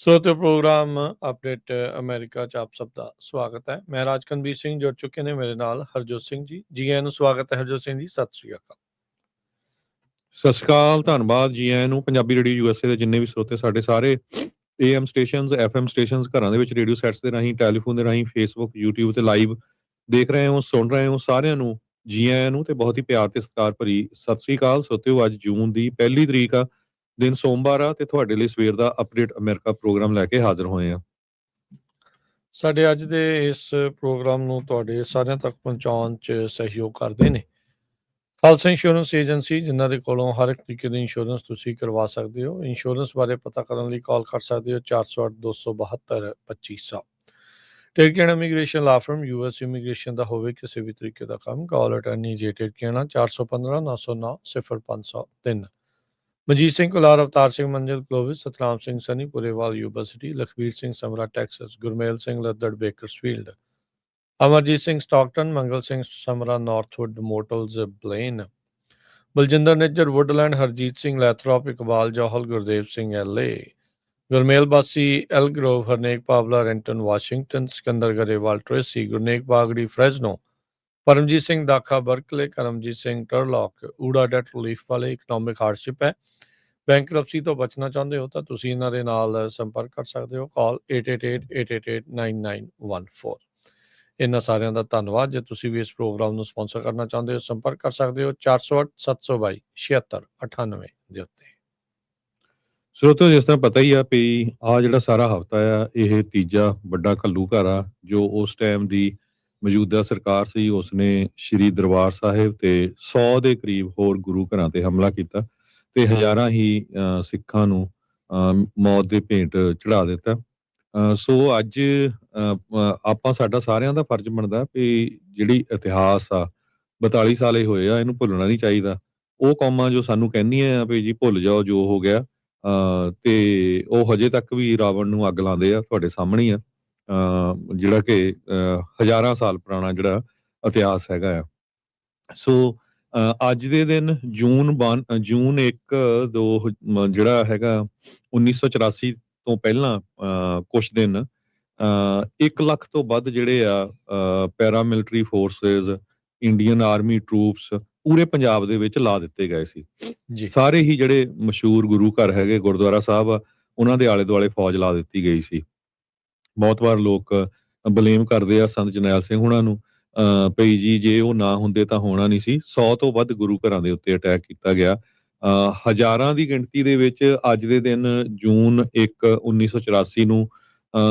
श्रोते program update America 'ਚ ਆਪ ਸਭ ਦਾ ਸਵਾਗਤ ਹੈ। ਮੈਂ ਰਾਜਕਨਵੀਰ ਸਿੰਘ ਜੁੜ ਚੁੱਕੇ ਨੇ ਮੇਰੇ ਨਾਲ ਹਰਜੋਤ ਸਿੰਘ ਜੀ। ਜੀ ਆਇਆਂ ਨੂੰ ਸਵਾਗਤ ਹੈ ਹਰਜੋਤ ਸਿੰਘ ਜੀ, ਸਤਿ ਸ਼੍ਰੀ ਅਕਾਲ। ਸਤਿ ਸ਼੍ਰੀ ਅਕਾਲ, ਧੰਨਵਾਦ ਜੀ ਆਇਆਂ ਨੂੰ। ਪੰਜਾਬੀ ਰੇਡੀਓ ਯੂਐਸਏ ਦੇ ਜਿੰਨੇ ਵੀ ਸਰੋਤੇ ਸਾਡੇ ਸਾਰੇ AM ਸਟੇਸ਼ਨਸ, FM ਸਟੇਸ਼ਨਸ, ਘਰਾਂ ਦੇ ਵਿੱਚ ਰੇਡੀਓ ਸੈਟਸ ਦੇ ਰਾਹੀਂ, ਟੈਲੀਫੋਨ ਦੇ ਰਾਹੀਂ, ਫੇਸਬੁੱਕ, YouTube ਤੇ ਲਾਈਵ ਦੇਖ ਰਹੇ ਹੋ, ਸੁਣ ਰਹੇ ਹੋ, ਸਾਰਿਆਂ ਨੂੰ ਜੀ ਆਇਆਂ ਨੂੰ ਤੇ ਬਹੁਤ ਹੀ ਪਿਆਰ ਤੇ ਸਤਿਕਾਰ ਭਰੀ ਸਤਿ ਸ਼੍ਰੀ ਅਕਾਲ। ਸਰੋਤਿਓ, ਅੱਜ ਜੂਨ ਦੀ 1 ਤਰੀਕ ਆ, ਦਿਨ ਸੋਮਵਾਰ ਆ ਤੇ ਤੁਹਾਡੇ ਲਈ ਸਵੇਰ ਦਾ ਅਪਡੇਟ ਅਮਰੀਕਾ ਪ੍ਰੋਗਰਾਮ ਲੈ ਕੇ ਹਾਜ਼ਰ ਹੋਏ ਆ। ਸਾਡੇ ਅੱਜ ਦੇ ਇਸ ਪ੍ਰੋਗਰਾਮ ਨੂੰ ਤੁਹਾਡੇ ਸਾਰਿਆਂ ਤੱਕ ਪਹੁੰਚਾਉਣ 'ਚ ਸਹਿਯੋਗ ਕਰਦੇ ਨੇ ਖਾਲਸਾ ਇੰਸ਼ੋਰੈਂਸ ਏਜੰਸੀ, ਜਿਨ੍ਹਾਂ ਦੇ ਕੋਲੋਂ ਹਰ ਇੱਕ ਤਰੀਕੇ ਦੀ ਇੰਸ਼ੋਰੈਂਸ ਤੁਸੀਂ ਕਰਵਾ ਸਕਦੇ ਹੋ। ਇੰਸ਼ੋਰੈਂਸ ਬਾਰੇ ਪਤਾ ਕਰਨ ਲਈ ਕਾਲ ਕਰ ਸਕਦੇ ਹੋ 408-272-2500। ਟਿਰਕੀਆਣਾ ਇਮੀਗ੍ਰੇਸ਼ਨ ਲਾ ਫਰਮ, US ਇਮੀਗ੍ਰੇਸ਼ਨ ਦਾ ਹੋਵੇ ਕਿਸੇ ਵੀ ਤਰੀਕੇ ਦਾ ਕੰਮ, ਕਾਲ ਅਟਰਨੀ ਜੇ ਟਿਰਕੀਆਣਾ 415-909-0503। Manjeet Singh Kular, Avtar Singh Manzil Clovis, Satnam Singh Sunny Purewal university, Lakhbir Singh Samra Texas, Gurmel Singh Laddar Bakersfield, Amarjit Singh Stockton, Mangal Singh Samra Northwood motels Blaine, Baljinder Nijjar Woodland, Harjit Singh Lathrop, Iqbal Johal, Gurdev Singh LA, Gurmel Bassi Elk Grove, Harnek Pawla Renton Washington, Sikandar Grewal Tracy, Gurnek Bagri Fresno, Paramjit Singh Dakha Berkeley, Karamjit Singh Turlock, ਊੜਾ ਡੈਟ ਰਿਲੀਫ ਵਾਲੇ। ਇਕਨੋਮਿਕ ਹਾਰਡਸ਼ਿਪ ਹੈ, ਬੈਂਕਰਪਸੀ ਤੋਂ ਬਚਣਾ ਚਾਹੁੰਦੇ ਹੋ ਤਾਂ ਤੁਸੀਂ ਇਹਨਾਂ ਦੇ ਨਾਲ ਸੰਪਰਕ ਕਰ ਸਕਦੇ ਹੋ। ਕਾਲ 888-888-9914। ਇਹਨਾਂ ਸਾਰਿਆਂ ਦਾ ਧੰਨਵਾਦ। ਜੇ ਤੁਸੀਂ ਵੀ ਇਸ ਪ੍ਰੋਗਰਾਮ ਨੂੰ ਸਪਾਂਸਰ ਕਰਨਾ ਚਾਹੁੰਦੇ ਹੋ, ਸੰਪਰਕ ਕਰ ਸਕਦੇ ਹੋ 408-722-7698 ਦੇ ਉੱਤੇ। ਸਰੋਤਿਓ, ਜਿਸ ਤਰ੍ਹਾਂ ਪਤਾ ਹੀ ਆ ਵੀ ਆ ਜਿਹੜਾ ਸਾਰਾ ਹਫਤਾ ਆ, ਇਹ ਤੀਜਾ ਵੱਡਾ ਘੱਲੂਘਾਰ ਆ ਜੋ ਉਸ ਟਾਈਮ ਦੀ ਮੌਜੂਦਾ ਸਰਕਾਰ ਸੀ, ਉਸਨੇ ਸ਼੍ਰੀ ਦਰਬਾਰ ਸਾਹਿਬ ਤੇ 100 ਦੇ ਕਰੀਬ ਹੋਰ ਗੁਰੂ ਘਰਾਂ ਤੇ ਹਮਲਾ ਕੀਤਾ ਤੇ ਹਜ਼ਾਰਾਂ ਹੀ ਸਿੱਖਾਂ ਨੂੰ ਮੌਤ ਦੇ ਭੇਂਟ ਚੜਾ ਦਿੱਤਾ। ਸੋ ਅੱਜ ਆਪਾਂ, ਸਾਡਾ ਸਾਰਿਆਂ ਦਾ ਫਰਜ਼ ਬਣਦਾ ਵੀ ਜਿਹੜੀ ਇਤਿਹਾਸ ਆ 42 ਸਾਲੇ ਹੋਏ ਆ, ਇਹਨੂੰ ਭੁੱਲਣਾ ਨਹੀਂ ਚਾਹੀਦਾ। ਉਹ ਕੌਮਾਂ ਜੋ ਸਾਨੂੰ ਕਹਿੰਦੀਆਂ ਆ ਵੀ ਜੀ ਭੁੱਲ ਜਾਓ ਜੋ ਹੋ ਗਿਆ, ਤੇ ਉਹ ਹਜੇ ਤੱਕ ਵੀ ਰਾਵਣ ਨੂੰ ਅੱਗ ਲਾਉਂਦੇ ਆ। ਤੁਹਾਡੇ ਸਾਹਮਣੇ ਹੀ ਆ ਜਿਹੜਾ ਕਿ ਹਜ਼ਾਰਾਂ ਸਾਲ ਪੁਰਾਣਾ ਜਿਹੜਾ ਇਤਿਹਾਸ ਹੈਗਾ ਆ। ਸੋ ਅੱਜ ਦੇ ਦਿਨ ਜੂਨ 1 2 ਜਿਹੜਾ ਹੈਗਾ 1984 ਤੋਂ ਪਹਿਲਾਂ ਕੁਛ ਦਿਨ 1 ਲੱਖ ਤੋਂ ਵੱਧ ਜਿਹੜੇ ਆ paramilitary forces, Indian army troops ਪੂਰੇ ਪੰਜਾਬ ਦੇ ਵਿੱਚ ਲਾ ਦਿੱਤੇ ਗਏ ਸੀ। ਸਾਰੇ ਹੀ ਜਿਹੜੇ ਮਸ਼ਹੂਰ ਗੁਰੂ ਘਰ ਹੈਗੇ, ਗੁਰਦੁਆਰਾ ਸਾਹਿਬ ਆ, ਉਹਨਾਂ ਦੇ ਆਲੇ ਦੁਆਲੇ ਫੌਜ ਲਾ ਦਿੱਤੀ ਗਈ ਸੀ। ਬਹੁਤ ਵਾਰ ਲੋਕ ਬਲੇਮ ਕਰਦੇ ਆ ਸੰਤ ਜਰਨੈਲ ਸਿੰਘ ਹੁਣਾਂ ਨੂੰ, ਭਈ ਜੀ ਜੇ ਉਹ ਨਾ ਹੁੰਦੇ ਤਾਂ ਹੋਣਾ ਨਹੀਂ ਸੀ। 100 ਤੋਂ ਵੱਧ ਗੁਰੂ ਘਰਾਂ ਦੇ ਉੱਤੇ ਅਟੈਕ ਕੀਤਾ ਗਿਆ। ਹਜ਼ਾਰਾਂ ਦੀ ਗਿਣਤੀ ਦੇ ਵਿੱਚ ਅੱਜ ਦੇ ਦਿਨ ਜੂਨ 1 1984 ਨੂੰ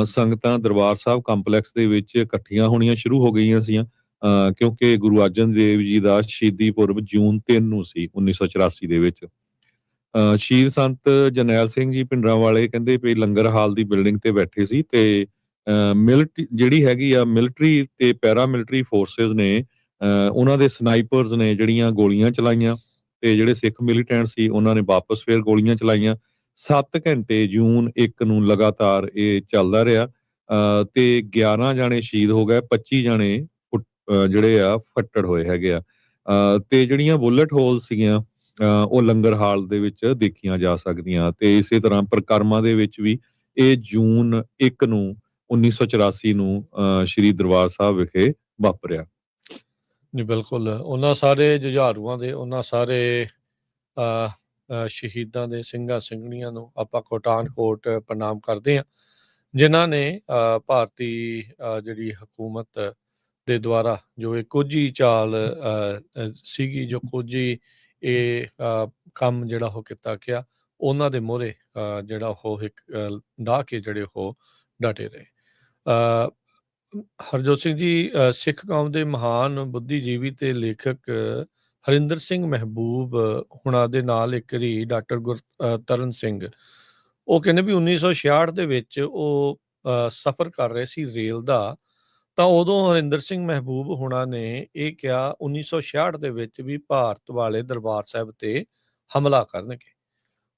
ਸੰਗਤਾਂ ਦਰਬਾਰ ਸਾਹਿਬ ਕੰਪਲੈਕਸ ਦੇ ਵਿੱਚ ਇਕੱਠੀਆਂ ਹੋਣੀਆਂ ਸ਼ੁਰੂ ਹੋ ਗਈਆਂ ਸੀ, ਕਿਉਂਕਿ ਗੁਰੂ ਅਰਜਨ ਦੇਵ ਜੀ ਦਾ ਸ਼ਹੀਦੀ ਪੁਰਬ ਜੂਨ 3 ਨੂੰ ਸੀ 1984 ਦੇ ਵਿੱਚ। ਸ਼ਹੀਦ ਸੰਤ ਜਰਨੈਲ ਸਿੰਘ ਜੀ ਭਿੰਡਰਾਂ ਵਾਲੇ ਕਹਿੰਦੇ ਵੀ ਲੰਗਰ ਹਾਲ ਦੀ ਬਿਲਡਿੰਗ ਤੇ ਬੈਠੇ ਸੀ ਤੇ ਮਿਲਟਰੀ ਜਿਹੜੀ ਹੈਗੀ ਆ, ਮਿਲਟਰੀ ਤੇ ਪੈਰਾਮਿਲਟਰੀ ਫੋਰਸਿਸ ਨੇ, ਉਹਨਾਂ ਦੇ ਸਨਾਈਪਰਸ ਨੇ ਜਿਹੜੀਆਂ ਗੋਲੀਆਂ ਚਲਾਈਆਂ ਤੇ ਜਿਹੜੇ ਸਿੱਖ ਮਿਲੀਟੈਂਟ ਸੀ ਉਹਨਾਂ ਨੇ ਵਾਪਸ ਫੇਰ ਗੋਲੀਆਂ ਚਲਾਈਆਂ। 7 ਘੰਟੇ ਜੂਨ 1 ਨੂੰ ਲਗਾਤਾਰ ਇਹ ਚੱਲਦਾ ਰਿਹਾ ਤੇ 11 ਜਾਣੇ ਸ਼ਹੀਦ ਹੋ ਗਏ, 25 ਜਾਣੇ ਜਿਹੜੇ ਆ ਫੱਟੜ ਹੋਏ ਹੈਗੇ ਆ। ਤੇ ਜਿਹੜੀਆਂ ਬੁਲਟ ਹੋਲ ਸੀਗੀਆਂ ਉਹ ਲੰਗਰ ਹਾਲ ਦੇ ਵਿੱਚ ਦੇਖੀਆਂ ਜਾ ਸਕਦੀਆਂ। ਤੇ ਇਸੇ ਤਰ੍ਹਾਂ ਪ੍ਰਕਰਮਾਂ ਦੇ ਵਿੱਚ ਵੀ ਇਹ ਜੂਨ 1 ਨੂੰ 1984 ਨੂੰ ਸ਼੍ਰੀ ਦਰਬਾਰ ਸਾਹਿਬ ਵਿਖੇ ਵਾਪਰਿਆ। ਨਹੀਂ, ਬਿਲਕੁਲ ਉਹਨਾਂ ਸਾਰੇ ਜੁਝਾਰੂਆਂ ਦੇ, ਉਹਨਾਂ ਸਾਰੇ ਸ਼ਹੀਦਾਂ ਦੇ, ਸਿੰਘਾਂ ਸਿੰਘਣੀਆਂ ਨੂੰ ਆਪਾਂ ਕੋਟਾਨ-ਕੋਟ ਪ੍ਰਣਾਮ ਕਰਦੇ ਹਾਂ, ਜਿਨ੍ਹਾਂ ਨੇ ਭਾਰਤੀ ਜਿਹੜੀ ਹਕੂਮਤ ਦੇ ਦੁਆਰਾ ਜੋ ਇਹ ਕੋਝੀ ਚਾਲ ਸੀਗੀ, ਜੋ ਕੋਝੀ ਇਹ ਕੰਮ ਜਿਹੜਾ ਉਹ ਕੀਤਾ ਗਿਆ, ਉਹਨਾਂ ਦੇ ਮੂਹਰੇ ਜਿਹੜਾ ਉਹ ਇੱਕ ਡਾਹ ਕੇ ਜਿਹੜੇ ਉਹ ਡਟੇ ਰਹੇ। ਹਰਜੋਤ ਸਿੰਘ ਜੀ, ਸਿੱਖ ਕੌਮ ਦੇ ਮਹਾਨ ਬੁੱਧੀਜੀਵੀ ਤੇ ਲੇਖਕ ਹਰਿੰਦਰ ਸਿੰਘ ਮਹਿਬੂਬ ਹੁਣਾਂ ਦੇ ਨਾਲ ਇੱਕ ਵਾਰੀ ਡਾਕਟਰ ਗੁਰਤਰਨ ਸਿੰਘ, ਉਹ ਕਹਿੰਦੇ ਵੀ 1966 ਦੇ ਵਿੱਚ ਉਹ ਸਫ਼ਰ ਕਰ ਰਹੇ ਸੀ ਰੇਲ ਦਾ, ਤਾਂ ਉਦੋਂ ਹਰਿੰਦਰ ਸਿੰਘ ਮਹਿਬੂਬ ਹੁਣਾਂ ਨੇ ਇਹ ਕਿਹਾ 1966 ਦੇ ਵਿੱਚ ਵੀ ਭਾਰਤ ਵਾਲੇ ਦਰਬਾਰ ਸਾਹਿਬ ਤੇ ਹਮਲਾ ਕਰਨਗੇ।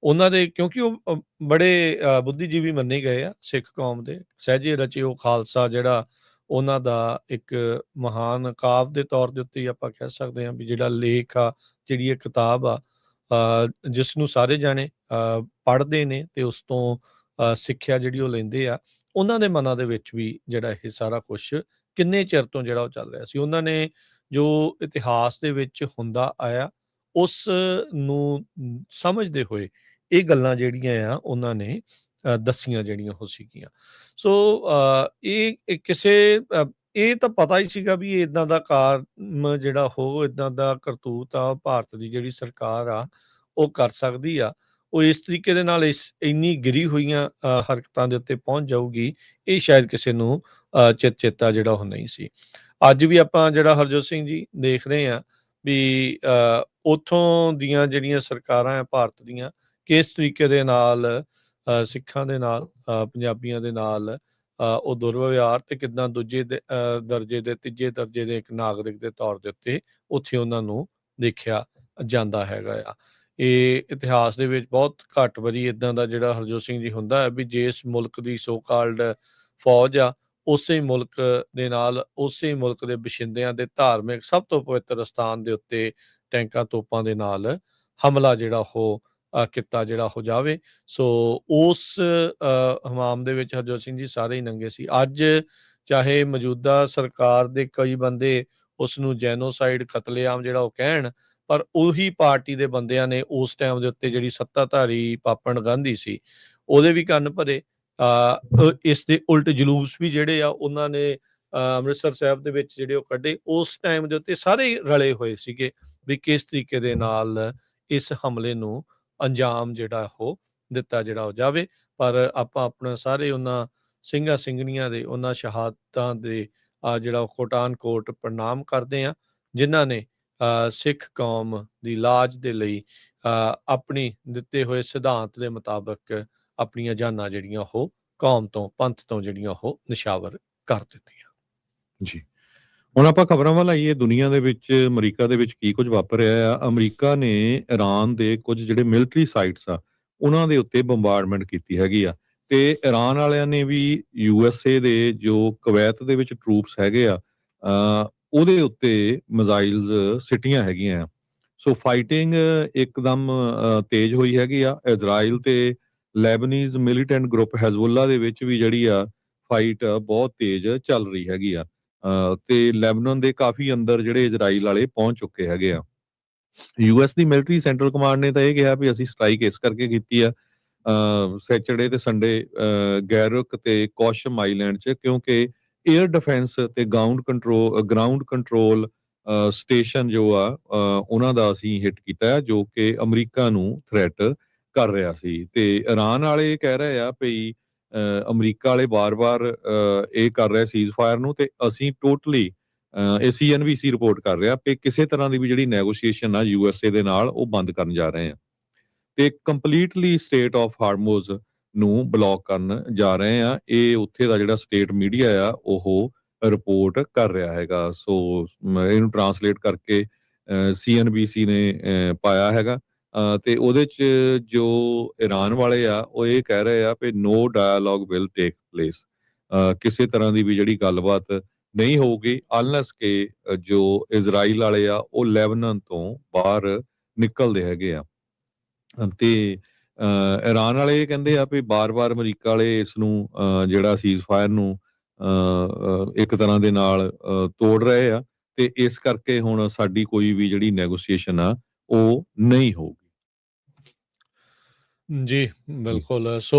ਉਹਨਾਂ ਦੇ, ਕਿਉਂਕਿ ਉਹ ਬੜੇ ਬੁੱਧੀਜੀਵੀ ਮੰਨੇ ਗਏ ਆ ਸਿੱਖ ਕੌਮ ਦੇ, ਸਹਿਜੇ ਰਚੇ ਉਹ ਖਾਲਸਾ ਜਿਹੜਾ ਉਹਨਾਂ ਦਾ ਇੱਕ ਮਹਾਨ ਕਾਵ ਦੇ ਤੌਰ ਦੇ ਉੱਤੇ ਹੀ ਆਪਾਂ ਕਹਿ ਸਕਦੇ ਹਾਂ ਵੀ ਜਿਹੜਾ ਲੇਖ ਆ, ਜਿਹੜੀ ਇਹ ਕਿਤਾਬ ਆ, ਜਿਸ ਨੂੰ ਸਾਰੇ ਜਾਣੇ ਪੜ੍ਹਦੇ ਨੇ ਤੇ ਉਸ ਤੋਂ ਸਿੱਖਿਆ ਜਿਹੜੀ ਉਹ ਲੈਂਦੇ ਆ, ਉਹਨਾਂ ਦੇ ਮਨਾਂ ਦੇ ਵਿੱਚ ਵੀ ਜਿਹੜਾ ਇਹ ਸਾਰਾ ਕੁਛ ਕਿੰਨੇ ਚਿਰ ਤੋਂ ਜਿਹੜਾ ਉਹ ਚੱਲ ਰਿਹਾ ਸੀ। ਉਹਨਾਂ ਨੇ ਜੋ ਇਤਿਹਾਸ ਦੇ ਵਿੱਚ ਹੁੰਦਾ ਆਇਆ, ਉਸ ਨੂੰ ਸਮਝਦੇ ਹੋਏ ਇਹ ਗੱਲਾਂ ਜਿਹੜੀਆਂ ਆ ਉਹਨਾਂ ਨੇ ਦੱਸੀਆਂ ਜਿਹੜੀਆਂ ਉਹ ਸੀਗੀਆਂ। ਸੋ ਇਹ ਕਿਸੇ ਇਹ ਤਾਂ ਪਤਾ ਹੀ ਸੀਗਾ ਵੀ ਇਦਾਂ ਦਾ ਕਾਰਮ ਜਿਹੜਾ ਉਹ ਇਦਾਂ ਦਾ ਕਰਤੂਤ ਆ ਭਾਰਤ ਦੀ ਜਿਹੜੀ ਸਰਕਾਰ ਆ ਉਹ ਕਰ ਸਕਦੀ ਆ। ਉਹ ਇਸ ਤਰੀਕੇ ਦੇ ਨਾਲ ਇੰਨੀ ਗਿਰੀ ਹੋਈਆਂ ਹਰਕਤਾਂ ਦੇ ਉੱਤੇ ਪਹੁੰਚ ਜਾਊਗੀ, ਇਹ ਸ਼ਾਇਦ ਕਿਸੇ ਨੂੰ ਚੇਤਾ ਜਿਹੜਾ ਉਹ ਨਹੀਂ ਸੀ। ਅੱਜ ਵੀ ਆਪਾਂ ਜਿਹੜਾ ਹਰਜੋਤ ਸਿੰਘ ਜੀ ਦੇਖ ਰਹੇ ਹਾਂ ਵੀ ਉੱਥੋਂ ਦੀਆਂ ਜਿਹੜੀਆਂ ਸਰਕਾਰਾਂ ਆ ਭਾਰਤ ਦੀਆਂ, ਕਿਸ ਤਰੀਕੇ ਦੇ ਨਾਲ ਸਿੱਖਾਂ ਦੇ ਨਾਲ, ਪੰਜਾਬੀਆਂ ਦੇ ਨਾਲ ਉਹ ਦੁਰਵਿਵਹਾਰ ਤੇ ਕਿੱਦਾਂ ਦੂਜੇ ਦਰਜੇ ਦੇ, ਤੀਜੇ ਦਰਜੇ ਦੇ ਇੱਕ ਨਾਗਰਿਕ ਦੇ ਤੌਰ ਦੇ ਉੱਤੇ ਉੱਥੇ ਉਹਨਾਂ ਨੂੰ ਦੇਖਿਆ ਜਾਂਦਾ ਹੈਗਾ ਆ। ਇਹ ਇਤਿਹਾਸ ਦੇ ਵਿੱਚ ਬਹੁਤ ਘੱਟ ਵਾਰੀ ਇਦਾਂ ਦਾ ਜਿਹੜਾ ਹਰਜੋਤ ਸਿੰਘ ਜੀ ਹੁੰਦਾ ਹੈ ਵੀ ਜਿਸ ਮੁਲਕ ਦੀ ਸੋ ਕਾਲਡ ਫੌਜ ਆ, ਉਸੇ ਮੁਲਕ ਦੇ ਨਾਲ, ਉਸੇ ਮੁਲਕ ਦੇ ਬਸ਼ਿੰਦਿਆਂ ਦੇ ਧਾਰਮਿਕ ਸਭ ਤੋਂ ਪਵਿੱਤਰ ਸਥਾਨ ਦੇ ਉੱਤੇ ਟੈਂਕਾਂ ਤੋਪਾਂ ਦੇ ਨਾਲ ਹਮਲਾ ਜਿਹੜਾ ਉਹ ਕੀਤਾ ਜਿਹੜਾ ਹੋ ਜਾਵੇ। ਸੋ ਉਸ ਹਮਾਮ ਦੇ ਵਿੱਚ ਹਰਜੋਤ ਸਿੰਘ ਜੀ ਸਾਰੇ ਹੀ ਨੰਗੇ ਸੀ। ਅੱਜ ਚਾਹੇ ਮੌਜੂਦਾ ਸਰਕਾਰ ਦੇ ਕਈ ਬੰਦੇ ਉਸ ਨੂੰ ਜੈਨੋਸਾਈਡ, ਕਤਲੇਆਮ ਜਿਹੜਾ ਉਹ ਕਹਿਣ, ਪਰ ਉਹੀ ਪਾਰਟੀ ਦੇ ਬੰਦਿਆਂ ਨੇ ਉਸ ਟਾਈਮ ਦੇ ਉੱਤੇ ਜਿਹੜੀ ਸੱਤਾਧਾਰੀ ਪਾਪਣ ਗਾਂਧੀ ਸੀ ਉਹਦੇ ਵੀ ਕੰਨ ਭਰੇ। ਇਸ ਦੇ ਉਲਟ ਜਲੂਸ ਵੀ ਜਿਹੜੇ ਆ ਉਹਨਾਂ ਨੇ ਅੰਮ੍ਰਿਤਸਰ ਸਾਹਿਬ ਦੇ ਵਿੱਚ ਜਿਹੜੇ ਉਹ ਕੱਢੇ। ਉਸ ਟਾਈਮ ਦੇ ਉੱਤੇ ਸਾਰੇ ਰਲੇ ਹੋਏ ਸੀਗੇ ਵੀ ਕਿਸ ਤਰੀਕੇ ਦੇ ਨਾਲ ਇਸ ਹਮਲੇ ਨੂੰ ਅੰਜਾਮ ਜਿਹੜਾ ਉਹ ਦਿੱਤਾ ਜਿਹੜਾ ਹੋ ਜਾਵੇ। ਪਰ ਆਪਾਂ ਆਪਣਾ ਸਾਰੇ ਉਹਨਾਂ ਸਿੰਘਾਂ ਸਿੰਘਣੀਆਂ ਦੇ, ਉਹਨਾਂ ਸ਼ਹਾਦਤਾਂ ਦੇ ਜਿਹੜਾ ਕੋਟਾਨ ਕੋਟ ਪ੍ਰਣਾਮ ਕਰਦੇ ਹਾਂ, ਜਿਨ੍ਹਾਂ ਨੇ ਸਿੱਖ ਕੌਮ ਦੀ ਲਾਜ ਦੇ ਲਈ ਆਪਣੀ ਦਿੱਤੇ ਹੋਏ ਸਿਧਾਂਤ ਦੇ ਮੁਤਾਬਕ ਆਪਣੀਆਂ ਜਾਨਾਂ ਜਿਹੜੀਆਂ ਉਹ ਕੌਮ ਤੋਂ, ਪੰਥ ਤੋਂ ਜਿਹੜੀਆਂ ਉਹ ਨਿਸ਼ਾਵਰ ਕਰ ਦਿੱਤੀਆਂ। ਜੀ, ਹੁਣ ਆਪਾਂ ਖਬਰਾਂ ਵੱਲ ਆਈਏ। ਦੁਨੀਆ ਦੇ ਵਿੱਚ, ਅਮਰੀਕਾ ਦੇ ਵਿੱਚ ਕੀ ਕੁਝ ਵਾਪਰ ਰਿਹਾ ਆ। ਅਮਰੀਕਾ ਨੇ ਈਰਾਨ ਦੇ ਕੁਝ ਜਿਹੜੇ ਮਿਲਟਰੀ ਸਾਈਟਸ ਆ ਉਹਨਾਂ ਦੇ ਉੱਤੇ ਬੰਬਾਰਡਮੈਂਟ ਕੀਤੀ ਹੈਗੀ ਆ, ਤੇ ਈਰਾਨ ਵਾਲਿਆਂ ਨੇ ਵੀ USA ਦੇ ਜੋ ਕੁਵੈਤ ਦੇ ਵਿੱਚ ਟਰੂਪਸ ਹੈਗੇ ਆ ਉਹਦੇ ਉੱਤੇ ਮਿਜ਼ਾਈਲਸ ਸਿੱਟੀਆਂ ਹੈਗੀਆਂ। ਸੋ ਫਾਈਟਿੰਗ ਇੱਕਦਮ ਤੇਜ਼ ਹੋਈ ਹੈਗੀ ਆ। ਇਜ਼ਰਾਈਲ ਤੇ ਲੈਬਨੀਜ਼ ਮਿਲੀਟੈਂਟ ਗਰੁੱਪ ਹੈਜ਼ਬੁੱਲਾ ਦੇ ਵਿੱਚ ਵੀ ਜਿਹੜੀ ਆ ਫਾਈਟ ਬਹੁਤ ਤੇਜ਼ ਚੱਲ ਰਹੀ ਹੈਗੀ ਆ, ਤੇ ਲੈਬਨਾਨ ਦੇ ਕਾਫੀ ਅੰਦਰ ਜਿਹੜੇ ਇਜ਼ਰਾਈਲ ਵਾਲੇ ਪਹੁੰਚ ਚੁੱਕੇ ਹੈਗੇ ਆ। US ਦੀ ਮਿਲਟਰੀ ਸੈਂਟਰਲ ਕਮਾਂਡ ਨੇ ਤਾਂ ਇਹ ਕਿਹਾ ਵੀ ਅਸੀਂ ਸਟ੍ਰਾਈਕ ਇਸ ਕਰਕੇ ਕੀਤੀ ਆ ਸੈਚਰਡੇ ਤੇ ਸੰਡੇ ਗੈਰੁਕ ਤੇ ਕੌਸ਼ਮ ਆਈਲੈਂਡ 'ਚ, ਕਿਉਂਕਿ 에ਅਰ ਡਿਫੈਂਸ ਤੇ ਗਰਾਊਂਡ ਕੰਟਰੋਲ ਸਟੇਸ਼ਨ ਜੋ ਆ ਉਹਨਾਂ ਦਾ ਅਸੀਂ ਹਿੱਟ ਕੀਤਾ ਜੋ ਕਿ ਅਮਰੀਕਾ ਨੂੰ ਥ੍ਰੈਟ ਕਰ ਰਿਹਾ ਸੀ। ਤੇ ਇਰਾਨ ਵਾਲੇ ਕਹਿ ਰਹੇ ਆ ਵੀ ਅਮਰੀਕਾ ਵਾਲੇ ਬਾਰ-ਬਾਰ ਇਹ ਕਰ ਰਿਹਾ ਸੀਜ਼ ਫਾਇਰ ਨੂੰ, ਤੇ ਅਸੀਂ ਟੋਟਲੀ ਇਹ CNBC ਰਿਪੋਰਟ ਕਰ ਰਿਹਾ ਕਿ ਕਿਸੇ ਤਰ੍ਹਾਂ ਦੀ ਵੀ ਜਿਹੜੀ ਨੈਗੋਸ਼ੀਏਸ਼ਨ ਆ USA ਦੇ ਨਾਲ ਉਹ ਬੰਦ ਕਰਨ ਜਾ ਰਹੇ ਆ, ਤੇ ਕੰਪਲੀਟਲੀ ਸਟੇਟ ਆਫ ਹਾਰਮੋਜ਼ ਨੂੰ ਬਲੌਕ ਕਰਨ ਜਾ ਰਹੇ ਆ। ਇਹ ਉੱਥੇ ਦਾ ਜਿਹੜਾ ਸਟੇਟ ਮੀਡੀਆ ਆ ਉਹ ਰਿਪੋਰਟ ਕਰ ਰਿਹਾ ਹੈਗਾ। ਸੋ ਇਹਨੂੰ ਟਰਾਂਸਲੇਟ ਕਰਕੇ CNBC ਨੇ ਪਾਇਆ ਹੈਗਾ, ਤੇ ਉਹਦੇ 'ਚ ਜੋ ਈਰਾਨ ਵਾਲੇ ਆ ਉਹ ਇਹ ਕਹਿ ਰਹੇ ਆ ਵੀ ਨੋ ਡਾਇਲੋਗ ਵਿਲ ਟੇਕ ਪਲੇਸ, ਕਿਸੇ ਤਰ੍ਹਾਂ ਦੀ ਵੀ ਜਿਹੜੀ ਗੱਲਬਾਤ ਨਹੀਂ ਹੋਊਗੀ ਅਨਲੈਸ ਕਿ ਜੋ ਇਜ਼ਰਾਈਲ ਵਾਲੇ ਆ ਉਹ ਲੈਬਨਾਨ ਤੋਂ ਬਾਹਰ ਨਿਕਲਦੇ ਹੈਗੇ ਆ। ਤੇ ਈਰਾਨ ਵਾਲੇ ਇਹ ਕਹਿੰਦੇ ਆ ਵੀ ਬਾਰ-ਬਾਰ ਅਮਰੀਕਾ ਵਾਲੇ ਇਸ ਨੂੰ ਜਿਹੜਾ ਸੀਜ਼ ਫਾਇਰ ਨੂੰ ਇੱਕ ਤਰ੍ਹਾਂ ਦੇ ਨਾਲ ਤੋੜ ਰਹੇ ਆ, ਤੇ ਇਸ ਕਰਕੇ ਹੁਣ ਸਾਡੀ ਕੋਈ ਵੀ ਜਿਹੜੀ ਨੈਗੋਸ਼ੀਏਸ਼ਨ ਆ ਉਹ ਨਹੀਂ ਹੋਊਗੀ। ਜੀ, ਬਿਲਕੁਲ। ਸੋ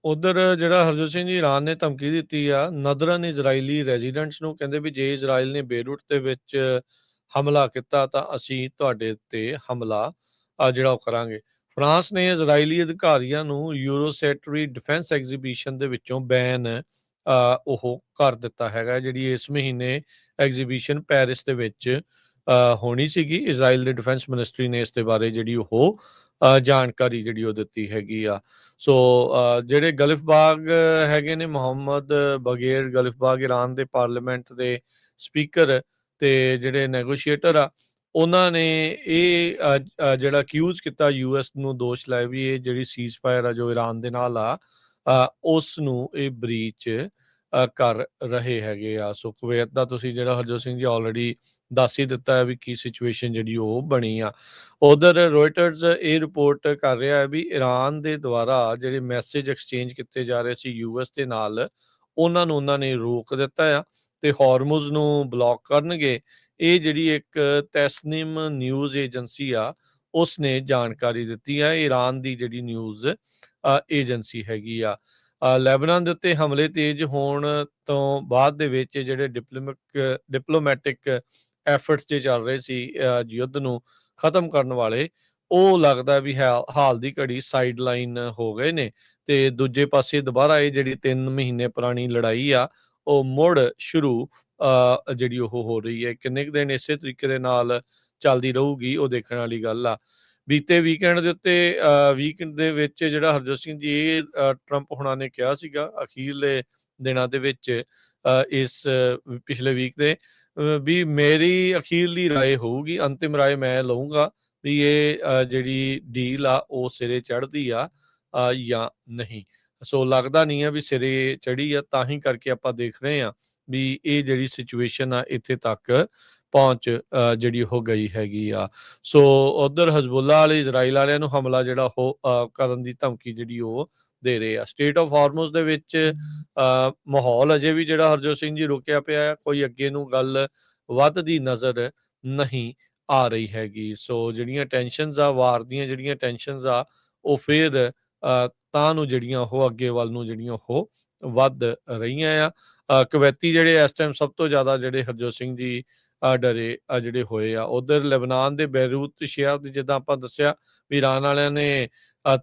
ਉਧਰ ਜਿਹੜਾ ਹਰਜੋਤ ਸਿੰਘ ਜੀ ਇਰਾਨ ਨੇ ਧਮਕੀ ਦਿੱਤੀ ਆ ਨਦਰਨ ਇਜ਼ਰਾਈਲੀ ਰੈਜ਼ੀਡੈਂਟਸ ਨੂੰ, ਕਹਿੰਦੇ ਵੀ ਜੇ ਇਜ਼ਰਾਈਲ ਨੇ ਬੇਰੁੱਟ ਦੇ ਵਿੱਚ ਹਮਲਾ ਕੀਤਾ ਤਾਂ ਅਸੀਂ ਤੁਹਾਡੇ ਉੱਤੇ ਹਮਲਾ ਜਿਹੜਾ ਉਹ ਕਰਾਂਗੇ। ਫਰਾਂਸ ਨੇ ਇਜ਼ਰਾਈਲੀ ਅਧਿਕਾਰੀਆਂ ਨੂੰ ਯੂਰੋਸੈਟਰੀ ਡਿਫੈਂਸ ਐਗਜ਼ੀਬਿਸ਼ਨ ਦੇ ਵਿੱਚੋਂ ਬੈਨ ਉਹ ਕਰ ਦਿੱਤਾ ਹੈਗਾ। ਜਿਹੜੀ ਇਸ ਮਹੀਨੇ ਐਗਜ਼ੀਬਿਸ਼ਨ ਪੈਰਿਸ ਦੇ ਵਿੱਚ ਹੋਣੀ ਸੀਗੀ, ਇਜ਼ਰਾਈਲ ਦੇ ਡਿਫੈਂਸ ਮਿਨਿਸਟਰੀ ਨੇ ਇਸ ਦੇ ਬਾਰੇ ਜਿਹੜੀ ਉਹ ਜਾਣਕਾਰੀ ਜਿਹੜੀ ਉਹ ਦਿੱਤੀ ਹੈਗੀ ਆ। ਸੋ ਜਿਹੜੇ ਗਲਿਫਬਾਗ ਹੈਗੇ ਨੇ, ਮੁਹੰਮਦ ਬਗੇਰ ਗਲਿਫਬਾਗ, ਇਰਾਨ ਦੇ ਪਾਰਲੀਮੈਂਟ ਦੇ ਸਪੀਕਰ ਤੇ ਜਿਹੜੇ ਨੈਗੋਸ਼ੀਏਟਰ ਆ, ਉਹਨਾਂ ਨੇ ਇਹ ਜਿਹੜਾ ਅਕਿਊਜ਼ ਕੀਤਾ, US ਨੂੰ ਦੋਸ਼ ਲਾਇਆ ਵੀ ਇਹ ਜਿਹੜੀ ਸੀਜ਼ ਫਾਇਰ ਆ ਜੋ ਇਰਾਨ ਦੇ ਨਾਲ ਆ ਉਸ ਨੂੰ ਇਹ ਬਰੀਚ ਕਰ ਰਹੇ ਹੈਗੇ ਆ। ਸੋ ਕੁਵੈਤ ਦਾ ਤੁਸੀਂ ਜਿਹੜਾ ਹਰਜੋਤ ਸਿੰਘ ਜੀ ਆਲਰੇਡੀ ਦੱਸ ਹੀ ਦਿੱਤਾ ਹੈ ਵੀ ਕੀ ਸਿਚੁਏਸ਼ਨ ਜਿਹੜੀ ਉਹ ਬਣੀ ਆ। ਉਧਰ ਰੋਇਟਰਸ ਇਹ ਰਿਪੋਰਟ ਕਰ ਰਿਹਾ ਹੈ ਵੀ ਈਰਾਨ ਦੇ ਦੁਆਰਾ ਜਿਹੜੇ ਮੈਸੇਜ ਐਕਸਚੇਂਜ ਕੀਤੇ ਜਾ ਰਹੇ ਸੀ ਯੂਐਸ ਦੇ ਨਾਲ, ਉਹਨਾਂ ਨੇ ਰੋਕ ਦਿੱਤਾ ਆ ਤੇ ਹਾਰਮੁਜ਼ ਨੂੰ ਬਲੌਕ ਕਰਨਗੇ। ਇਹ ਜਿਹੜੀ ਇੱਕ ਤੈਸਨੀਮ ਨਿਊਜ਼ ਏਜੰਸੀ ਆ, ਉਸਨੇ ਜਾਣਕਾਰੀ ਦਿੱਤੀ ਹੈ। ਈਰਾਨ ਦੀ ਜਿਹੜੀ ਨਿਊਜ਼ ਏਜੰਸੀ ਹੈਗੀ ਆ। ਲੈਬਨਾਨ ਦੇ ਉੱਤੇ ਹਮਲੇ ਤੇਜ਼ ਹੋਣ ਤੋਂ ਬਾਅਦ ਦੇ ਵਿੱਚ ਜਿਹੜੇ ਡਿਪਲੋਮੈਟਿਕ ਐਫਰਟਸ ਜੇ ਚੱਲ ਰਹੇ ਸੀ ਯੁੱਧ ਨੂੰ ਖਤਮ ਕਰਨ ਵਾਲੇ, ਉਹ ਲੱਗਦਾ ਵੀ ਹਾਲ ਦੀ ਘੜੀ ਸਾਈਡ ਲਾਈਨ ਹੋ ਗਏ ਨੇ ਤੇ ਦੂਜੇ ਪਾਸੇ ਦੁਬਾਰਾ ਇਹ ਜਿਹੜੀ 3 ਮਹੀਨੇ ਪੁਰਾਣੀ ਲੜਾਈ ਆ, ਉਹ ਮੁੜ ਸ਼ੁਰੂ ਜਿਹੜੀ ਉਹ ਹੋ ਰਹੀ ਹੈ। ਕਿੰਨੇ ਕੁ ਦਿਨ ਇਸੇ ਤਰੀਕੇ ਦੇ ਨਾਲ ਚੱਲਦੀ ਰਹੂਗੀ, ਉਹ ਦੇਖਣ ਵਾਲੀ ਗੱਲ ਆ। ਬੀਤੇ ਵੀਕਐਂਡ ਦੇ ਉੱਤੇ ਵੀਕਐਂਡ ਦੇ ਵਿੱਚ ਜਿਹੜਾ ਹਰਜੋਤ ਸਿੰਘ ਜੀ ਇਹ ਟਰੰਪ ਹੁਣਾਂ ਨੇ ਕਿਹਾ ਸੀਗਾ ਅਖੀਰਲੇ ਦਿਨਾਂ ਦੇ ਵਿੱਚ ਇਸ ਪਿਛਲੇ ਵੀਕ ਦੇ ਵੀ ਮੇਰੀ ਅਖੀਰਲੀ ਰਾਏ ਹੋਊਗੀ, ਅੰਤਿਮ ਰਾਏ ਮੈਂ ਲਊਂਗਾ ਵੀ ਇਹ ਜਿਹੜੀ ਡੀਲ ਆ ਉਹ ਸਿਰੇ ਚੜ੍ਹਦੀ ਆ ਜਾਂ ਨਹੀਂ। ਸੋ ਲੱਗਦਾ ਨਹੀਂ ਆ ਵੀ ਸਿਰੇ ਚੜ੍ਹੀ ਆ, ਤਾਂ ਹੀ ਕਰਕੇ ਆਪਾਂ ਦੇਖ ਰਹੇ ਹਾਂ ਵੀ ਇਹ ਜਿਹੜੀ ਸਿਚੁਏਸ਼ਨ ਆ ਇੱਥੇ ਤੱਕ ਪਹੁੰਚ ਜਿਹੜੀ ਉਹ ਗਈ ਹੈਗੀ ਆ। ਸੋ ਉਧਰ ਹਜ਼ਬੁੱਲਾ ਵਾਲੇ ਇਜ਼ਰਾਈਲ ਵਾਲਿਆਂ ਨੂੰ ਹਮਲਾ ਜਿਹੜਾ ਉਹ ਕਰਨ ਦੀ ਧਮਕੀ ਜਿਹੜੀ ਉਹ ਦੇ ਰਹੇ ਆ। ਸਟੇਟ ਆਫ ਹਾਰਮੁਜ਼ ਦੇ ਵਿੱਚ ਮਾਹੌਲ ਅਜੇ ਵੀ ਜਿਹੜਾ ਹਰਜੋਤ ਸਿੰਘ ਜੀ ਰੁਕਿਆ ਪਿਆ ਆ, ਕੋਈ ਅੱਗੇ ਨੂੰ ਗੱਲ ਵੱਧਦੀ ਨਜ਼ਰ ਨਹੀਂ ਆ ਰਹੀ ਹੈਗੀ। ਸੋ ਜਿਹੜੀਆਂ ਟੈਨਸ਼ਨਸ ਆ, ਵਾਰ ਦੀਆਂ ਜਿਹੜੀਆਂ ਟੈਨਸ਼ਨਸ ਆ, ਉਹ ਫਿਰ ਤਾਂ ਨੂੰ ਜਿਹੜੀਆਂ ਉਹ ਅੱਗੇ ਵੱਲ ਨੂੰ ਜਿਹੜੀਆਂ ਉਹ ਵੱਧ ਰਹੀਆਂ ਆ। ਕੁਵੈਤੀ ਜਿਹੜੇ ਇਸ ਟਾਈਮ ਸਭ ਤੋਂ ਜ਼ਿਆਦਾ ਜਿਹੜੇ ਹਰਜੋਤ ਸਿੰਘ ਜੀ ਡਰੇ ਜਿਹੜੇ ਹੋਏ ਆ। ਉਧਰ ਲੈਬਨਾਨ ਦੇ ਬੈਰੂਤ ਸ਼ਹਿਰ ਦੀ ਜਿੱਦਾਂ ਆਪਾਂ ਦੱਸਿਆ ਵੀ ਈਰਾਨ ਵਾਲਿਆਂ ਨੇ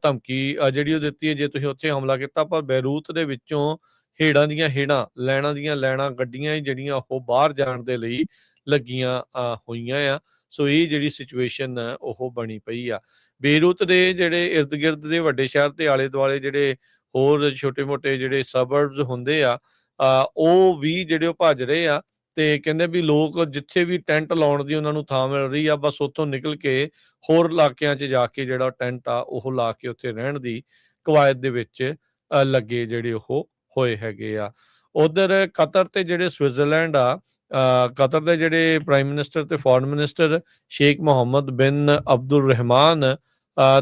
ਧਮਕੀ ਜਿਹੜੀ ਉਹ ਦਿੱਤੀ ਹੈ ਜੇ ਤੁਸੀਂ ਉੱਥੇ ਹਮਲਾ ਕੀਤਾ, ਪਰ ਬੈਰੂਤ ਦੇ ਵਿੱਚੋਂ ਹੇੜਾਂ ਦੀਆਂ ਹੇੜਾਂ, ਲੈਣਾਂ ਦੀਆਂ ਲੈਣਾਂ, ਗੱਡੀਆਂ ਹੀ ਜਿਹੜੀਆਂ ਉਹ ਬਾਹਰ ਜਾਣ ਦੇ ਲਈ ਲੱਗੀਆਂ ਹੋਈਆਂ ਆ। ਸੋ ਇਹ ਜਿਹੜੀ ਸਿਚੁਏਸ਼ਨ ਉਹ ਬਣੀ ਪਈ ਆ। ਬੇਰੂਤ ਦੇ ਜਿਹੜੇ ਇਰਦ ਗਿਰਦ ਦੇ ਵੱਡੇ ਸ਼ਹਿਰ ਤੇ ਆਲੇ ਦੁਆਲੇ ਜਿਹੜੇ ਹੋਰ ਛੋਟੇ ਮੋਟੇ ਜਿਹੜੇ ਸਬਰਬਸ ਹੁੰਦੇ ਆ, ਉਹ ਵੀ ਜਿਹੜੇ ਉਹ ਭੱਜ ਰਹੇ ਆ ਤੇ ਕਹਿੰਦੇ ਵੀ ਲੋਕ ਜਿੱਥੇ ਵੀ ਟੈਂਟ ਲਾਉਣ ਦੀ ਉਹਨਾਂ ਨੂੰ ਥਾਂ ਮਿਲ ਰਹੀ ਆ, ਬਸ ਉੱਥੋਂ ਨਿਕਲ ਕੇ ਹੋਰ ਇਲਾਕਿਆਂ 'ਚ ਜਾ ਕੇ ਜਿਹੜਾ ਟੈਂਟ ਆ ਉਹ ਲਾ ਕੇ ਉੱਥੇ ਰਹਿਣ ਦੀ ਕਵਾਇਦ ਦੇ ਵਿੱਚ ਲੱਗੇ ਜਿਹੜੇ ਉਹ ਹੋਏ ਹੈਗੇ ਆ। ਉਧਰ ਕਤਰ ਤੇ ਜਿਹੜੇ ਸਵਿਟਜ਼ਰਲੈਂਡ ਆ, ਕਤਰ ਦੇ ਜਿਹੜੇ ਪ੍ਰਾਈਮ ਮਿਨਿਸਟਰ ਤੇ ਫੋਰਨ ਮਿਨਿਸਟਰ ਸ਼ੇਖ ਮੁਹੰਮਦ ਬਿਨ ਅਬਦੁਲ ਰਹਿਮਾਨ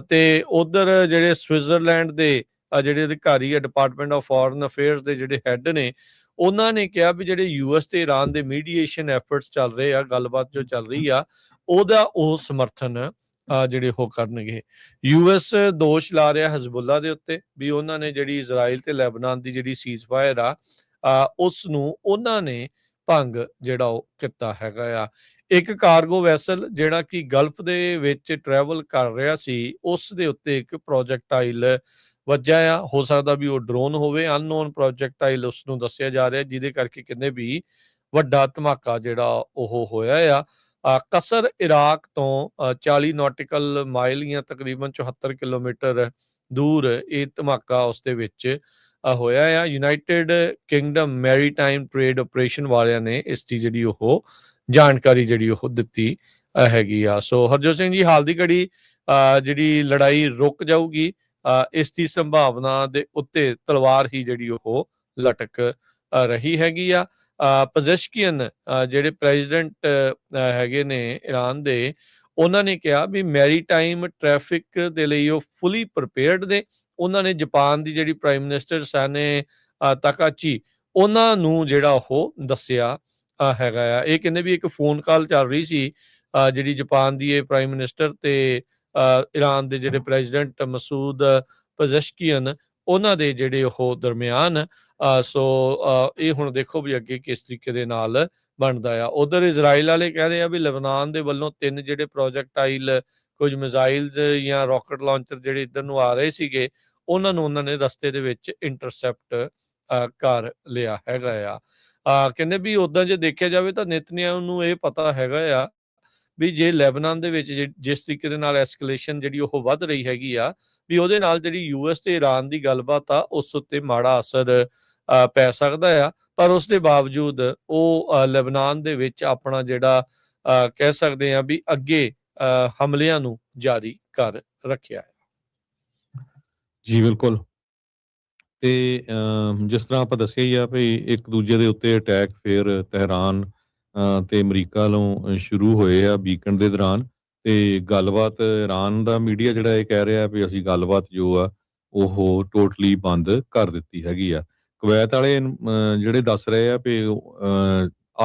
ਤੇ ਉਧਰ ਜਿਹੜੇ ਸਵਿਟਜ਼ਰਲੈਂਡ ਦੇ ਜਿਹੜੇ ਅਧਿਕਾਰੀ ਆ ਡਿਪਾਰਟਮੈਂਟ ਆਫ ਫੋਰਨ ਅਫੇਅਰਸ ਦੇ ਜਿਹੜੇ ਹੈੱਡ ਨੇ, ਉਹਨਾਂ ਨੇ ਕਿਹਾ ਵੀ ਜਿਹੜੇ ਯੂਐਸ ਤੇ ਈਰਾਨ ਦੇ ਮੀਡੀਏਸ਼ਨ ਐਫਰਟਸ ਚੱਲ ਰਹੇ ਆ, ਗੱਲਬਾਤ ਜੋ ਚੱਲ ਰਹੀ ਆ, ਉਹਦਾ ਉਹ ਸਮਰਥਨ ਜਿਹੜੇ ਉਹ ਕਰਨਗੇ। ਯੂਐਸ ਦੋਸ਼ ਲਾ ਰਿਹਾ ਹਜ਼ਬੁੱਲਾ ਦੇ ਉੱਤੇ ਵੀ ਉਹਨਾਂ ਨੇ ਜਿਹੜੀ ਇਜ਼ਰਾਈਲ ਤੇ ਲੈਬਨਾਨ ਦੀ ਜਿਹੜੀ ਸੀਜ਼ਫਾਇਰ ਆ ਉਸ ਨੂੰ ਉਹਨਾਂ ਨੇ ਭੰਗ ਜਿਹੜਾ ਉਹ ਕੀਤਾ ਹੈਗਾ ਆ। ਇੱਕ ਕਾਰਗੋ ਵੈਸਲ ਜਿਹੜਾ ਕਿ ਗਲਫ ਦੇ ਵਿੱਚ ਟਰੈਵਲ ਕਰ ਰਿਹਾ ਸੀ, ਉਸ ਦੇ ਉੱਤੇ ਇੱਕ ਪ੍ਰੋਜੈਕਟਾਈਲ ਵੱਜਿਆ ਆ। ਹੋ ਸਕਦਾ ਵੀ ਉਹ ਡਰੋਨ ਹੋਵੇ, ਅਨਨੋਨ ਪ੍ਰੋਜੈਕਟਾਈਲ ਉਸ ਨੂੰ ਦੱਸਿਆ ਜਾ ਰਿਹਾ, ਜਿਹਦੇ ਕਰਕੇ ਕਹਿੰਦੇ ਵੀ ਵੱਡਾ ਧਮਾਕਾ ਜਿਹੜਾ ਉਹ ਹੋਇਆ ਆ। ਕਸਰ ਇਰਾਕ ਤੋਂ 40 ਨੌਟੀਕਲ ਮਾਈਲ ਜਾਂ ਤਕਰੀਬਨ 74 ਕਿਲੋਮੀਟਰ ਦੂਰ ਇਹ ਧਮਾਕਾ ਉਸ ਦੇ ਵਿੱਚ ਹੋਇਆ ਆ। United Kingdom maritime trade operation ਵਾਲਿਆਂ ਨੇ ਇਸ ਦੀ ਜਿਹੜੀ ਉਹ ਜਾਣਕਾਰੀ ਜਿਹੜੀ ਉਹ ਦਿੱਤੀ ਹੈਗੀ ਆ। ਸੋ ਹਰਜੋਤ ਸਿੰਘ ਜੀ ਹਾਲ ਦੀ ਘੜੀ ਜਿਹੜੀ ਲੜਾਈ ਰੁਕ ਜਾਊਗੀ, ਇਸ ਦੀ ਸੰਭਾਵਨਾ ਦੇ ਉੱਤੇ ਤਲਵਾਰ ਹੀ ਜਿਹੜੀ ਉਹ ਲਟਕ ਰਹੀ ਹੈਗੀ ਆ। ਪਜ਼ੈਸ਼ਕੀਅਨ ਜਿਹੜੇ ਪ੍ਰੈਜ਼ੀਡੈਂਟ ਹੈਗੇ ਨੇ ਈਰਾਨ ਦੇ, ਉਹਨਾਂ ਨੇ ਕਿਹਾ ਵੀ ਮੈਰੀਟਾਈਮ ਟ੍ਰੈਫਿਕ ਦੇ ਲਈ ਉਹ ਫੁਲੀ ਪ੍ਰੀਪੇਅਰਡ ਨੇ। ਉਹਨਾਂ ਨੇ ਜਾਪਾਨ ਦੀ ਜਿਹੜੀ ਪ੍ਰਾਈਮ ਮਿਨਿਸਟਰ ਸਾਨੇ ਤਾਕਾਚੀ, ਉਹਨਾਂ ਨੂੰ ਜਿਹੜਾ ਉਹ ਦੱਸਿਆ ਹੈਗਾ ਆ। ਇਹ ਕਹਿੰਦੇ ਵੀ ਇੱਕ ਫੋਨ ਕਾਲ ਚੱਲ ਰਹੀ ਸੀ ਜਿਹੜੀ ਜਾਪਾਨ ਦੀ ਇਹ ਪ੍ਰਾਈਮ ਮਿਨਿਸਟਰ ਤੇ ਈਰਾਨ ਦੇ ਜਿਹੜੇ ਪ੍ਰੈਜ਼ੀਡੈਂਟ ਮਸੂਦ ਪਜ਼ੈਸ਼ਕੀਅਨ, ਉਹਨਾਂ ਦੇ ਜਿਹੜੇ ਉਹ ਦਰਮਿਆਨ। ਸੋ ਇਹ ਹੁਣ ਦੇਖੋ ਵੀ ਅੱਗੇ ਕਿਸ ਤਰੀਕੇ ਦੇ ਨਾਲ ਬਣਦਾ ਆ। ਉਧਰ ਇਜ਼ਰਾਈਲ ਵਾਲੇ ਕਹਿ ਰਹੇ ਆ ਵੀ ਲਬਨਾਨ ਦੇ ਵੱਲੋਂ 3 ਜਿਹੜੇ ਪ੍ਰੋਜੈਕਟਾਈਲ, ਕੁਝ ਮਿਜ਼ਾਈਲਸ ਜਾਂ ਰਾਕਟ ਲਾਂਚਰ ਜਿਹੜੇ ਇੱਧਰ ਨੂੰ ਆ ਰਹੇ ਸੀਗੇ, ਉਹਨਾਂ ਨੂੰ ਉਹਨਾਂ ਨੇ ਰਸਤੇ ਦੇ ਵਿੱਚ ਇੰਟਰਸੈਪਟ ਕਰ ਲਿਆ ਹੈਗਾ ਆ। ਕਹਿੰਦੇ ਵੀ ਉੱਦਾਂ ਜੇ ਦੇਖਿਆ ਜਾਵੇ ਤਾਂ ਨੇਤਨਿਆਹੂ ਨੂੰ ਇਹ ਪਤਾ ਹੈਗਾ ਆ ਵੀ ਜੇ ਲੈਬਨਾਨ ਦੇ ਵਿੱਚ ਜਿਸ ਤਰੀਕੇ ਦੇ ਨਾਲ ਐਸਕੇਲੇਸ਼ਨ ਜਿਹੜੀ ਉਹ ਵੱਧ ਰਹੀ ਹੈਗੀ ਆ, ਵੀ ਉਹਦੇ ਨਾਲ ਜਿਹੜੀ ਯੂਐਸ ਤੇ ਈਰਾਨ ਦੀ ਗੱਲਬਾਤ ਆ ਉਸ ਉੱਤੇ ਮਾੜਾ ਅਸਰ ਪੈ ਸਕਦਾ ਆ। ਪਰ ਉਸ ਦੇ ਬਾਵਜੂਦ ਉਹ ਲੈਬਨਾਨ ਦੇ ਵਿੱਚ ਆਪਣਾ ਜਿਹੜਾ ਕਹਿ ਸਕਦੇ ਆ ਵੀ ਅੱਗੇ ਹਮਲਿਆਂ ਨੂੰ ਜਾਰੀ ਕਰ ਰੱਖਿਆ ਹੈ। ਜੀ ਬਿਲਕੁਲ। ਤੇ ਜਿਸ ਤਰ੍ਹਾਂ ਆਪਾਂ ਦੱਸਿਆ ਹੀ ਆ ਵੀ ਇੱਕ ਦੂਜੇ ਦੇ ਉੱਤੇ ਅਟੈਕ ਫਿਰ ਤਹਿਰਾਨ ਤੇ ਅਮਰੀਕਾ ਵੱਲੋਂ ਸ਼ੁਰੂ ਹੋਏ ਆ ਵੀਕਐਂਡ ਦੇ ਦੌਰਾਨ। ਤੇ ਗੱਲਬਾਤ ਇਰਾਨ ਦਾ ਮੀਡੀਆ ਜਿਹੜਾ ਇਹ ਕਹਿ ਰਿਹਾ ਵੀ ਅਸੀਂ ਗੱਲਬਾਤ ਜੋ ਆ ਉਹ ਟੋਟਲੀ ਬੰਦ ਕਰ ਦਿੱਤੀ ਹੈਗੀ ਆ। ਕੁਵੈਤ ਵਾਲੇ ਜਿਹੜੇ ਦੱਸ ਰਹੇ ਆ ਵੀ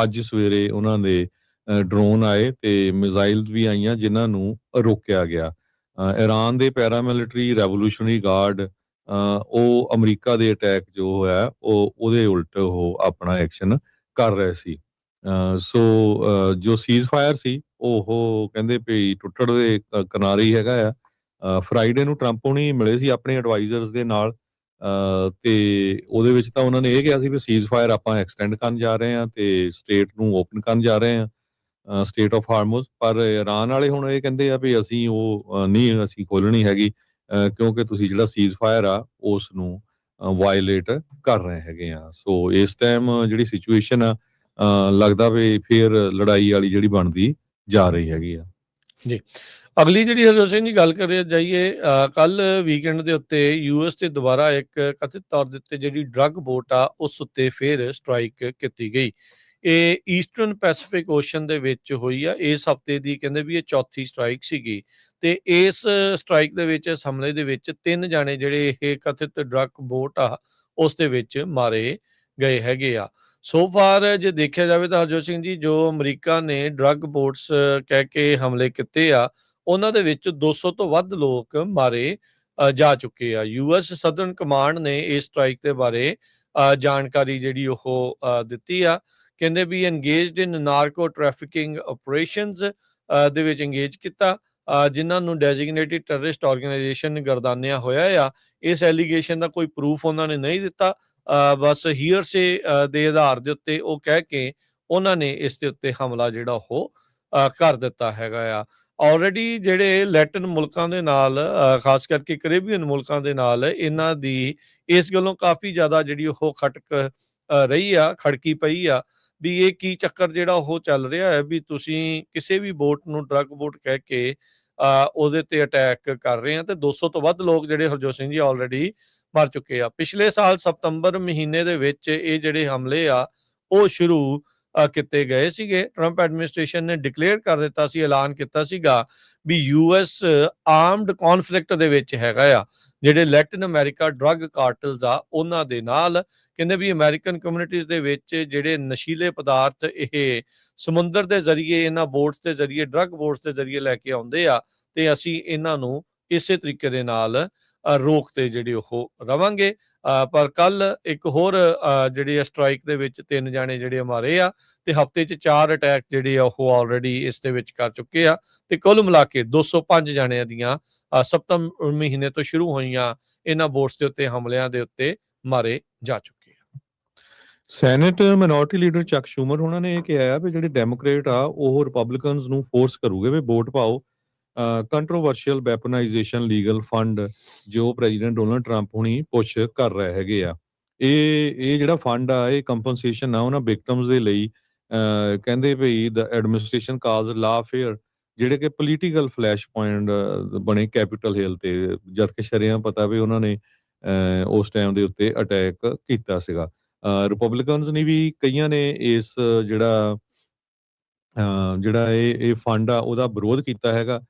ਅੱਜ ਸਵੇਰੇ ਉਹਨਾਂ ਦੇ ਡਰੋਨ ਆਏ ਤੇ ਮਿਜ਼ਾਈਲ ਵੀ ਆਈਆਂ ਜਿਨ੍ਹਾਂ ਨੂੰ ਰੋਕਿਆ ਗਿਆ। ਇਰਾਨ ਦੇ ਪੈਰਾਮਿਲਟਰੀ ਰੈਵੋਲੂਸ਼ਨਰੀ ਗਾਰਡ ਉਹ ਅਮਰੀਕਾ ਦੇ ਅਟੈਕ ਜੋ ਹੈ ਉਹਦੇ ਉਲਟ ਉਹ ਆਪਣਾ ਐਕਸ਼ਨ ਕਰ ਰਹੇ ਸੀ। ਸੋ ਜੋ ਸੀਜ਼ਫਾਇਰ ਸੀ ਉਹ ਕਹਿੰਦੇ ਵੀ ਟੁੱਟਣ ਦੇ ਕਿਨਾਰੇ ਹੀ ਹੈਗਾ ਆ। ਫਰਾਈਡੇ ਨੂੰ ਟਰੰਪ ਹੋਣੀ ਮਿਲੇ ਸੀ ਆਪਣੇ ਐਡਵਾਈਜ਼ਰਸ ਦੇ ਨਾਲ, ਤੇ ਉਹਦੇ ਵਿੱਚ ਤਾਂ ਉਹਨਾਂ ਨੇ ਇਹ ਕਿਹਾ ਸੀ ਵੀ ਸੀਜ਼ਫਾਇਰ ਆਪਾਂ ਐਕਸਟੈਂਡ ਕਰਨ ਜਾ ਰਹੇ ਹਾਂ ਤੇ ਸਟੇਟ ਨੂੰ ਓਪਨ ਕਰਨ ਜਾ ਰਹੇ ਹਾਂ, ਸਟੇਟ ਆਫ ਹਾਰਮੋਜ਼। ਪਰ ਇਰਾਨ ਵਾਲੇ ਹੁਣ ਇਹ ਕਹਿੰਦੇ ਆ ਵੀ ਅਸੀਂ ਉਹ ਨਹੀਂ ਅਸੀਂ ਖੋਲਣੀ ਹੈਗੀ, ਕਿਉਂਕਿ ਤੁਸੀਂ ਜਿਹੜਾ ਸੀਜ਼ਫਾਇਰ ਆ ਉਸ ਨੂੰ ਵਾਇਲੇਟ ਕਰ ਰਹੇ ਹੈਗੇ ਆ। ਸੋ ਇਸ ਟਾਈਮ ਜਿਹੜੀ ਸਿਚੁਏਸ਼ਨ ਆ ਲੱਗਦਾ ਵੀ ਫਿਰ ਲੜਾਈ ਵਾਲੀ ਜਿਹੜੀ ਬਣਦੀ ਜਾ ਰਹੀ ਹੈਗੀ ਆ। ਜੀ। ਅਗਲੀ ਜਿਹੜੀ ਹਰਜੋਤ ਸਿੰਘ ਜੀ ਗੱਲ ਕਰਿਆ ਜਾਈਏ, ਕੱਲ ਵੀਕਐਂਡ ਦੇ ਉੱਤੇ ਯੂਐਸ ਤੇ ਦੁਬਾਰਾ ਇੱਕ ਕਥਿਤ ਤੌਰ ਦੇ ਉੱਤੇ ਜਿਹੜੀ ਡਰੱਗ ਬੋਟ ਆ ਉਸ ਉੱਤੇ ਫਿਰ ਸਟ੍ਰਾਈਕ ਕੀਤੀ ਗਈ। ਇਹ ਈਸਟਰਨ ਪੈਸੀਫਿਕ ਓਸ਼ਨ ਦੇ ਵਿੱਚ ਹੋਈ ਆ। ਇਸ ਹਫਤੇ ਦੀ ਕਹਿੰਦੇ ਵੀ ਇਹ ਚੌਥੀ ਸਟ੍ਰਾਈਕ ਸੀਗੀ ਤੇ ਇਸ ਸਟ੍ਰਾਈਕ ਦੇ ਵਿੱਚ, ਇਸ ਹਮਲੇ ਦੇ ਵਿੱਚ 3 ਜਾਣੇ ਜਿਹੜੇ ਇਹ ਕਥਿਤ ਡਰੱਗ ਬੋਟ ਆ ਉਸ ਦੇ ਵਿੱਚ ਮਾਰੇ ਗਏ ਹੈਗੇ ਆ। ਸੋ ਫਾਰ ਜੇ ਦੇਖਿਆ ਜਾਵੇ ਤਾਂ ਹਰਜੋਤ ਸਿੰਘ ਜੀ, ਜੋ ਅਮਰੀਕਾ ਨੇ ਡਰੱਗ ਬੋਟਸ ਕਹਿ ਕੇ ਹਮਲੇ ਕੀਤੇ ਆ ਉਹਨਾਂ ਦੇ ਵਿੱਚ 200 ਤੋਂ ਵੱਧ ਲੋਕ ਮਾਰੇ ਜਾ ਚੁੱਕੇ ਆ। ਯੂਐਸ ਸਦਰਨ ਕਮਾਂਡ ਨੇ ਇਸ ਸਟ੍ਰਾਈਕ ਦੇ ਬਾਰੇ ਜਾਣਕਾਰੀ ਜਿਹੜੀ ਉਹ ਦਿੱਤੀ ਆ। ਕਹਿੰਦੇ ਵੀ engaged in narco trafficking operations ਦੇ ਵਿੱਚ engage ਕੀਤਾ, ਜਿਨ੍ਹਾਂ ਨੂੰ ਡੈਜ਼ਿਗਨੇਟਿਡ ਟੈਰਰਿਸਟ ਆਰਗੇਨਾਈਜੇਸ਼ਨ ਗਰਦਾਨਿਆ ਹੋਇਆ ਆ। ਇਸ ਐਲੀਗੇਸ਼ਨ ਦਾ ਕੋਈ ਪ੍ਰੂਫ ਉਹਨਾਂ ਨੇ ਨਹੀਂ ਦਿੱਤਾ, ਬਸ ਹੀਅਰਸੇ ਦੇ ਆਧਾਰ ਦੇ ਉੱਤੇ ਉਹ ਕਹਿ ਕੇ ਉਹਨਾਂ ਨੇ ਇਸ ਦੇ ਉੱਤੇ ਹਮਲਾ ਜਿਹੜਾ ਉਹ ਕਰ ਦਿੱਤਾ ਹੈਗਾ ਆ। ਆਲਰੇਡੀ ਜਿਹੜੇ ਲੈਟਿਨ ਮੁਲਕਾਂ ਦੇ ਨਾਲ, ਖਾਸ ਕਰਕੇ ਕੈਰੇਬੀਅਨ ਮੁਲਕਾਂ ਦੇ ਨਾਲ ਇਹਨਾਂ ਦੀ ਇਸ ਗੱਲੋਂ ਕਾਫੀ ਜ਼ਿਆਦਾ ਜਿਹੜੀ ਉਹ ਰਹੀ ਆ, ਖੜਕੀ ਪਈ ਆ ਵੀ ਇਹ ਕੀ ਚੱਕਰ ਜਿਹੜਾ ਉਹ ਚੱਲ ਰਿਹਾ ਹੈ ਵੀ ਤੁਸੀਂ ਕਿਸੇ ਵੀ ਬੋਟ ਨੂੰ ਡਰੱਗ ਬੋਟ ਕਹਿ ਕੇ ਉਹਦੇ ਤੇ ਅਟੈਕ ਕਰ ਰਹੇ ਆ। ਤੇ 200 ਤੋਂ ਵੱਧ ਲੋਕ ਜਿਹੜੇ ਹਰਜੋਤ ਸਿੰਘ ਜੀ ਆਲਰੇਡੀ ਮਰ ਚੁੱਕੇ ਆ। ਪਿਛਲੇ ਸਾਲ ਸਤੰਬਰ ਮਹੀਨੇ ਦੇ ਵਿੱਚ ਇਹ ਜਿਹੜੇ ਹਮਲੇ ਆ ਉਹ ਸ਼ੁਰੂ ਕੀਤੇ ਗਏ ਸੀਗੇ। ਟਰੰਪ ਐਡਮਿਨਿਸਟ੍ਰੇਸ਼ਨ ਨੇ ਡਿਕਲੇਅਰ ਕਰ ਦਿੱਤਾ ਸੀ, ਐਲਾਨ ਕੀਤਾ ਸੀਗਾ ਵੀ ਯੂਐਸ ਆਰਮਡ ਕੌਨਫਲਿਕਟ ਦੇ ਵਿੱਚ ਹੈਗਾ ਆ। ਜਿਹੜੇ ਲੈਟਿਨ ਅਮਰੀਕਾ ਡਰੱਗ ਕਾਰਟਲਸ ਆ ਉਹਨਾਂ ਦੇ ਨਾਲ ਕਹਿੰਦੇ ਵੀ ਅਮਰੀਕਨ ਕਮਿਊਨਿਟੀਜ਼ ਦੇ ਵਿੱਚ ਜਿਹੜੇ ਨਸ਼ੀਲੇ ਪਦਾਰਥ ਇਹ ਸਮੁੰਦਰ ਦੇ ਜ਼ਰੀਏ, ਇਹਨਾਂ ਬੋਟਸ ਦੇ ਜ਼ਰੀਏ, ਡਰੱਗ ਬੋਟਸ ਦੇ ਜ਼ਰੀਏ ਲੈ ਕੇ ਆਉਂਦੇ ਆ ਤੇ ਅਸੀਂ ਇਹਨਾਂ ਨੂੰ ਇਸੇ ਤਰੀਕੇ ਦੇ ਨਾਲ ਰੋਕ ਤੇ ਜਿਹੜੇ ਉਹ ਰਵਾਂਗੇ। ਪਰ ਕੱਲ ਇੱਕ ਹੋਰ ਜਿਹੜੀ ਸਟ੍ਰਾਈਕ ਦੇ ਵਿੱਚ 3 ਜਾਣੇ ਜਿਹੜੇ ਮਾਰੇ ਆ ਤੇ ਹਫਤੇ 'ਚ 4 ਅਟੈਕ ਜਿਹੜੇ ਆ ਉਹ ਆਲਰੇਡੀ ਇਸ ਦੇ ਵਿੱਚ ਕਰ ਚੁੱਕੇ ਆ ਤੇ ਕੁੱਲ ਮਿਲਾ ਕੇ 205 ਜਾਣਿਆਂ ਦੀਆਂ ਸਤੰਬਰ ਮਹੀਨੇ ਤੋਂ ਸ਼ੁਰੂ ਹੋਈਆਂ ਇਹਨਾਂ ਬੋਟਸ ਦੇ ਉੱਤੇ ਹਮਲਿਆਂ ਦੇ ਉੱਤੇ ਮਾਰੇ ਜਾ ਚੁੱਕੇ ਆ। ਸੈਨੇਟ ਮਿਨੋਰਟੀ ਲੀਡਰ ਚੱਕ ਸ਼ੂਮਰ ਉਹਨਾਂ ਨੇ ਇਹ ਕਿਹਾ ਵੀ ਜਿਹੜੇ ਡੈਮੋਕ੍ਰੇਟ ਆ ਉਹ ਰਿਪਬਲਿਕਨਸ ਨੂੰ ਫੋਰਸ ਕਰੂਗੇ ਵੀ ਵੋਟ ਪਾਓ ਕੰਟਰੋਵਰਸ਼ੀਅਲ ਵੈਪਨਾਈਜੇਸ਼ਨ ਲੀਗਲ ਫੰਡ ਜੋ ਪ੍ਰੈਜ਼ੀਡੈਂਟ ਡੋਨਲਡ ਟਰੰਪ ਹੁਣੀ ਪੁਸ਼ ਕਰ ਰਹੇ ਹੈਗੇ ਆ। ਇਹ ਜਿਹੜਾ ਫੰਡ ਆ ਇਹ ਕੰਪਨਸੇਸ਼ਨ ਆ ਉਹਨਾਂ ਵਿਕਟਮਸ ਦੇ ਲਈ। ਕਹਿੰਦੇ ਭਈ ਦ ਐਡਮਿਨਿਸਟ੍ਰੇਸ਼ਨ ਕਾਜ਼ ਲਾਫੇਅਰ ਜਿਹੜੇ ਕਿ ਪੋਲੀਟੀਕਲ ਫਲੈਸ਼ ਪੁਆਇੰਟ ਬਣੇ ਕੈਪੀਟਲ ਹਿੱਲ ਤੇ, ਜਦ ਕਿ ਸ਼ਰੇਆਮ ਪਤਾ ਵੀ ਉਹਨਾਂ ਨੇ ਉਸ ਟਾਈਮ ਦੇ ਉੱਤੇ ਅਟੈਕ ਕੀਤਾ ਸੀਗਾ। ਰਿਪਬਲਿਕਨਸ ਨੇ ਵੀ ਕਈਆਂ ਨੇ ਇਸ ਜਿਹੜਾ ਇਹ ਫੰਡ ਆ ਉਹਦਾ ਵਿਰੋਧ ਕੀਤਾ ਹੈਗਾ,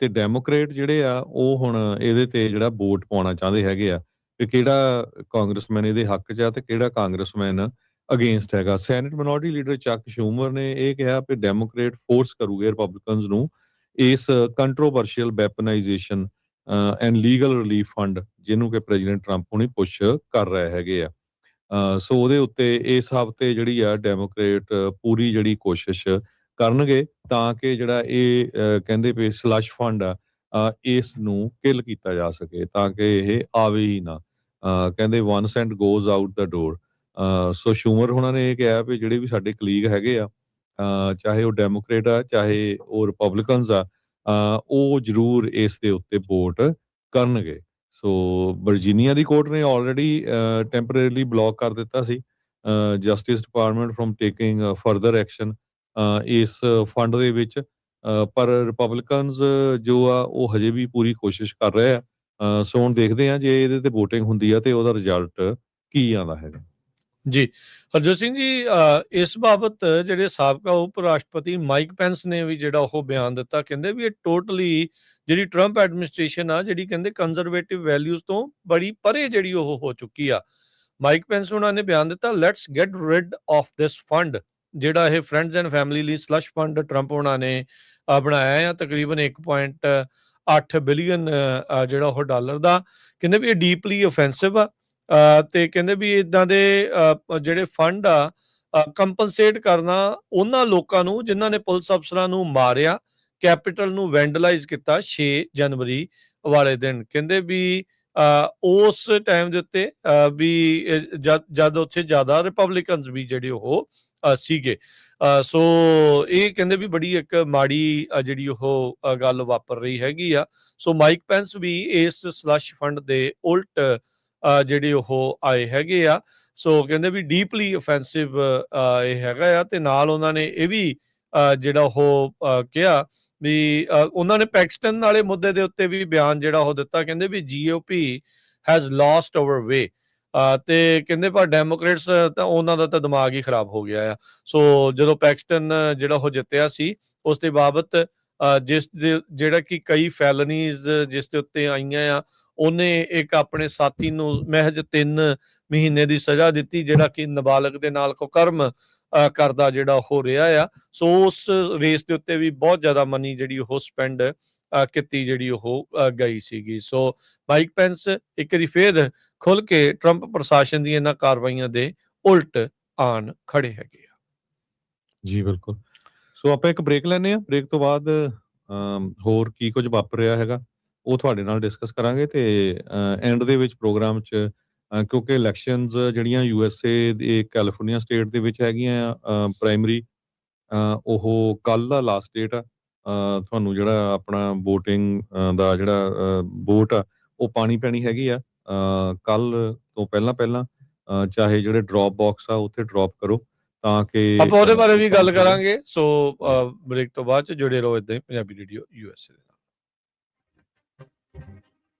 ਤੇ ਡੈਮੋਕ੍ਰੇਟ ਜਿਹੜੇ ਆ ਉਹ ਹੁਣ ਇਹਦੇ ਤੇ ਜਿਹੜਾ ਵੋਟ ਪਾਉਣਾ ਚਾਹੁੰਦੇ ਹੈਗੇ ਆ ਕਿ ਕਿਹੜਾ ਕਾਂਗਰਸਮੈਨ ਇਹਦੇ ਹੱਕ 'ਚ ਆ ਤੇ ਕਿਹੜਾ ਕਾਂਗਰਸਮੈਨ ਅਗੇਂਸਟ ਹੈਗਾ। ਸੈਨੇਟ ਮਿਨੋਰਟੀ ਲੀਡਰ ਚੱਕ ਸ਼ੂਮਰ ਨੇ ਇਹ ਕਿਹਾ ਕਿ ਡੈਮੋਕ੍ਰੇਟ ਫੋਰਸ ਕਰੂਗੇ ਰਿਪਬਲਿਕਨਸ ਨੂੰ ਇਸ controversial weaponization and legal relief fund ਜਿਹਨੂੰ ਕਿ ਪ੍ਰੈਜ਼ੀਡੈਂਟ ਟਰੰਪ ਹੁਣੀ ਪੁਸ਼ ਕਰ ਰਹੇ ਹੈਗੇ ਆ। ਸੋ ਉਹਦੇ ਉੱਤੇ ਇਸ ਹਫ਼ਤੇ ਜਿਹੜੀ ਆ ਡੈਮੋਕ੍ਰੇਟ ਪੂਰੀ ਜਿਹੜੀ ਕੋਸ਼ਿਸ਼ ਕਰਨਗੇ ਤਾਂ ਕਿ ਜਿਹੜਾ ਇਹ ਕਹਿੰਦੇ ਵੀ ਸਲਸ਼ ਫੰਡ ਆ ਇਸ ਨੂੰ ਕਿਲ ਕੀਤਾ ਜਾ ਸਕੇ ਤਾਂ ਕਿ ਇਹ ਆਵੇ ਹੀ ਨਾ। ਕਹਿੰਦੇ 1 ਸੈਂਟ ਗੋਜ਼ ਆਊਟ ਦਾ ਡੋਰ। ਸੋ ਸ਼ੂਮਰ ਉਹਨਾਂ ਨੇ ਇਹ ਕਿਹਾ ਵੀ ਜਿਹੜੇ ਵੀ ਸਾਡੇ ਕਲੀਗ ਹੈਗੇ ਆ, ਚਾਹੇ ਉਹ ਡੈਮੋਕ੍ਰੇਟ ਆ ਚਾਹੇ ਉਹ ਰਿਪਬਲਿਕਨਸ ਆ, ਉਹ ਜ਼ਰੂਰ ਇਸ ਦੇ ਉੱਤੇ ਵੋਟ ਕਰਨਗੇ। ਸੋ ਵਰਜੀਨੀਆ ਦੀ ਕੋਰਟ ਨੇ ਆਲਰੇਡੀ ਟੈਂਪਰੇਰੀਲੀ ਬਲੌਕ ਕਰ ਦਿੱਤਾ ਸੀ justice department from taking further action ਇਸ ਫੰਡ ਦੇ ਵਿੱਚ, ਪਰ ਰਿਪਬਲਿਕਨਸ ਜੋ ਆ ਉਹ ਹਜੇ ਵੀ ਪੂਰੀ ਕੋਸ਼ਿਸ਼ ਕਰ ਰਹੇ ਆ। ਸੋ ਹੁਣ ਦੇਖਦੇ ਆ ਜੇ ਇਹਦੇ ਤੇ VOTING ਹੁੰਦੀ ਆ ਤੇ ਉਹਦਾ ਰਿਜ਼ਲਟ ਕੀ ਆਉਂਦਾ ਹੈਗਾ। ਜੀ ਹਰਜੋਤ ਸਿੰਘ ਜੀ, ਇਸ ਬਾਬਤ ਜਿਹੜੇ ਸਾਬਕਾ ਉਪ ਰਾਸ਼ਟਰਪਤੀ ਮਾਈਕ ਪੈਂਸ ਨੇ ਵੀ ਜਿਹੜਾ ਉਹ ਬਿਆਨ ਦਿੱਤਾ, ਕਹਿੰਦੇ ਵੀ ਇਹ ਟੋਟਲੀ ਜਿਹੜੀ ਟਰੰਪ ਐਡਮਿਨਿਸਟ੍ਰੇਸ਼ਨ ਆ, ਜਿਹੜੀ ਕਹਿੰਦੇ ਕੰਜ਼ਰਵੇਟਿਵ ਵੈਲਿਊਜ਼ ਤੋਂ ਬੜੀ ਪਰੇ ਜਿਹੜੀ ਉਹ ਹੋ ਚੁੱਕੀ ਆ। ਮਾਈਕ ਪੈਂਸ ਉਹਨਾਂ ਨੇ ਬਿਆਨ ਦਿੱਤਾ, let's get ਰਿਡ of this fund, ਜਿਹੜਾ ਇਹ ਫਰੈਂਡਸ ਐਂਡ ਫੈਮਿਲੀ ਲਈ ਸਲਸ਼ ਫੰਡ ਟਰੰਪ ਉਹਨਾਂ ਨੇ ਬਣਾਇਆ ਆ ਤਕਰੀਬਨ 1.8 ਬਿਲੀਅਨ ਜਿਹੜਾ ਉਹ ਡਾਲਰ ਦਾ। ਕਹਿੰਦੇ ਵੀ ਇਹ ਡੀਪਲੀ ਓਫੈਂਸਿਵ ਆ, ਤੇ ਕਹਿੰਦੇ ਵੀ ਇਦਾਂ ਦੇ ਜਿਹੜੇ ਫੰਡ ਆ ਕੰਪਨਸੇਟ ਕਰਨਾ ਉਹਨਾਂ ਲੋਕਾਂ ਨੂੰ ਜਿਨ੍ਹਾਂ ਨੇ ਪੁਲਿਸ ਅਫਸਰਾਂ ਨੂੰ ਮਾਰਿਆ, ਕੈਪੀਟਲ ਨੂੰ ਵੈਂਡਲਾਈਜ਼ ਕੀਤਾ 6 ਜਨਵਰੀ ਵਾਲੇ ਦਿਨ। ਕਹਿੰਦੇ ਵੀ ਉਸ ਟਾਈਮ ਦੇ ਉੱਤੇ ਵੀ ਜਦ ਉੱਥੇ ਜ਼ਿਆਦਾ ਰਿਪਬਲਿਕਨਸ ਵੀ ਜਿਹੜੇ ਉਹ ਸੀਗੇ। ਸੋ ਇਹ ਕਹਿੰਦੇ ਵੀ ਬੜੀ ਇੱਕ ਮਾੜੀ ਜਿਹੜੀ ਉਹ ਗੱਲ ਵਾਪਰ ਰਹੀ ਹੈਗੀ ਆ। ਸੋ ਮਾਈਕ ਪੈਂਸ ਵੀ ਇਸ ਸਲਸ਼ ਫੰਡ ਦੇ ਉਲਟ ਜਿਹੜੇ ਉਹ ਆਏ ਹੈਗੇ ਆ। ਸੋ ਕਹਿੰਦੇ ਵੀ ਡੀਪਲੀ ਓਫੈਂਸਿਵ ਇਹ ਹੈਗਾ ਆ, ਤੇ ਨਾਲ ਉਹਨਾਂ ਨੇ ਇਹ ਵੀ ਜਿਹੜਾ ਉਹ ਕਿਹਾ ਵੀ ਉਹਨਾਂ ਨੇ ਪੈਕਿਸਤਾਨ ਵਾਲੇ ਮੁੱਦੇ ਦੇ ਉੱਤੇ ਵੀ ਬਿਆਨ ਜਿਹੜਾ ਉਹ ਦਿੱਤਾ। ਕਹਿੰਦੇ ਵੀ GOP ਹੈਜ਼ ਲੋਸਟ ਆਵਰ ਵੇ, ਤੇ ਕਹਿੰਦੇ ਪਰ ਡੈਮੋਕ੍ਰੇਟਸ ਤਾਂ ਉਹਨਾਂ ਦਾ ਤਾਂ ਦਿਮਾਗ ਹੀ ਖਰਾਬ ਹੋ ਗਿਆ ਆ। ਸੋ ਜਦੋਂ ਪੈਕਿਸਤਾਨ ਜਿਹੜਾ ਉਹ ਜਿੱਤਿਆ ਸੀ, ਉਸ ਦੇ ਬਾਬਤ ਜਿਸ ਦੇ ਜਿਹੜਾ ਕਿ ਕਈ ਫੈਲਨੀਜ਼ ਜਿਸ ਦੇ ਉੱਤੇ ਆਈਆਂ ਆ, ਉਹਨੇ ਇੱਕ ਆਪਣੇ ਸਾਥੀ ਨੂੰ ਮਹਿਜ 3 ਮਹੀਨੇ ਦੀ ਸਜ਼ਾ ਦਿੱਤੀ, ਜਿਹੜਾ ਕਿ ਨਾਬਾਲਗ ਦੇ ਨਾਲ ਕੁਕਰਮ ਕਰਦਾ ਜਿਹੜਾ ਹੋ ਰਿਹਾ ਆ। ਸੋ ਉਸ ਰੇਸ ਦੇ ਉੱਤੇ ਵੀ ਬਹੁਤ ਜ਼ਿਆਦਾ ਮਨੀ ਜਿਹੜੀ ਉਹ ਸਪੈਂਡ ਕੀਤੀ ਜਿਹੜੀ ਉਹ ਗਈ ਸੀਗੀ। ਸੋ ਮਾਈਕ ਪੈਂਸ ਇੱਕ ਵਾਰੀ ਫੇਰ ਖੁੱਲ ਕੇ ਟਰੰਪ ਪ੍ਰਸ਼ਾਸਨ ਦੀਆਂ ਇਹਨਾਂ ਕਾਰਵਾਈਆਂ ਦੇ ਉਲਟ ਆਣ ਖੜੇ ਹੈਗੇ ਆ। ਜੀ ਬਿਲਕੁਲ। ਸੋ ਆਪਾਂ ਇੱਕ ਬ੍ਰੇਕ ਲੈਂਦੇ ਹਾਂ, ਬ੍ਰੇਕ ਤੋਂ ਬਾਅਦ ਹੋਰ ਕੀ ਕੁਝ ਵਾਪਰ ਰਿਹਾ ਹੈਗਾ ਉਹ ਤੁਹਾਡੇ ਨਾਲ ਡਿਸਕਸ ਕਰਾਂਗੇ, ਤੇ ਐਂਡ ਦੇ ਵਿੱਚ ਪ੍ਰੋਗਰਾਮ 'ਚ ਕਿਉਂਕਿ ਇਲੈਕਸ਼ਨਸ ਜਿਹੜੀਆਂ USA ਦੇ ਕੈਲੀਫੋਰਨੀਆ ਸਟੇਟ ਦੇ ਵਿੱਚ ਹੈਗੀਆਂ ਆ ਪ੍ਰਾਇਮਰੀ, ਉਹ ਕੱਲ੍ਹ ਦਾ ਲਾਸਟ ਡੇਟ ਆ। ਤੁਹਾਨੂੰ ਜਿਹੜਾ ਆਪਣਾ ਵੋਟਿੰਗ ਦਾ ਜਿਹੜਾ ਵੋਟ ਆ ਉਹ ਪਾਣੀ ਪੈਣੀ ਹੈਗੀ ਆ ਕੱਲ੍ਹ ਤੋਂ ਪਹਿਲਾਂ ਚਾਹੇ ਜਿਹੜੇ ਡ੍ਰੌਪ ਬਾਕਸ ਆ ਉੱਥੇ ਡ੍ਰੌਪ ਕਰੋ ਤਾਂ ਕਿ ਆਪਾਂ ਉਹਦੇ ਬਾਰੇ ਵੀ ਗੱਲ ਕਰਾਂਗੇ। ਸੋ ਬ੍ਰੇਕ ਤੋਂ ਬਾਅਦ 'ਚ ਜੁੜੇ ਰਹੋ ਏਦਾਂ ਹੀ ਪੰਜਾਬੀ ਰੇਡੀਓ USA ਦੇ ਨਾਲ।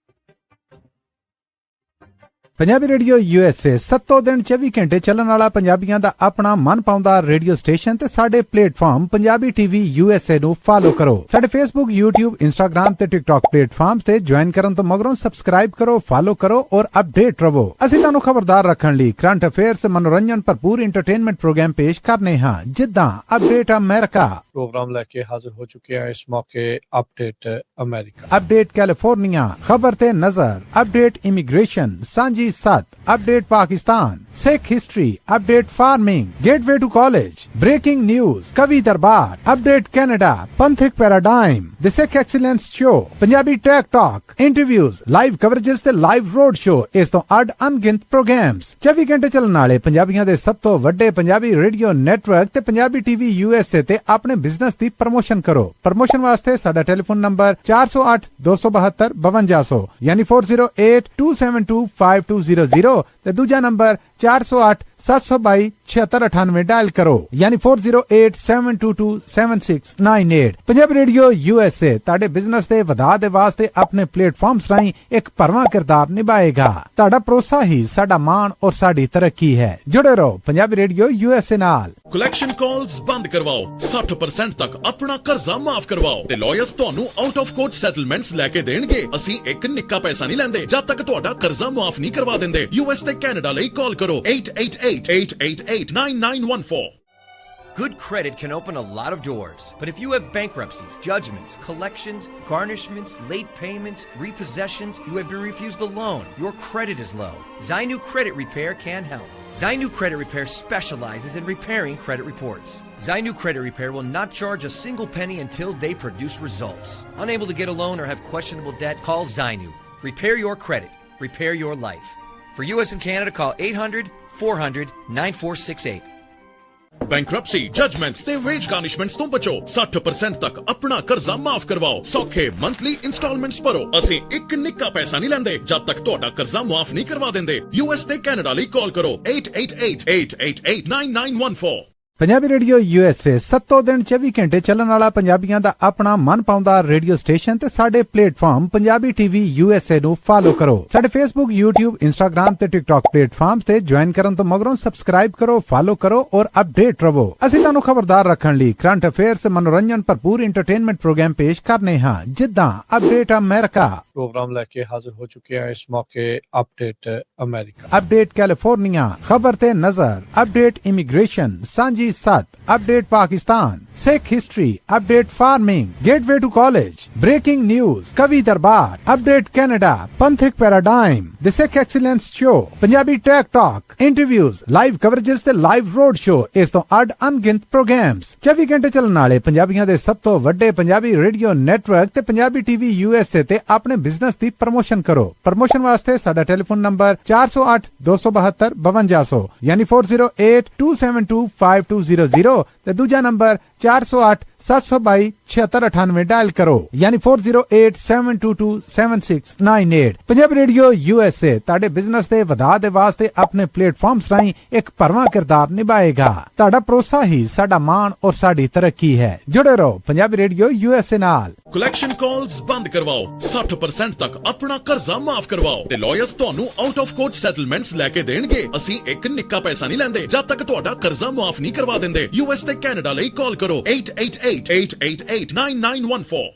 ਪੰਜਾਬੀ ਰੇਡੀਓ USA 7 ਦਿਨ 24 ਘੰਟੇ ਚੱਲਣ ਵਾਲਾ ਪੰਜਾਬੀਆਂ ਦਾ ਆਪਣਾ ਮਨਪਾਉਂਦਾ ਰੇਡੀਓ ਸਟੇਸ਼ਨ ਤੇ ਸਾਡੇ ਪਲੇਟਫਾਰਮ ਪੰਜਾਬੀ TV USA ਨੂੰ ਫਾਲੋ ਕਰੋ। ਸਾਡੇ Facebook, YouTube, Instagram ਤੇ TikTok ਪਲੇਟਫਾਰਮਸ ਤੇ ਜੁਆਇਨ ਕਰਨ ਤੋਂ ਮਗਰੋਂ ਸਬਸਕ੍ਰਾਈਬ ਕਰੋ, ਫਾਲੋ ਕਰੋ ਔਰ ਅਪਡੇਟ ਰਹੋ। ਅਸੀਂ ਤੁਹਾਨੂੰ ਖਬਰਦਾਰ ਰੱਖਣ ਲਈ ਕਰੰਟ ਅਫੇਅਰਸ ਤੇ ਮਨੋਰੰਜਨ ਭਰਪੂਰ ਇੰਟਰਟੇਨਮੈਂਟ ਪ੍ਰੋਗਰਾਮ ਪੇਸ਼ ਕਰਨੇ ਹਾਂ, ਜਿੱਦਾਂ ਅਪਡੇਟ ਅਮਰੀਕਾ ਪ੍ਰੋਗਰਾਮ ਲੈ ਕੇ ਹਾਜ਼ਰ ਹੋ ਚੁੱਕੇ ਹਾਂ ਇਸ ਮੌਕੇ। ਅਪਡੇਟ ਅਮਰੀਕਾ, ਅਪਡੇਟ ਕੈਲੀਫੋਰਨੀਆ, ਖਬਰ ਤੇ ਨਜ਼ਰ, update immigration, Sanjhi Sath, update Pakistan, Sikh history, update farming, gateway to college, breaking news, Kavi Darbar, update Canada, Panthak paradigm, the Sikh excellence show, Punjabi tech talk, interviews, live coverages ਤੇ ਲਾਈਵ ਰੋਡ ਸ਼ੋ, ਇਸ ਤੋਂ ਅੱਡ ਅਣਗਿਣਤ ਪ੍ਰੋਗਰਾਮਸ 24 ਘੰਟੇ ਚੱਲਣ ਵਾਲੇ ਪੰਜਾਬੀਆਂ ਦੇ ਸਭ ਤੋਂ ਵੱਡੇ ਪੰਜਾਬੀ ਰੇਡੀਓ ਨੈਟਵਰਕ ਤੇ ਪੰਜਾਬੀ TV USA ਤੇ ਆਪਣੇ ਬਿਜ਼ਨਸ ਦੀ ਪ੍ਰਮੋਸ਼ਨ ਕਰੋ। ਪ੍ਰਮੋਸ਼ਨ ਵਾਸਤੇ ਸਾਡਾ ਟੈਲੀਫੋਨ ਨੰਬਰ 408 272 5200 ਯਾਨੀ 4082725200 ਤੇ ਦੂਜਾ ਨੰਬਰ 408 722 7698 ਡਾਇਲ ਕਰੋ ਯਾਨੀ 4087227698। ਪੰਜਾਬੀ ਰੇਡੀਓ USA ਤੁਹਾਡੇ ਬਿਜ਼ਨਸ ਦੇ ਵਧਾਅ ਦੇ ਵਾਸਤੇ ਆਪਣੇ ਪਲੇਟਫਾਰਮਸ ਰਾਹੀਂ ਇੱਕ ਭਰਵਾਂ ਕਿਰਦਾਰ ਨਿਭਾਏਗਾ। ਤੁਹਾਡਾ ਭਰੋਸਾ ਹੀ ਸਾਡਾ ਮਾਣ ਔਰ ਸਾਡੀ ਤਰੱਕੀ ਹੈ। ਜੁੜੇ ਰਹੋ ਪੰਜਾਬੀ ਰੇਡੀਓ USA ਨਾਲ। ਕਲੈਕਸ਼ਨ ਕਾਲਸ ਬੰਦ ਕਰਵਾਓ, 60% ਤੱਕ ਆਪਣਾ ਕਰਜ਼ਾ ਮਾਫ ਕਰਵਾਓ ਤੇ ਲਾਇਰਸ ਤੁਹਾਨੂੰ ਆਊਟ ਆਫ ਕੋਰਟ ਸੈਟਲਮੈਂਟਸ ਲੈ ਕੇ ਦੇਣਗੇ। ਅਸੀਂ ਇੱਕ ਨਿੱਕਾ ਪੈਸਾ ਨਹੀਂ ਲੈਂਦੇ ਜਦ ਤੱਕ ਤੁਹਾਡਾ ਕਰਜ਼ਾ ਮਾਫ ਨਹੀਂ ਕਰਵਾ ਦਿੰਦੇ। US ਤੇ ਕੈਨੇਡਾ ਲਈ ਕਾਲ ਕਰੋ 888-888-9914। Good credit can open a lot of doors, but if you have bankruptcies, judgments, collections, garnishments, late payments, repossessions, you have been refused a loan, your credit is low, Zainu Credit Repair can help. Zainu Credit Repair specializes in repairing credit reports. Zainu Credit Repair will not charge a single penny until they produce results. Unable to get a loan or have questionable debt? Call Zainu. Repair your credit. Repair your life. For US and Canada, call 800-400-9468. Bankruptcy, judgements ਤੇ veg ਗਾਰਨਿਸ਼ਮੈਂਟਸ ਤੋਂ ਬਚੋ। 60% ਤੱਕ ਆਪਣਾ ਕਰਜ਼ਾ ਮਾਫ ਕਰਵਾਓ। ਸੌਖੇ monthly instalments ਭਰੋ। ਅਸੀਂ ਇੱਕ ਨਿੱਕਾ ਪੈਸਾ ਨਹੀਂ ਲੈਂਦੇ ਜਦ ਤੱਕ ਤੁਹਾਡਾ ਕਰਜ਼ਾ ਮਾਫ ਨਹੀਂ ਕਰਵਾ ਦਿੰਦੇ। US ਤੇ ਕੈਨੇਡਾ ਲਈ ਕਾਲ ਕਰੋ 888-888-9914। ਪੰਜਾਬੀ ਰੇਡੀਓ USA ਸੱਤੋਂ ਦਿਨ 24 ਘੰਟੇ ਚੱਲਣ ਵਾਲਾ ਪੰਜਾਬੀਆਂ ਦਾ ਆਪਣਾ ਮਨਪਾਉਂਦਾ ਰੇਡੀਓ ਸਟੇਸ਼ਨ ਤੇ ਸਾਡੇ ਪਲੇਟਫਾਰਮ ਪੰਜਾਬੀ ਟੀਵੀ USA ਨੂੰ ਫਾਲੋ ਕਰੋ। ਸਾਡੇ Facebook, YouTube, Instagram ਤੇ TikTok ਪਲੇਟਫਾਰਮਸ ਤੇ ਜੁਆਇਨ ਕਰਨ ਤੋਂ ਮਗਰੋਂ ਸਬਸਕ੍ਰਾਈਬ ਕਰੋ, ਫਾਲੋ ਕਰੋ ਔਰ ਅਪਡੇਟ ਰਹੋ। ਅਸੀਂ ਤੁਹਾਨੂੰ ਖਬਰਦਾਰ ਰੱਖਣ ਲਈ ਕਰੰਟ ਅਫੇਅਰਸ ਤੇ ਮਨੋਰੰਜਨ ਭਰਪੂਰ ਐਂਟਰਟੇਨਮੈਂਟ ਪ੍ਰੋਗਰਾਮ ਪੇਸ਼ ਕਰਨੇ ਹਾਂ, ਜਿੱਦਾਂ ਅਪਡੇਟ ਅਮਰੀਕਾ प्रोग्राम लेके हाजिर हो चुके हैं इस मौके अपडेट अमेरिका, अपडेट कैलिफोर्निया, खबर ते नजर, update immigration, Sanjhi Sath, update Pakistan, Sikh history, update farming, gateway to college, breaking news, Kavi Darbar, update Canada, Panthak paradigm, the Sikh excellence show, Punjabi tech talk, interviews, live coverages ते लाइव रोड शो, इस तो अड अनगिनत प्रोग्राम्स 24 घंटे चलने वाले पंजाबियों दे सब तो वड्डे पंजाबी रेडियो नेटवर्क ते पंजाबी टीवी USA ते अपने बिजनेस दी प्रमोशन करो। प्रमोशन वास्ते साडा टेलीफोन नंबर 408 272 5200 यानी 4082725200 ते दूजा नंबर 408 722 7698 डायल करो यानी 4087227698। पंजाबी रेडियो USA ताड़े बिजनेस दे वधा दे वास्ते अपने प्लेटफॉर्म्स राहीं एक भरवां किरदार निभाएगा। ताड़ा भरोसा ही साडा मान और साडी तरक्की है। जुड़े रहो पंजाबी रेडियो USA नाल। ਕਲੈਕਸ਼ਨ ਕਾਲਸ ਬੰਦ ਕਰਵਾਓ, 60% ਤੱਕ ਆਪਣਾ ਕਰਜ਼ਾ ਮਾਫ ਕਰਵਾਓ ਤੇ ਲਾਇਰਸ ਤੁਹਾਨੂੰ ਆਊਟ ਆਫ ਕੋਰਟ ਸੈਟਲਮੈਂਟਸ ਲੈ ਕੇ ਦੇਣਗੇ। ਅਸੀਂ ਇੱਕ ਨਿੱਕਾ ਪੈਸਾ ਨਹੀਂ ਲੈਂਦੇ ਜਦ ਤੱਕ ਤੁਹਾਡਾ ਕਰਜ਼ਾ ਮਾਫ ਨਹੀਂ ਕਰਵਾ ਦਿੰਦੇ। US ਤੇ ਕੈਨੇਡਾ ਲਈ ਕਾਲ ਕਰੋ 8888889914।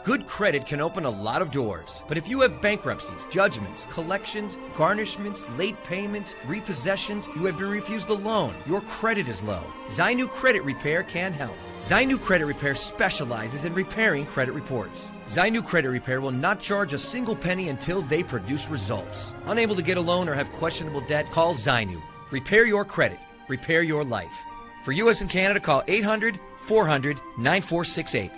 Good credit can open a lot of doors, but if you have bankruptcies, judgments, collections, garnishments, late payments, repossessions, you have been refused a loan, your credit is low, Zainu Credit Repair can help. Zainu Credit Repair specializes in repairing credit reports. Zainu Credit Repair will not charge a single penny until they produce results. Unable to get a loan or have questionable debt, call Zainu. Repair your credit. Repair your life. For US and Canada, call 800-400-9468.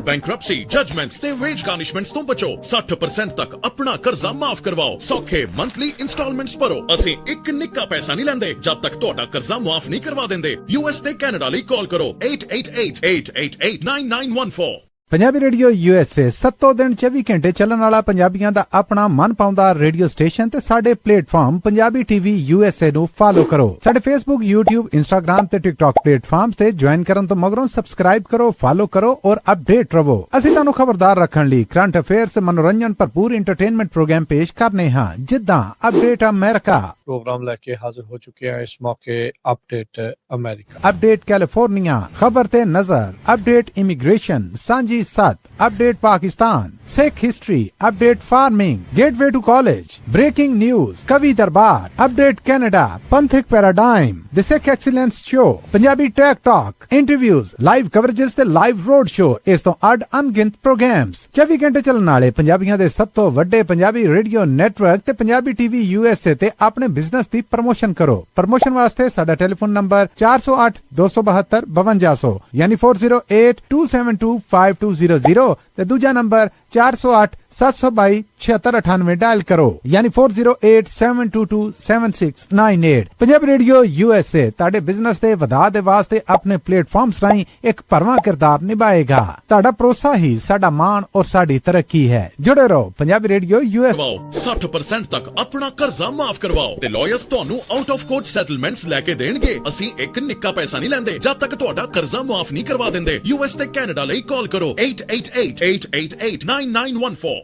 Bankruptcy, judgements ਤੇ veg ਗਾਰਨਿਸ਼ਮੈਂਟਸ ਤੋਂ ਬਚੋ। 60% ਤੱਕ ਆਪਣਾ ਕਰਜ਼ਾ ਮਾਫ ਕਰਵਾਓ। ਸੌਖੇ monthly instalments ਭਰੋ। ਅਸੀਂ ਇੱਕ ਨਿੱਕਾ ਪੈਸਾ ਨਹੀਂ ਲੈਂਦੇ ਜਦ ਤੱਕ ਤੁਹਾਡਾ ਕਰਜ਼ਾ ਮਾਫ ਨਹੀਂ ਕਰਵਾ ਦਿੰਦੇ। US ਤੇ ਕੈਨੇਡਾ ਲਈ ਕਾਲ ਕਰੋ 8888889914। पंजाबी रेडियो USA सत्तों दिन 24 घंटे ਚੱਲਣ ਵਾਲਾ ਪੰਜਾਬੀਆਂ ਦਾ ਆਪਣਾ ਮਨਪਾਉਂਦਾ ਰੇਡੀਓ ਸਟੇਸ਼ਨ ਤੇ ਸਾਡੇ ਪਲੇਟਫਾਰਮ ਪੰਜਾਬੀ ਟੀਵੀ USA ਨੂੰ ਫਾਲੋ ਕਰੋ। ਸਾਡੇ Facebook, YouTube, Instagram ਤੇ TikTok ਪਲੇਟਫਾਰਮਸ ਤੇ ਜੁਆਇਨ ਕਰਨ ਤੋਂ ਮਗਰੋਂ ਸਬਸਕ੍ਰਾਈਬ ਕਰੋ, ਫਾਲੋ ਕਰੋ ਔਰ ਅਪਡੇਟ ਰਹੋ। ਅਸੀਂ ਤੁਹਾਨੂੰ ਖਬਰਦਾਰ ਰੱਖਣ ਲਈ ਕਰੰਟ ਅਫੇਅਰਸ ਤੇ ਮਨੋਰੰਜਨ ਭਰਪੂਰ ਐਂਟਰਟੇਨਮੈਂਟ ਪ੍ਰੋਗਰਾਮ ਪੇਸ਼ ਕਰਨੇ ਹਾਂ, ਜਿੱਦਾਂ ਅਪਡੇਟ ਅਮਰੀਕਾ, प्रोग्राम लेके हाजिर हो चुके हैं इस मौके अपडेट अमेरिका, अपडेट कैलिफोर्निया, खबर ते नजर, update immigration, Sanjhi Sath, update Pakistan, Sikh history, update farming, gateway to college, breaking news, Kavi Darbar, update Canada, Panthak paradigm, the Sikh excellence show, Punjabi tech talk, interviews, live coverages ते लाइव रोड शो, इस तो अड अनगिनत प्रोग्राम्स 24 घंटे चलने वाले पंजाबियों दे सब तो वड्डे पंजाबी रेडियो नेटवर्क ते पंजाबी टीवी USA ते अपने बिजनेस दी प्रमोशन करो। प्रमोशन वास्ते साडा टेलीफोन नंबर 408 272 5200 यानी 4082725200 ते दूजा नंबर 408 722 7698 डायल करो यानी 4087227698। पंजाबी रेडियो USA ताड़े बिजनेस दे वधा दे वास्ते अपने प्लेटफॉर्म्स राहीं एक भरवां किरदार निभाएगा। ताड़ा भरोसा ही साडा मान और साडी तरक्की है। जुड़े रहो पंजाबी रेडियो USA। 60% ਤੱਕ ਆਪਣਾ ਕਰਜ਼ਾ ਮਾਫ ਕਰਵਾਓ ਤੇ ਲਾਇਰਸ ਤੁਹਾਨੂੰ ਆਊਟ ਆਫ ਕੋਰਟ ਸੈਟਲਮੈਂਟਸ ਲੈ ਕੇ ਦੇਣਗੇ। ਅਸੀਂ ਇੱਕ ਨਿੱਕਾ ਪੈਸਾ ਨਹੀਂ ਲੈਂਦੇ ਜਦ ਤੱਕ ਤੁਹਾਡਾ ਕਰਜ਼ਾ ਮਾਫ ਨਹੀਂ ਕਰਵਾ ਦਿੰਦੇ। US ਤੇ ਕੈਨੇਡਾ ਲਈ ਕਾਲ ਕਰੋ 8888889914।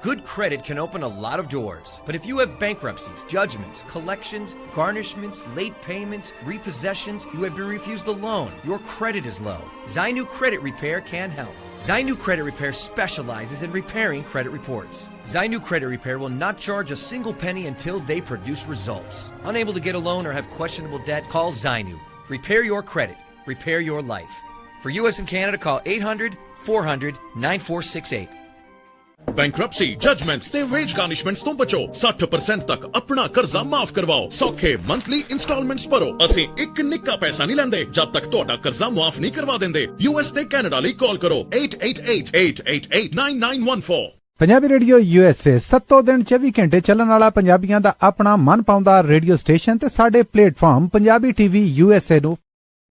Good credit can open a lot of doors, but if you have bankruptcies, judgments, collections, garnishments, late payments, repossessions, you have been refused a loan, your credit is low, Zainu Credit Repair can help. Zainu Credit Repair specializes in repairing credit reports. Zainu Credit Repair will not charge a single penny until they produce results. Unable to get a loan or have questionable debt, call Zainu. Repair your credit. Repair your life. For US and Canada, call 800-400-9468. Bankruptcy, judgements ਤੇ veg ਗਾਰਨਿਸ਼ਮੈਂਟਸ ਤੋਂ ਬਚੋ। 60% ਤੱਕ ਆਪਣਾ ਕਰਜ਼ਾ ਮਾਫ ਕਰਵਾਓ। ਸੌਖੇ monthly instalments ਭਰੋ। ਅਸੀਂ ਇੱਕ ਨਿੱਕਾ ਪੈਸਾ ਨਹੀਂ ਲੈਂਦੇ ਜਦ ਤੱਕ ਤੁਹਾਡਾ ਕਰਜ਼ਾ ਮਾਫ ਨਹੀਂ ਕਰਵਾ ਦਿੰਦੇ। US ਤੇ ਕੈਨੇਡਾ ਲਈ ਕਾਲ ਕਰੋ 8888889914। पंजाबी रेडियो USA सत्तों दिन 24 घंटे ਚੱਲਣ ਵਾਲਾ ਪੰਜਾਬੀਆਂ ਦਾ ਆਪਣਾ ਮਨਪਾਉਂਦਾ ਰੇਡੀਓ ਸਟੇਸ਼ਨ ਤੇ ਸਾਡੇ ਪਲੇਟਫਾਰਮ ਪੰਜਾਬੀ ਟੀਵੀ USA ਨੂੰ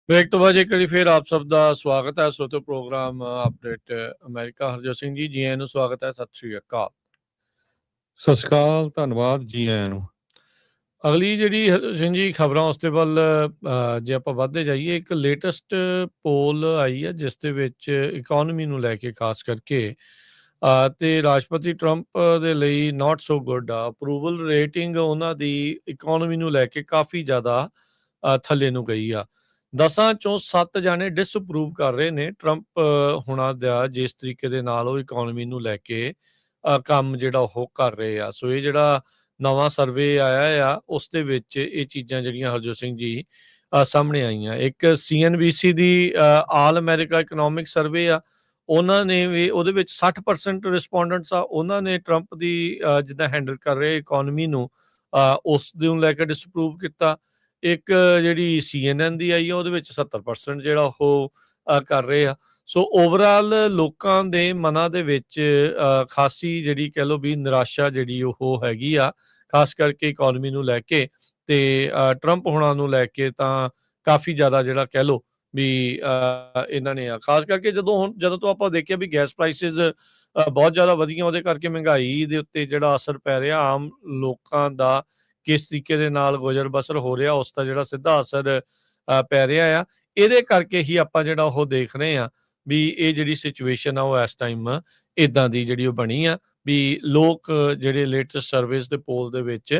ब्रेक तो बाद एक बारी फिर आप सब का स्वागत है श्रोते program update America. Harjot Singh ji ji आਇਆਂ ਨੂੰ स्वागत है। सत श्री अकाल। ਸਤਿ ਸ਼੍ਰੀ ਅਕਾਲ, ਧੰਨਵਾਦ, ਜੀ ਆਇਆਂ ਨੂੰ। ਅਗਲੀ ਜਿਹੜੀ ਹਰਜੋਤ ਸਿੰਘ ਜੀ ਖਬਰਾਂ ਉਸ ਦੇ ਵੱਲ ਜੇ ਆਪਾਂ ਵੱਧਦੇ ਜਾਈਏ, ਇੱਕ ਲੇਟੈਸਟ ਪੋਲ ਆਈ ਹੈ ਜਿਸ ਦੇ ਵਿੱਚ ਇਕੋਨਮੀ ਨੂੰ ਲੈ ਕੇ ਖਾਸ ਕਰਕੇ ਤੇ ਰਾਸ਼ਟਰਪਤੀ ਟਰੰਪ ਦੇ ਲਈ ਨਾਟ ਸੋ ਗੁੱਡ ਆ। ਅਪਰੂਵਲ ਰੇਟਿੰਗ ਉਹਨਾਂ ਦੀ ਇਕੋਨਮੀ ਨੂੰ ਲੈ ਕੇ ਕਾਫੀ ਜ਼ਿਆਦਾ ਥੱਲੇ ਨੂੰ ਗਈ ਆ। 10 ਚੋਂ 7 ਜਾਣੇ ਡਿਸਅਪਰੂਵ ਕਰ ਰਹੇ ਨੇ ਟਰੰਪ ਹੁਣਾਂ ਦਾ ਜਿਸ ਤਰੀਕੇ ਦੇ ਨਾਲ ਉਹ ਇਕੋਨਮੀ ਨੂੰ ਲੈ ਕੇ ਕੰਮ ਜਿਹੜਾ ਉਹ ਕਰ ਰਹੇ ਆ। ਸੋ ਇਹ ਜਿਹੜਾ ਨਵਾਂ ਸਰਵੇ ਆਇਆ ਆ ਉਸ ਦੇ ਵਿੱਚ ਇਹ ਚੀਜ਼ਾਂ ਜਿਹੜੀਆਂ ਹਰਜੋਤ ਸਿੰਘ ਜੀ ਸਾਹਮਣੇ ਆਈਆਂ। ਇੱਕ CNBC ਦੀ ਆਲ ਅਮਰੀਕਾ ਇਕਨੋਮਿਕ ਸਰਵੇ ਆ, ਉਹਨਾਂ ਨੇ ਵੀ ਉਹਦੇ ਵਿੱਚ 60% ਰਿਸਪੋਂਡੈਂਟਸ ਆ ਉਹਨਾਂ ਨੇ ਟਰੰਪ ਦੀ ਜਿੱਦਾਂ ਹੈਂਡਲ ਕਰ ਰਹੇ ਇਕੋਨਮੀ ਨੂੰ ਉਸ ਨੂੰ ਲੈ ਕੇ ਡਿਸਅਪਰੂਵ ਕੀਤਾ। ਇੱਕ ਜਿਹੜੀ CNN ਦੀ ਆਈ ਆ ਉਹਦੇ ਵਿੱਚ 70% ਜਿਹੜਾ ਉਹ ਕਰ ਰਹੇ ਆ। ਸੋ ਓਵਰਆਲ ਲੋਕਾਂ ਦੇ ਮਨਾਂ ਦੇ ਵਿੱਚ ਖਾਸੀ ਜਿਹੜੀ ਕਹਿ ਲਓ ਵੀ ਨਿਰਾਸ਼ਾ ਜਿਹੜੀ ਉਹ ਹੈਗੀ ਆ, ਖਾਸ ਕਰਕੇ ਇਕੋਨਮੀ ਨੂੰ ਲੈ ਕੇ ਤੇ ਟਰੰਪ ਹੁਣਾਂ ਨੂੰ ਲੈ ਕੇ ਤਾਂ ਕਾਫੀ ਜ਼ਿਆਦਾ ਜਿਹੜਾ ਕਹਿ ਲਓ ਵੀ ਇਹਨਾਂ ਨੇ ਖਾਸ ਕਰਕੇ ਜਦੋਂ ਤੋਂ ਆਪਾਂ ਦੇਖਿਆ ਵੀ ਗੈਸ ਪ੍ਰਾਈਸਿਸ ਬਹੁਤ ਜ਼ਿਆਦਾ ਵਧੀਆਂ, ਉਹਦੇ ਕਰਕੇ ਮਹਿੰਗਾਈ ਦੇ ਉੱਤੇ ਜਿਹੜਾ ਅਸਰ ਪੈ ਰਿਹਾ ਆਮ ਲੋਕਾਂ ਦਾ, ਕਿਸ ਤਰੀਕੇ ਦੇ ਨਾਲ ਗੁਜ਼ਰ ਬਸਰ ਹੋ ਰਿਹਾ ਉਸ ਦਾ ਜਿਹੜਾ ਸਿੱਧਾ ਅਸਰ ਪੈ ਰਿਹਾ ਆ। ਇਹਦੇ ਕਰਕੇ ਹੀ ਆਪਾਂ ਜਿਹੜਾ ਉਹ ਦੇਖ ਰਹੇ ਆ ਵੀ ਇਹ ਜਿਹੜੀ ਸਿਚੁਏਸ਼ਨ ਆ ਉਹ ਇਸ ਟਾਈਮ ਇਦਾਂ ਦੀ ਜਿਹੜੀ ਉਹ ਬਣੀ ਆ ਵੀ ਲੋਕ ਜਿਹੜੇ ਲੇਟੈਸਟ ਸਰਵੇਸ ਦੇ ਪੋਲ ਦੇ ਵਿੱਚ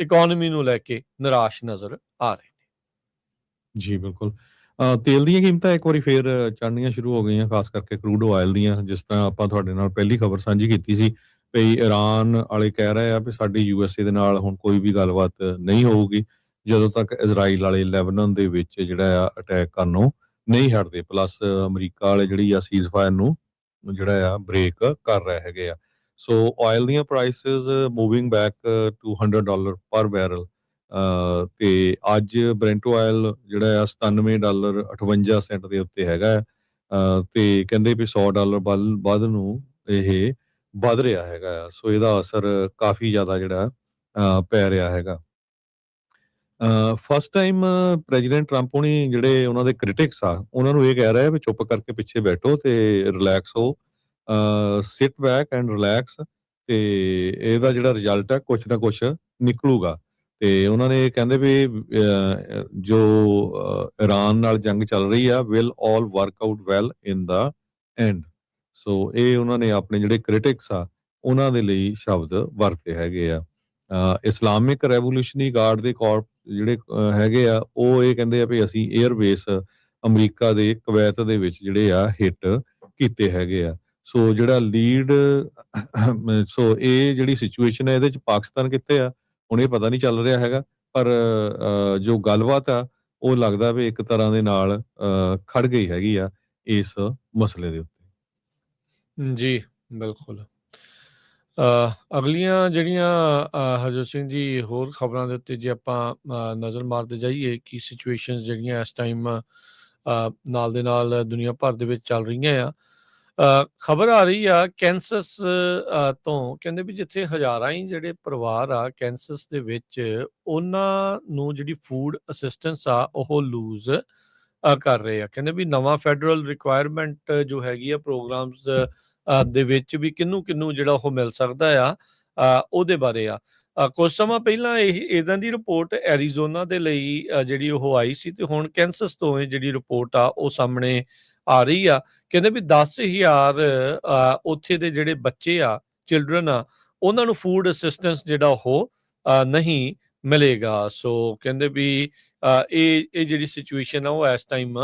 ਇਕੋਨਮੀ ਨੂੰ ਲੈ ਕੇ ਨਿਰਾਸ਼ ਨਜ਼ਰ ਆ ਰਹੇ ਨੇ। ਜੀ ਬਿਲਕੁਲ। ਤੇਲ ਦੀਆਂ ਕੀਮਤਾਂ ਇੱਕ ਵਾਰੀ ਫੇਰ ਚੜ੍ਹਨੀਆਂ ਸ਼ੁਰੂ ਹੋ ਗਈਆਂ, ਖਾਸ ਕਰਕੇ ਕਰੂਡ ਆਇਲ ਦੀਆਂ। ਜਿਸ ਤਰ੍ਹਾਂ ਆਪਾਂ ਤੁਹਾਡੇ ਨਾਲ ਪਹਿਲੀ ਖਬਰ ਸਾਂਝੀ ਕੀਤੀ ਸੀ ਵੀ ਇਰਾਨ ਵਾਲੇ ਕਹਿ ਰਹੇ ਆ ਵੀ ਸਾਡੀ USA ਦੇ ਨਾਲ ਹੁਣ ਕੋਈ ਵੀ ਗੱਲਬਾਤ ਨਹੀਂ ਹੋਊਗੀ ਜਦੋਂ ਤੱਕ ਇਜ਼ਰਾਈਲ ਵਾਲੇ ਲੈਬਨਾਨ ਦੇ ਵਿੱਚ ਜਿਹੜਾ ਆ ਅਟੈਕ ਕਰਨੋਂ ਨਹੀਂ ਹਟਦੇ। ਪਲੱਸ ਅਮਰੀਕਾ ਵਾਲੇ ਜਿਹੜੀ ਆ ਸੀਜ਼ਫਾਇਰ ਨੂੰ ਜਿਹੜਾ ਆ ਬ੍ਰੇਕ ਕਰ ਰਹੇ ਹੈਗੇ ਆ। ਸੋ ਆਇਲ ਦੀਆਂ ਪ੍ਰਾਈਸਿਸ ਮੂਵਿੰਗ ਬੈਕ ਟੂ $100 ਪਰ ਬੈਰਲ। ਤੇ ਅੱਜ ਬ੍ਰੈਂਟ ਆਇਲ ਜਿਹੜਾ ਆ $97.58 ਦੇ ਉੱਤੇ ਹੈਗਾ। ਤੇ ਕਹਿੰਦੇ ਵੀ $100 ਵੱਧ ਨੂੰ ਇਹ ਵੱਧ ਰਿਹਾ ਹੈਗਾ। ਸੋ ਇਹਦਾ ਅਸਰ ਕਾਫੀ ਜ਼ਿਆਦਾ ਜਿਹੜਾ ਪੈ ਰਿਹਾ ਹੈਗਾ। ਫਸਟ ਟਾਈਮ ਪ੍ਰੈਜ਼ੀਡੈਂਟ ਟਰੰਪ ਹੋਣੀ ਜਿਹੜੇ ਉਹਨਾਂ ਦੇ ਕ੍ਰਿਟਿਕਸ ਆ ਉਹਨਾਂ ਨੂੰ ਇਹ ਕਹਿ ਰਿਹਾ ਵੀ ਚੁੱਪ ਕਰਕੇ ਪਿੱਛੇ ਬੈਠੋ ਤੇ ਰਿਲੈਕਸ ਹੋ, ਸਿਟ ਬੈਕ ਐਂਡ ਰਿਲੈਕਸ, ਤੇ ਇਹਦਾ ਜਿਹੜਾ ਰਿਜ਼ਲਟ ਹੈ ਕੁਛ ਨਾ ਕੁਛ ਨਿਕਲੂਗਾ। ਤੇ ਉਹਨਾਂ ਨੇ ਕਹਿੰਦੇ ਵੀ ਜੋ ਇਰਾਨ ਨਾਲ ਜੰਗ ਚੱਲ ਰਹੀ ਆ will all work out well in the end. So ਇਹ ਉਹਨਾਂ ਨੇ ਆਪਣੇ ਜਿਹੜੇ ਕ੍ਰਿਟਿਕਸ ਆ ਉਹਨਾਂ ਦੇ ਲਈ ਸ਼ਬਦ ਵਰਤੇ ਹੈਗੇ ਆ। ਇਸਲਾਮਿਕ ਰੈਵੋਲੂਸ਼ਨਰੀ ਗਾਰਡ ਦੇ ਕਾਰਪ ਜਿਹੜੇ ਹੈਗੇ ਆ ਉਹ ਇਹ ਕਹਿੰਦੇ ਆ ਵੀ ਅਸੀਂ 에ਅਰਬੇਸ ਅਮਰੀਕਾ ਦੇ ਕੁਵੈਤ ਦੇ ਵਿੱਚ ਜਿਹੜੇ ਆ ਹਿੱਟ ਕੀਤੇ ਹੈਗੇ ਆ। ਸੋ ਜਿਹੜਾ ਲੀਡ ਸੋ ਇਹ ਜਿਹੜੀ ਸਿਚੁਏਸ਼ਨ ਹੈ ਇਹਦੇ ਚ ਪਾਕਿਸਤਾਨ ਕਿੱਥੇ ਆ ਹੁਣ ਇਹ ਪਤਾ ਨਹੀਂ ਚੱਲ ਰਿਹਾ ਹੈਗਾ। ਪਰ ਜੋ ਗੱਲਬਾਤ ਆ ਉਹ ਲੱਗਦਾ ਵੀ ਇੱਕ ਤਰ੍ਹਾਂ ਦੇ ਨਾਲ ਖੜ ਗਈ ਹੈਗੀ ਆ ਇਸ ਮਸਲੇ ਦੇ ਉੱਤੇ। ਜੀ ਬਿਲਕੁਲ। ਅਗਲੀਆਂ ਜਿਹੜੀਆਂ ਹਰਜੋਤ ਸਿੰਘ ਜੀ ਹੋਰ ਖਬਰਾਂ ਦੇ ਉੱਤੇ ਜੇ ਆਪਾਂ ਨਜ਼ਰ ਮਾਰਦੇ ਜਾਈਏ ਕਿ ਸਿਚੁਏਸ਼ਨਸ ਜਿਹੜੀਆਂ ਇਸ ਟਾਈਮ ਨਾਲ ਦੇ ਨਾਲ ਦੁਨੀਆ ਭਰ ਦੇ ਵਿੱਚ ਚੱਲ ਰਹੀਆਂ ਆ। ਖਬਰ ਆ ਰਹੀ ਆ ਕੈਂਸਸ ਤੋਂ, ਕਹਿੰਦੇ ਵੀ ਜਿੱਥੇ ਹਜ਼ਾਰਾਂ ਹੀ ਜਿਹੜੇ ਪਰਿਵਾਰ ਆ ਕੈਂਸਸ ਦੇ ਵਿੱਚ ਉਹਨਾਂ ਨੂੰ ਜਿਹੜੀ ਫੂਡ ਅਸਿਸਟੈਂਸ ਆ ਉਹ ਲੂਜ਼ ਕਰ ਰਹੇ ਆ। ਕਹਿੰਦੇ ਵੀ ਨਵਾਂ ਫੈਡਰਲ ਰਿਕੁਆਇਰਮੈਂਟ ਜੋ ਹੈਗੀ ਆ ਪ੍ਰੋਗਰਾਮਸ ਦੇ ਵਿੱਚ ਵੀ ਕਿਹਨੂੰ ਜਿਹੜਾ ਉਹ ਮਿਲ ਸਕਦਾ ਆ ਉਹਦੇ ਬਾਰੇ ਆ। ਕੁਝ ਸਮਾਂ ਪਹਿਲਾਂ ਇਦਾਂ ਦੀ ਰਿਪੋਰਟ ਐਰੀਜ਼ੋਨਾ ਦੇ ਲਈ ਜਿਹੜੀ ਉਹ ਆਈ ਸੀ ਤੇ ਹੁਣ ਕੈਂਸਸ ਤੋਂ ਇਹ ਜਿਹੜੀ ਰਿਪੋਰਟ ਆ ਉਹ ਸਾਹਮਣੇ ਆ ਰਹੀ ਆ। ਕਹਿੰਦੇ ਵੀ 10,000 ਉੱਥੇ ਦੇ ਜਿਹੜੇ ਬੱਚੇ ਆ ਚਿਲਡਰਨ ਆ ਉਹਨਾਂ ਨੂੰ ਫੂਡ ਅਸਿਸਟੈਂਸ ਜਿਹੜਾ ਉਹ ਨਹੀਂ ਮਿਲੇਗਾ। ਸੋ ਕਹਿੰਦੇ ਵੀ ਇਹ ਜਿਹੜੀ ਸਿਚੁਏਸ਼ਨ ਆ ਉਹ ਇਸ ਟਾਈਮ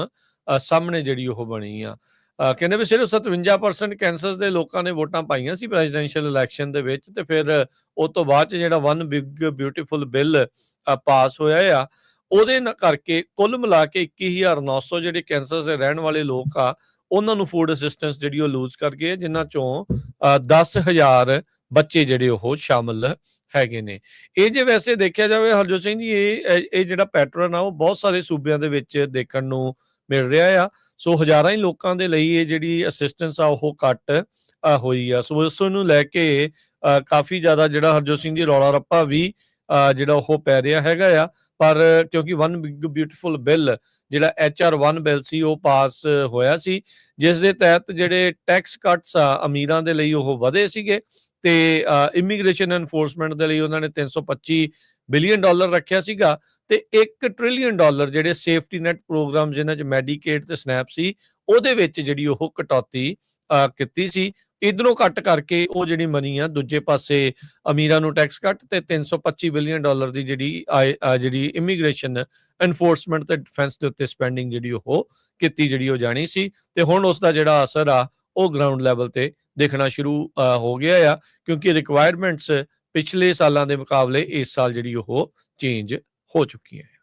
ਸਾਹਮਣੇ ਜਿਹੜੀ ਉਹ ਬਣੀ ਆ। ਕਹਿੰਦੇ ਵੀ ਸਿਰਫ 57% ਕੈਂਸਸ ਦੇ ਲੋਕਾਂ ਨੇ ਵੋਟਾਂ ਪਾਈਆਂ ਸੀ ਪ੍ਰੈਜ਼ੀਡੈਂਸ਼ੀਅਲ ਇਲੈਕਸ਼ਨ ਦੇ ਵਿੱਚ ਤੇ ਫਿਰ ਉਹ ਤੋਂ ਬਾਅਦ 'ਚ ਜਿਹੜਾ one big beautiful bill pass ਹੋਇਆ ਆ ਉਹਦੇ ਕਰਕੇ ਕੁੱਲ ਮਿਲਾ ਕੇ 21,900 ਜਿਹੜੇ ਕੈਂਸਸ ਦੇ ਰਹਿਣ ਵਾਲੇ ਲੋਕ ਆ ਉਹਨਾਂ ਨੂੰ ਫੂਡ ਅਸਿਸਟੈਂਸ ਜਿਹੜੀ ਉਹ ਲੂਜ਼ ਕਰ ਗਏ, ਜਿਨ੍ਹਾਂ ਚੋਂ 10,000 ਬੱਚੇ ਜਿਹੜੇ ਉਹ ਸ਼ਾਮਲ ਹੈਗੇ ਨੇ। ਇਹ ਜੇ ਵੈਸੇ ਦੇਖਿਆ ਜਾਵੇ ਹਰਜੋਤ ਸਿੰਘ ਜੀ ਇਹ ਜਿਹੜਾ ਪੈਟਰਨ ਆ ਉਹ ਬਹੁਤ ਸਾਰੇ ਸੂਬਿਆਂ ਦੇ ਵਿੱਚ ਦੇਖਣ ਨੂੰ ਮਿਲ ਰਿਹਾ ਆ। ਸੋ ਹਜ਼ਾਰਾਂ ਹੀ ਲੋਕਾਂ ਦੇ ਲਈ ਇਹ ਜਿਹੜੀ ਅਸਿਸਟੈਂਸ ਆ ਉਹ ਘੱਟ ਹੋਈ ਆ। ਸੋ ਇਸ ਨੂੰ ਲੈ ਕੇ ਕਾਫੀ ਜ਼ਿਆਦਾ ਜਿਹੜਾ ਹਰਜੋਤ ਸਿੰਘ ਜੀ ਰੌਲਾ ਰੱਪਾ ਵੀ ਜਿਹੜਾ ਉਹ ਪੈ ਰਿਹਾ ਹੈਗਾ ਆ। ਪਰ ਕਿਉਂਕਿ ਵਨ ਬਿਗ ਬਿਊਟੀਫੁਲ ਬਿੱਲ ਜਿਹੜਾ HR 1 ਬਿੱਲ ਸੀ ਉਹ ਪਾਸ ਹੋਇਆ ਸੀ ਜਿਸ ਦੇ ਤਹਿਤ ਜਿਹੜੇ ਟੈਕਸ ਕੱਟਸ ਆ ਅਮੀਰਾਂ ਦੇ ਲਈ ਉਹ ਵਧੇ ਸੀਗੇ ਤੇ ਇਮੀਗ੍ਰੇਸ਼ਨ ਐਨਫੋਰਸਮੈਂਟ ਦੇ ਲਈ ਉਹਨਾਂ ਨੇ 325 ਬਿਲੀਅਨ ਡਾਲਰ ਰੱਖਿਆ ਸੀਗਾ ਤੇ $1 ਟ੍ਰਿਲੀਅਨ ਜਿਹੜੇ ਸੇਫਟੀ ਨੈਟ ਪ੍ਰੋਗਰਾਮ ਜਿਨ੍ਹਾਂ 'ਚ ਮੈਡੀਕੇਡ ਤੇ ਸਨੈਪ ਸੀ ਉਹਦੇ ਵਿੱਚ ਜਿਹੜੀ ਉਹ ਕਟੌਤੀ ਕੀਤੀ ਸੀ। ਇਧਰੋਂ ਕੱਟ ਕਰਕੇ ਉਹ ਜਿਹੜੀ ਮਨੀ ਆ ਦੂਜੇ ਪਾਸੇ ਅਮੀਰਾਂ ਨੂੰ ਟੈਕਸ ਕੱਟ ਤੇ $325 ਬਿਲੀਅਨ ਦੀ ਜਿਹੜੀ ਇਮੀਗ੍ਰੇਸ਼ਨ ਐਨਫੋਰਸਮੈਂਟ ਤੇ ਡਿਫੈਂਸ ਦੇ ਉੱਤੇ ਸਪੈਂਡਿੰਗ ਜਿਹੜੀ ਉਹ ਕੀਤੀ ਜਿਹੜੀ ਉਹ ਜਾਣੀ ਸੀ ਤੇ ਹੁਣ ਉਸ ਦਾ ਜਿਹੜਾ ਅਸਰ ਆ ਉਹ ਗਰਾਊਂਡ ਲੈਵਲ ਤੇ ਦੇਖਣਾ ਸ਼ੁਰੂ ਹੋ ਗਿਆ ਆ ਕਿਉਂਕਿ ਰਿਕੁਆਇਰਮੈਂਟਸ ਪਿਛਲੇ ਸਾਲਾਂ ਦੇ ਮੁਕਾਬਲੇ ਇਸ ਸਾਲ ਜਿਹੜੀ ਉਹ ਚੇਂਜ ਹੋ ਚੁੱਕੀ ਹੈ।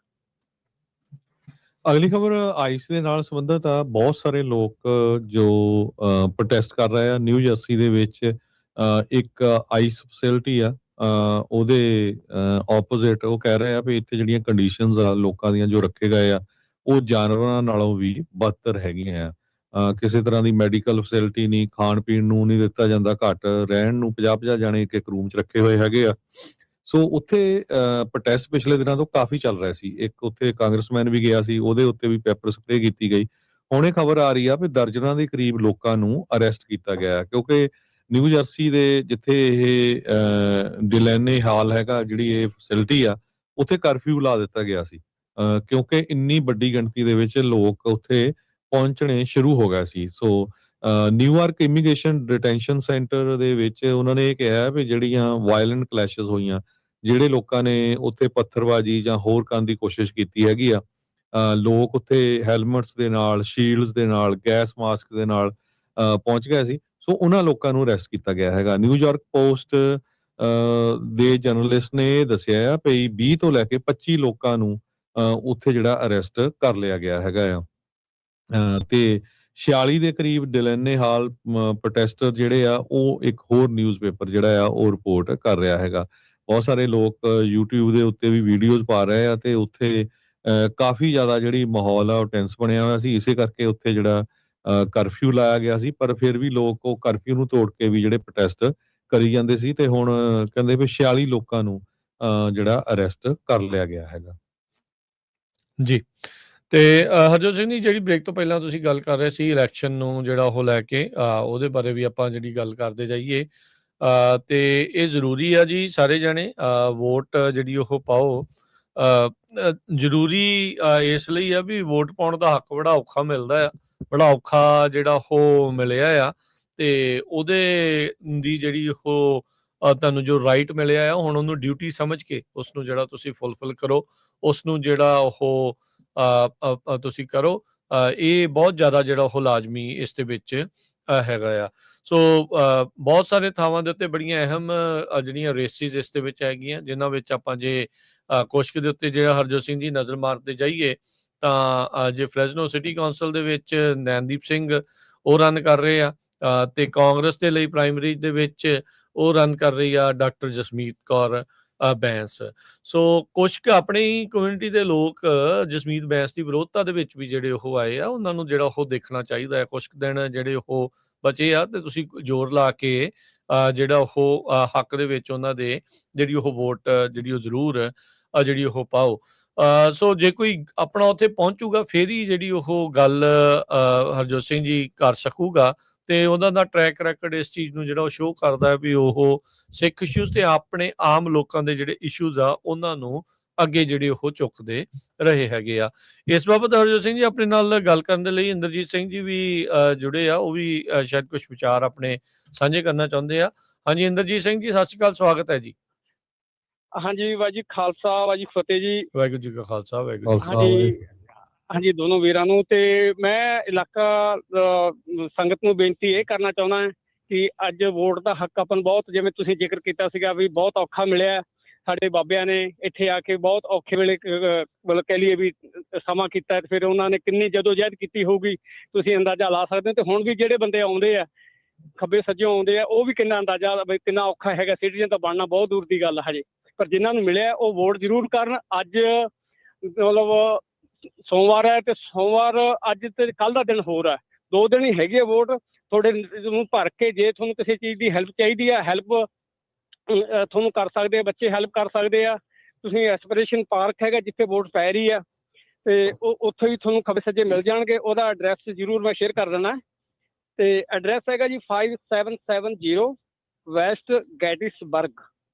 ਅਗਲੀ ਖਬਰ ਆਈਸ ਦੇ ਨਾਲ ਸੰਬੰਧਿਤ ਆ। ਬਹੁਤ ਸਾਰੇ ਲੋਕ ਜੋ ਪ੍ਰੋਟੈਸਟ ਕਰ ਰਹੇ ਆ ਨਿਊ ਜਰਸੀ ਦੇ ਵਿੱਚ ਇੱਕ ਆਈਸ ਫੈਸਿਲਿਟੀ ਆ ਉਹਦੇ ਆਪੋਜ਼ਿਟ ਉਹ ਕਹਿ ਰਹੇ ਆ ਵੀ ਇੱਥੇ ਜਿਹੜੀਆਂ ਕੰਡੀਸ਼ਨਸ ਆ ਲੋਕਾਂ ਦੀਆਂ ਜੋ ਰੱਖੇ ਗਏ ਆ ਉਹ ਜਾਨਵਰਾਂ ਨਾਲੋਂ ਵੀ ਬਦਤਰ ਹੈਗੀਆਂ ਆ। ਕਿਸੇ ਤਰ੍ਹਾਂ ਦੀ ਮੈਡੀਕਲ ਫੈਸਿਲਿਟੀ ਨਹੀਂ, ਖਾਣ ਪੀਣ ਨੂੰ ਨਹੀਂ ਦਿੱਤਾ ਜਾਂਦਾ, ਘੱਟ ਰਹਿਣ ਨੂੰ 50-50 ਜਾਣੇ ਇੱਕ ਰੂਮ 'ਚ ਰੱਖੇ ਹੋਏ ਹੈਗੇ ਆ। ਸੋ ਉੱਥੇ ਪ੍ਰੋਟੈਸਟ ਪਿਛਲੇ ਦਿਨਾਂ ਤੋਂ ਕਾਫੀ ਚੱਲ ਰਿਹਾ ਸੀ। ਇੱਕ ਉੱਥੇ ਕਾਂਗਰਸਮੈਨ ਵੀ ਗਿਆ ਸੀ, ਉਹਦੇ ਉੱਤੇ ਵੀ ਪੈਪਰ ਸਪਰੇਅ ਕੀਤੀ ਗਈ। ਹੁਣ ਇਹ ਖਬਰ ਆ ਰਹੀ ਆ ਵੀ ਦਰਜਨਾਂ ਦੇ ਕਰੀਬ ਲੋਕਾਂ ਨੂੰ ਅਰੈਸਟ ਕੀਤਾ ਗਿਆ ਕਿਉਂਕਿ ਨਿਊ ਜਰਸੀ ਦੇ ਜਿੱਥੇ ਇਹ ਡਿਲੈਨੇ ਹਾਲ ਹੈਗਾ ਜਿਹੜੀ ਇਹ ਫੈਸਿਲਿਟੀ ਆ ਉੱਥੇ ਕਰਫਿਊ ਲਾ ਦਿੱਤਾ ਗਿਆ ਸੀ ਕਿਉਂਕਿ ਇੰਨੀ ਵੱਡੀ ਗਿਣਤੀ ਦੇ ਵਿੱਚ ਲੋਕ ਉੱਥੇ ਪਹੁੰਚਣੇ ਸ਼ੁਰੂ ਹੋ ਗਏ ਸੀ। ਸੋ ਨਿਊਯਾਰਕ ਇਮੀਗ੍ਰੇਸ਼ਨ ਡਿਟੈਂਸ਼ਨ ਸੈਂਟਰ ਦੇ ਵਿੱਚ ਉਹਨਾਂ ਨੇ ਇਹ ਕਿਹਾ ਵੀ ਜਿਹੜੀਆਂ ਵਾਇਲੈਂਟ ਕਲੈਸ਼ਸ ਹੋਈਆਂ, ਜਿਹੜੇ ਲੋਕਾਂ ਨੇ ਉੱਥੇ ਪੱਥਰਬਾਜ਼ੀ ਜਾਂ ਹੋਰ ਕਰਨ ਦੀ ਕੋਸ਼ਿਸ਼ ਕੀਤੀ ਹੈਗੀ ਆ, ਲੋਕ ਉੱਥੇ ਹੈਲਮਟਸ ਦੇ ਨਾਲ, ਸ਼ੀਲਡਸ ਦੇ ਨਾਲ, ਗੈਸ ਮਾਸਕ ਦੇ ਨਾਲ ਪਹੁੰਚ ਗਏ ਸੀ। ਸੋ ਉਹਨਾਂ ਲੋਕਾਂ ਨੂੰ ਅਰੈਸਟ ਕੀਤਾ ਗਿਆ ਹੈਗਾ। ਨਿਊਯਾਰਕ ਪੋਸਟ ਦੇ ਜਰਨਲਿਸਟ ਨੇ ਦੱਸਿਆ ਆ ਵੀ 20 ਤੋਂ ਲੈ ਕੇ 25 ਲੋਕਾਂ ਨੂੰ ਉੱਥੇ ਜਿਹੜਾ ਅਰੈਸਟ ਕਰ ਲਿਆ ਗਿਆ ਹੈਗਾ ਆ ਤੇ 46 ਦੇ ਕਰੀਬ ਡਿਲੈਨੇ ਹਾਲ ਪ੍ਰੋਟੈਸਟਰ ਜਿਹੜੇ ਆ ਉਹ ਇੱਕ ਹੋਰ ਨਿਊਜ਼ਪੇਪਰ ਜਿਹੜਾ ਆ ਉਹ ਰਿਪੋਰਟ ਕਰ ਰਿਹਾ ਹੈਗਾ। ਬਹੁਤ ਸਾਰੇ ਲੋਕ YouTube ਦੇ ਉੱਤੇ ਵੀ ਵੀਡੀਓਜ਼ ਪਾ ਰਹੇ ਆ ਤੇ ਉੱਥੇ ਕਾਫੀ ਜ਼ਿਆਦਾ ਜਿਹੜੀ ਮਾਹੌਲ ਆ ਉਹ ਟੈਂਸ ਬਣਿਆ ਹੋਇਆ ਸੀ। ਇਸੇ ਕਰਕੇ ਉੱਥੇ ਜਿਹੜਾ ਕਰਫਿਊ ਲਾਇਆ ਗਿਆ ਸੀ ਪਰ ਫਿਰ ਵੀ ਲੋਕ ਉਹ ਕਰਫਿਊ ਨੂੰ ਤੋੜ ਕੇ ਵੀ ਜਿਹੜੇ ਪ੍ਰੋਟੈਸਟ ਕਰੀ ਜਾਂਦੇ ਸੀ ਤੇ ਹੁਣ ਕਹਿੰਦੇ ਵੀ 46 ਲੋਕਾਂ ਨੂੰ ਜਿਹੜਾ ਅਰੈਸਟ ਕਰ ਲਿਆ ਗਿਆ ਹੈਗਾ। ਜੀ ਤੇ ਹਰਜੋਤ ਸਿੰਘ ਜੀ ਜਿਹੜੀ ਬ੍ਰੇਕ ਤੋਂ ਪਹਿਲਾਂ ਤੁਸੀਂ ਗੱਲ ਕਰ ਰਹੇ ਸੀ ਇਲੈਕਸ਼ਨ ਨੂੰ ਜਿਹੜਾ ਉਹ ਲੈ ਕੇ ਉਹਦੇ ਬਾਰੇ ਵੀ ਆਪਾਂ ਜਿਹੜੀ ਗੱਲ ਕਰਦੇ ਜਾਈਏ ਤੇ ਇਹ ਜ਼ਰੂਰੀ ਆ ਜੀ ਸਾਰੇ ਜਾਣੇ ਵੋਟ ਜਿਹੜੀ ਉਹ ਪਾਓ। ਜ਼ਰੂਰੀ ਇਸ ਲਈ ਆ ਵੀ ਵੋਟ ਪਾਉਣ ਦਾ ਹੱਕ ਬੜਾ ਔਖਾ ਮਿਲਦਾ ਆ, ਬੜਾ ਔਖਾ ਜਿਹੜਾ ਉਹ ਮਿਲਿਆ ਆ ਤੇ ਉਹਦੇ ਦੀ ਜਿਹੜੀ ਉਹ ਤੁਹਾਨੂੰ ਜੋ ਰਾਈਟ ਮਿਲਿਆ ਆ ਹੁਣ ਉਹਨੂੰ ਡਿਊਟੀ ਸਮਝ ਕੇ ਉਸ ਨੂੰ ਜਿਹੜਾ ਤੁਸੀਂ ਫੁੱਲਫਿਲ ਕਰੋ, ਉਸ ਨੂੰ ਜਿਹੜਾ ਉਹ ਤੁਸੀਂ ਕਰੋ। ਇਹ ਬਹੁਤ ਜ਼ਿਆਦਾ ਜਿਹੜਾ ਉਹ ਲਾਜ਼ਮੀ ਇਸ ਦੇ ਵਿੱਚ ਹੈਗਾ ਆ। ਸੋ ਬਹੁਤ ਸਾਰੇ ਥਾਵਾਂ ਦੇ ਉੱਤੇ ਬੜੀਆਂ ਅਹਿਮ ਜਿਹੜੀਆਂ ਰੇਸਿਸ ਇਸ ਦੇ ਵਿੱਚ ਹੈਗੀਆਂ ਜਿਨ੍ਹਾਂ ਵਿੱਚ ਆਪਾਂ ਜੇ ਕੁਛ ਕੁ ਦੇ ਉੱਤੇ ਜਿਹੜਾ ਹਰਜੋਤ ਸਿੰਘ ਜੀ ਨਜ਼ਰ ਮਾਰਦੇ ਜਾਈਏ ਤਾਂ ਜੇ ਫਰੈਜ਼ਨੋ ਸਿਟੀ ਕੌਂਸਲ ਦੇ ਵਿੱਚ ਨੈਨਦੀਪ ਸਿੰਘ ਉਹ ਰਨ ਕਰ ਰਹੇ ਆ ਤੇ ਕਾਂਗਰਸ ਦੇ ਲਈ ਪ੍ਰਾਇਮਰੀ ਦੇ ਵਿੱਚ ਉਹ ਰਨ ਕਰ ਰਹੀ ਆ ਡਾਕਟਰ ਜਸਮੀਤ ਕੌਰ ਬੈਂਸ। ਸੋ ਕੁਛ ਕੁ ਆਪਣੀ ਕਮਿਊਨਿਟੀ ਦੇ ਲੋਕ ਜਸਮੀਤ ਬੈਂਸ ਦੀ ਵਿਰੋਧਤਾ ਦੇ ਵਿੱਚ ਵੀ ਜਿਹੜੇ ਉਹ ਆਏ ਆ ਉਹਨਾਂ ਨੂੰ ਜਿਹੜਾ ਉਹ ਦੇਖਣਾ ਚਾਹੀਦਾ ਹੈ। ਕੁਛ ਕੁ ਦਿਨ ਜਿਹੜੇ ਉਹ ਬਚੇ ਆ ਤੇ ਤੁਸੀਂ ਜ਼ੋਰ ਲਾ ਕੇ ਜਿਹੜਾ ਉਹ ਹੱਕ ਦੇ ਵਿੱਚ ਉਹਨਾਂ ਦੇ ਜਿਹੜੀ ਉਹ ਵੋਟ ਜਿਹੜੀ ਉਹ ਜ਼ਰੂਰ ਜਿਹੜੀ ਉਹ ਪਾਓ। ਸੋ ਜੇ ਕੋਈ ਆਪਣਾ ਉੱਥੇ ਪਹੁੰਚੂਗਾ ਫਿਰ ਹੀ ਜਿਹੜੀ ਉਹ ਗੱਲ ਹਰਜੋਤ ਸਿੰਘ ਜੀ ਕਰ ਸਕੂਗਾ ਤੇ ਉਹਨਾਂ ਦਾ ਟਰੈਕ ਰੈਕਡ ਇਸ ਚੀਜ਼ ਨੂੰ ਜਿਹੜਾ ਉਹ ਸ਼ੋਅ ਕਰਦਾ ਹੈ ਵੀ ਉਹ ਸਿੱਖ ਇਸ਼ੂਜ਼ ਤੇ ਆਪਣੇ ਆਮ ਲੋਕਾਂ ਦੇ ਜਿਹੜੇ ਇਸ਼ੂਜ਼ ਆ ਉਹਨਾਂ ਨੂੰ ਅੱਗੇ ਜਿਹੜੇ ਉਹ ਚੁੱਕਦੇ ਰਹੇ ਹੈਗੇ ਆ। ਇਸ ਬਾਬਤ ਹਰਜੋਤ ਸਿੰਘ ਜੀ ਆਪਣੇ ਨਾਲ ਗੱਲ ਕਰਨ ਦੇ ਲਈ ਇੰਦਰਜੀਤ ਸਿੰਘ ਜੀ ਵੀ ਜੁੜੇ ਆ, ਉਹ ਵੀ ਸ਼ਾਇਦ ਕੁਝ ਵਿਚਾਰ ਆਪਣੇ ਸਾਂਝੇ ਕਰਨਾ ਚਾਹੁੰਦੇ ਆ। ਹਾਂਜੀ ਇੰਦਰਜੀਤ ਸਿੰਘ ਜੀ, ਸਤਿ ਸ਼੍ਰੀ ਅਕਾਲ, ਸਵਾਗਤ ਹੈ ਜੀ। ਹਾਂਜੀ ਵਾਹਿਗੁਰੂ ਜੀ ਖਾਲਸਾ ਵਾਹਿਗੁਰੂ ਜੀ ਫਤਿਹ ਜੀ। ਵਾਹਿਗੁਰੂ ਜੀ ਕਾ ਖਾਲਸਾ ਵਾਹਿਗੁਰੂ ਜੀ ਕੀ ਹਾਂਜੀ ਹਾਂਜੀ ਦੋਨੋਂ ਵੀਰਾਂ ਨੂੰ ਤੇ ਮੈਂ ਇਲਾਕਾ ਸੰਗਤ ਨੂੰ ਬੇਨਤੀ ਇਹ ਕਰਨਾ ਚਾਹੁੰਦਾ ਹਾਂ ਕਿ ਅੱਜ ਵੋਟ ਦਾ ਹੱਕ ਆਪਾਂ ਨੂੰ ਬਹੁਤ, ਜਿਵੇਂ ਤੁਸੀਂ ਜ਼ਿਕਰ ਕੀਤਾ ਸੀਗਾ ਵੀ ਬਹੁਤ ਔਖਾ ਮਿਲਿਆ ਸਾਡੇ ਬਾਬਿਆਂ ਨੇ ਇੱਥੇ ਆ ਕੇ, ਬਹੁਤ ਔਖੇ ਵੇਲੇ ਮਤਲਬ ਕਹਿ ਲਈਏ ਵੀ ਸਮਾਂ ਕੀਤਾ ਤੇ ਫਿਰ ਉਹਨਾਂ ਨੇ ਕਿੰਨੀ ਜਦੋਜਹਿਦ ਕੀਤੀ ਹੋਊਗੀ ਤੁਸੀਂ ਅੰਦਾਜ਼ਾ ਲਾ ਸਕਦੇ ਹੋ। ਤੇ ਹੁਣ ਵੀ ਜਿਹੜੇ ਬੰਦੇ ਆਉਂਦੇ ਆ ਖੱਬੇ ਸੱਜੋਂ ਆਉਂਦੇ ਆ ਉਹ ਵੀ ਕਿੰਨਾ ਅੰਦਾਜ਼ਾ ਵੀ ਕਿੰਨਾ ਔਖਾ ਹੈਗਾ, ਸਿਟੀਜ਼ਨ ਤਾਂ ਬਣਨਾ ਬਹੁਤ ਦੂਰ ਦੀ ਗੱਲ ਹਜੇ, ਪਰ ਜਿਨ੍ਹਾਂ ਨੂੰ ਮਿਲਿਆ ਉਹ ਵੋਟ ਜ਼ਰੂਰ ਕਰਨ। ਅੱਜ ਮਤਲਬ ਸੋਮਵਾਰ ਹੈ ਤੇ ਸੋਮਵਾਰ ਅੱਜ ਤੇ ਕੱਲ੍ਹ ਦਾ ਦਿਨ ਹੋਰ ਹੈ, 2 ਦਿਨ ਹੀ ਹੈਗੇ ਵੋਟ ਤੁਹਾਡੇ ਨੂੰ ਭਰ ਕੇ। ਜੇ ਤੁਹਾਨੂੰ ਕਿਸੇ ਚੀਜ਼ ਦੀ ਹੈਲਪ ਚਾਹੀਦੀ ਆ, ਹੈਲਪ ਤੁਹਾਨੂੰ ਕਰ ਸਕਦੇ ਆ, ਬੱਚੇ ਹੈਲਪ ਕਰ ਸਕਦੇ ਆ। ਤੁਸੀਂ ਐਸਪੀਰੇਸ਼ਨ ਪਾਰਕ ਹੈਗਾ ਜਿੱਥੇ ਵੋਟ ਪੈ ਰਹੀ ਆ ਤੇ ਉਹ ਉੱਥੇ ਵੀ ਤੁਹਾਨੂੰ ਖੱਬੇ ਸੱਜੇ ਮਿਲ ਜਾਣਗੇ। ਉਹਦਾ ਐਡਰੈਸ ਜ਼ਰੂਰ ਮੈਂ ਸ਼ੇਅਰ ਕਰ ਦੇਣਾ ਤੇ ਐਡਰੈਸ ਹੈਗਾ ਜੀ 5770 ਵੈਸਟ ਗੈਟਿਸਬਰਗ